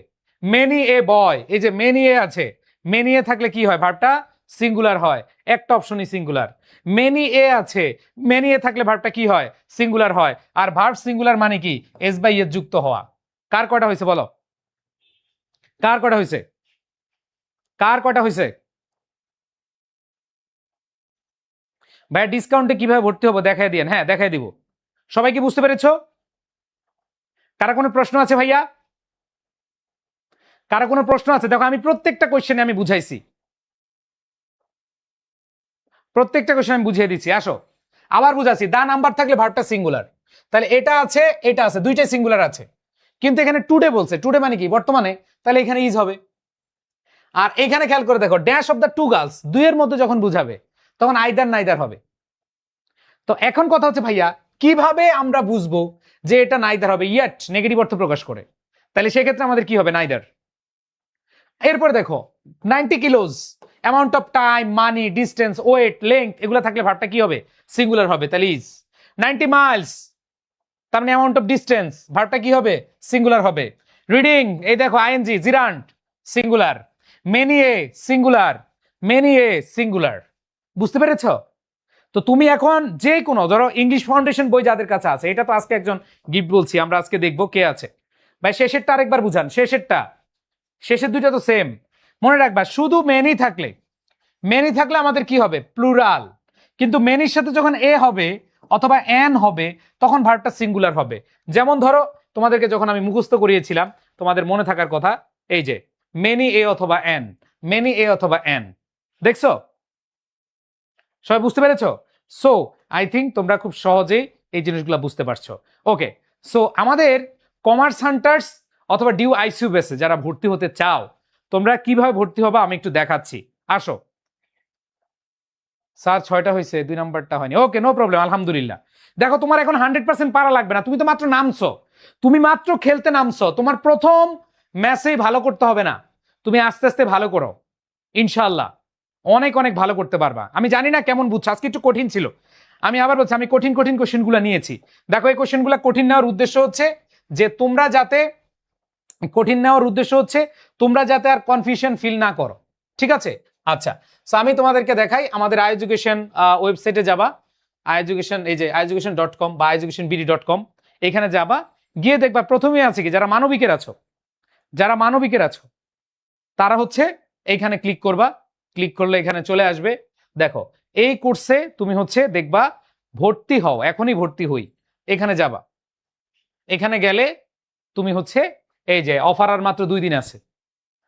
মেনি এ বয়, এই যে মেনি এ আছে, মেনি এ থাকলে কি হয়, ভার্বটা সিঙ্গুলার হয়, একটা অপশনই সিঙ্গুলার। মেনি এ আছে, মেনি এ থাকলে ভার্বটা কি হয়, সিঙ্গুলার হয়। আর ভার্ব সিঙ্গুলার মানে কি, এস বাই এস যুক্ত হওয়া। কার কয়টা হয়েছে বলো, কার কয়টা হয়েছে, কার কয়টা হয়েছে? ভাইয়া ডিসকাউন্টে কিভাবে ভর্তি হবো দেখাই দিয়েন, হ্যাঁ দেখাই দিব। সবাই কি বুঝতে পেরেছো? কারা কোনো প্রশ্ন আছে ভাইয়া, কারা কোনো প্রশ্ন আছে? দেখো আমি প্রত্যেকটা কোশ্চেনে আমি বুঝাইছি, প্রত্যেকটা কোশ্চেন আমি বুঝিয়ে দিচ্ছি। আসো আবার বুঝাচ্ছি, দা নাম্বার থাকলে ভার্বটা সিঙ্গুলার, তাহলে এটা আছে এটা আছে, দুইটাই সিঙ্গুলার আছে, কিন্তু এখানে টুডে বলছে, টুডে মানে কি বর্তমানে, তাহলে এখানে ইজ হবে। আর এখানে খেয়াল করে দেখো dash of the two girls, দুইয়ের মধ্যে যখন বুঝাবে তখন আইদার নাইদার হবে। তো এখন কথা হচ্ছে ভাইয়া কিভাবে আমরা বুঝবো যে এটা নাইদার হবে, ইয়েট নেগেটিভ অর্থ প্রকাশ করে, তাহলে সেক্ষেত্রে আমাদের কি হবে, নাইদার। এরপর দেখো 90 kilos, amount of time, money, distance, weight, length, এগুলো থাকলে ভার্বটা কি হবে, সিঙ্গুলার হবে, তাহলে ইজ। 90 মাইলস, তার মানে অ্যামাউন্ট অফ ডিস্টেন্স, ভার্বটা কি হবে, সিঙ্গুলার হবে। রিডিং, এই দেখো ING gerund, singular. Many a, singular, many a, singular. বুঝতে পেরেছো? তো তুমি এখন যে কোনো ধরো ইংলিশ ফাউন্ডেশন বই যাদের কাছে আছে, এটা তো আজকে একজন গিফট বলছি, আমরা আজকে দেখবো কে আছে। ভাই শেষেরটা আরেকবার বুঝান, শেষেরটা, শেষের দুইটা তো সেম। মনে রাখবা শুধু মেনি থাকলে, মেনি থাকলে আমাদের কি হবে, প্লুরাল, কিন্তু মেনির সাথে যখন এ হবে অথবা এন হবে তখন ভার্বটা সিঙ্গুলার হবে। যেমন ধরো তোমাদেরকে যখন আমি মুখস্থ করিয়েছিলাম তোমাদের মনে থাকার কথা, এই যে মেনি এ অথবা এন, মেনি এ অথবা এন, দেখছো? সবাই বুঝতে পেরেছো? সো আই থিঙ্ক তোমরা খুব সহজেই এই জিনিসগুলো বুঝতে পারছো। ওকে, সো আমাদের কমার্স হান্টার্স অথবা ডিউ আইসিইউ বেসে যারা ভর্তি হতে চাও, তোমরা কিভাবে ভর্তি হবা আমি একটু দেখাচ্ছি। আসো। স্যার 6টা হয়েছে, 2 নাম্বারটা হয়নি। ওকে, নো প্রবলেম, আলহামদুলিল্লাহ। দেখো, তোমার এখন 100% পারা লাগবে না, তুমি তো মাত্র নামছো, তুমি মাত্র খেলতে নামছো, তোমার প্রথম ম্যাচেই ভালো করতে হবে না, তুমি আস্তে আস্তে ভালো করো, ইনশাআল্লাহ অনেক অনেক ভালো করতে পারবা। আমি জানি না কেমন বুঝছো, আজকে একটু কঠিন ছিল। আমি আবার বলছি, আমি কঠিন কঠিন কোশ্চেনগুলো নিয়েছি। দেখো, এই কোশ্চেনগুলো কঠিন নেওয়ার উদ্দেশ্য হচ্ছে যে তোমরা যাতে তোমরা যাতে আর কনফিউশন ফিল না করো, ঠিক আছে? আচ্ছা, সো আমি তোমাদেরকে দেখাই, আমাদের আইএডুকেশন ওয়েবসাইটে যাবা, আইএডুকেশন, এই যে iEducation.com বা iEducationBD.com, এখানে যাবা, গিয়ে দেখবা প্রথমেই আছে কি, যারা মানবিকের আছো তারা হচ্ছে এইখানে ক্লিক করবা, ক্লিক করলে এখানে চলে আসবে। দেখো, এই কোর্সে তুমি হচ্ছে দেখবা ভর্তি হও, এখনই ভর্তি হই, এখানে যাবা, এখানে গেলে তুমি হচ্ছে এই যে অফার আর মাত্র 2 দিন আছে,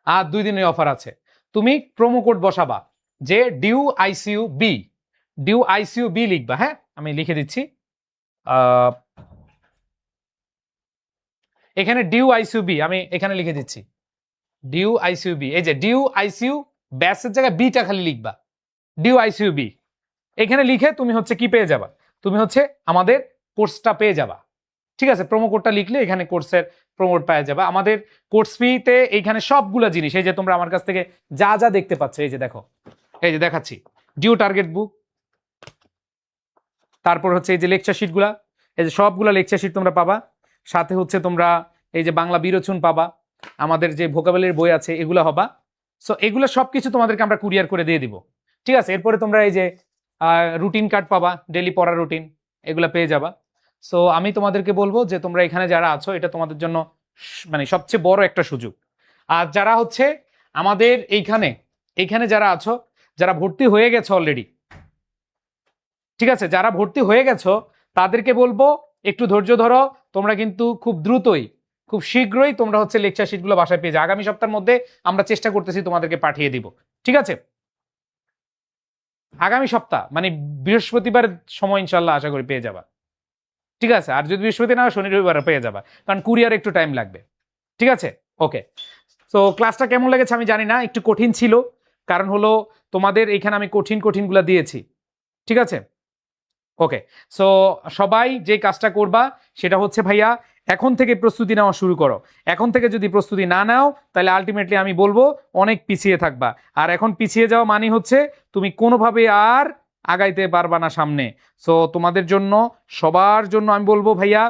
আর 2 দিনের অফার আছে, তুমি প্রোমো কোড বসাবা যে ডিউ আইসিইউ বি লিখবা। হ্যাঁ, আমি লিখে দিচ্ছি, এখানে ডিউ আইসিইউ বি আমি এখানে লিখে দিচ্ছি, ডিউ আইসিইউ বি, এই যে ডিউ আইসিইউ ব্যাসের জায়গায় বিটা খালি লিখবা, ডিউ আইসিইউ বি, এখানে লিখে তুমি হচ্ছে কি পেয়ে যাবা, তুমি হচ্ছে আমাদের কোর্সটা পেয়ে যাবা, ঠিক আছে? প্রোমো কোডটা লিখলে এখানে কোর্সের প্রোমোট পেয়ে যাবা। আমাদের কোর্স ফিতে এইখানে সবগুলো জিনিস, এই যে তোমরা আমার কাছ থেকে যা যা দেখতে পাচ্ছ, এই যে দেখো, এই যে দেখাচ্ছি, ডিউ টার্গেট বুক, তারপর হচ্ছে এই যে লেকচার শিটগুলা, এই যে সবগুলা লেকচার শিট তোমরা পাবা, সাথে হচ্ছে তোমরা এই যে বাংলা বিরোচন পাবা, আমাদের যে ভোকাবুলারি বই আছে এগুলো হবা। সো এগুলো সবকিছু তোমাদেরকে আমরা কুরিয়ার করে দিয়ে দিব, ঠিক আছে? এরপরে তোমরা এই যে রুটিন কার্ড পাবা, ডেলি পড়ার রুটিন, এগুলো পেয়ে যাবা। সো আমি তোমাদেরকে বলবো যে তোমরা এখানে যারা আছো, এটা তোমাদের জন্য মানে সবচেয়ে বড় একটা সুযোগ। আর যারা হচ্ছে আমাদের এইখানে যারা আছো, যারা ভর্তি হয়ে গেছো অলরেডি, ঠিক আছে, যারা ভর্তি হয়ে গেছো তাদেরকে বলবো একটু ধৈর্য ধরো, তোমরা কিন্তু খুব শীঘ্রই তোমরা হচ্ছে লেকচার শিটগুলো বাসায় পেয়ে যাও। আগামী সপ্তাহের মধ্যে আমরা চেষ্টা করতেছি তোমাদেরকে পাঠিয়ে দিব, ঠিক আছে? আগামী সপ্তাহ মানে বৃহস্পতিবার সময় ইনশাল্লাহ আশা করি পেয়ে যাবা, ঠিক আছে? আর যদি বৃহস্পতি না, শনি রবিবার পেয়ে যাবা, কারণ কুরিয়ার একটু টাইম লাগবে, ঠিক আছে? ওকে, তো ক্লাসটা কেমন লেগেছে আমি জানি না, একটু কঠিন ছিল, কারণ হলো তোমাদের এখানে আমি কঠিনগুলো দিয়েছি, ঠিক আছে? ওকে, সো সবাই যে কাজটা করবা সেটা হচ্ছে ভাইয়া, এখন থেকে প্রস্তুতি নেওয়া শুরু করো। এখন থেকে যদি প্রস্তুতি না নাও, তাহলে আলটিমেটলি আমি বলবো অনেক পিছিয়ে থাকবা। আর এখন পিছিয়ে যাওয়া মানে হচ্ছে তুমি কোনোভাবে আর আগাইতে পারবা না সামনে। সো তোমাদের জন্য, সবার জন্য আমি বলবো ভাইয়া,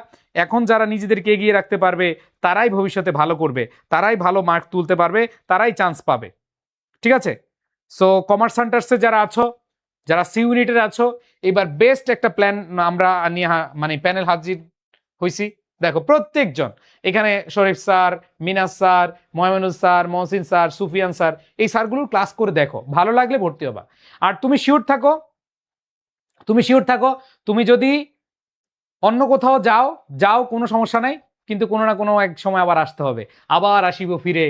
এখন যারা নিজেদেরকে এগিয়ে রাখতে পারবে তারাই ভবিষ্যতে ভালো করবে, তারাই ভালো মার্ক তুলতে পারবে, তারাই চান্স পাবে, ঠিক আছে? সো কমার্স সেন্টার্সে যারা আছো, যারা সি ইউনিটের আছো, এবার বেস্ট একটা প্ল্যান আমরা নিয়ে মানে প্যানেল হাজির হয়েছি। দেখো, প্রত্যেকজন এখানে Sharif sir, Minaj sir, Moymonul sir, Mohsin sir, Sufian sir, এই স্যারগুলোর ক্লাস করে দেখো, ভালো লাগলে ভর্তি হবা। আর তুমি শিওর থাকো, তুমি যদি অন্য কোথাও যাও কোনো সমস্যা নাই, কিন্তু কোনো না কোনো এক সময় আবার আসতে হবে, আবার আসিব ফিরে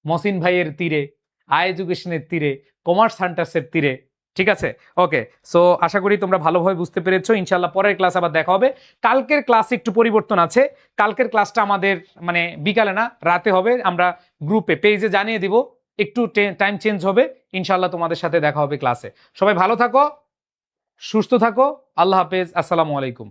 মহসিন ভাইয়ের তীরে, এডুকেশনের তীরে, কমার্স হান্টার্সের তীরে, ঠিক আছে? ওকে, সো আশা করি তোমরা ভালোভাবে বুঝতে পেরেছো। ইনশাল্লাহ পরের ক্লাস আবার দেখা হবে। কালকের ক্লাসে একটু পরিবর্তন আছে, কালকের ক্লাসটা আমাদের মানে বিকালে না, রাতে হবে। আমরা গ্রুপে পেজে জানিয়ে দিব, একটু টাইম চেঞ্জ হবে। ইনশাল্লাহ তোমাদের সাথে দেখা হবে ক্লাসে। সবাই ভালো থাকো, সুস্থ থাকো, আল্লাহ হাফেজ, আসসালামু আলাইকুম।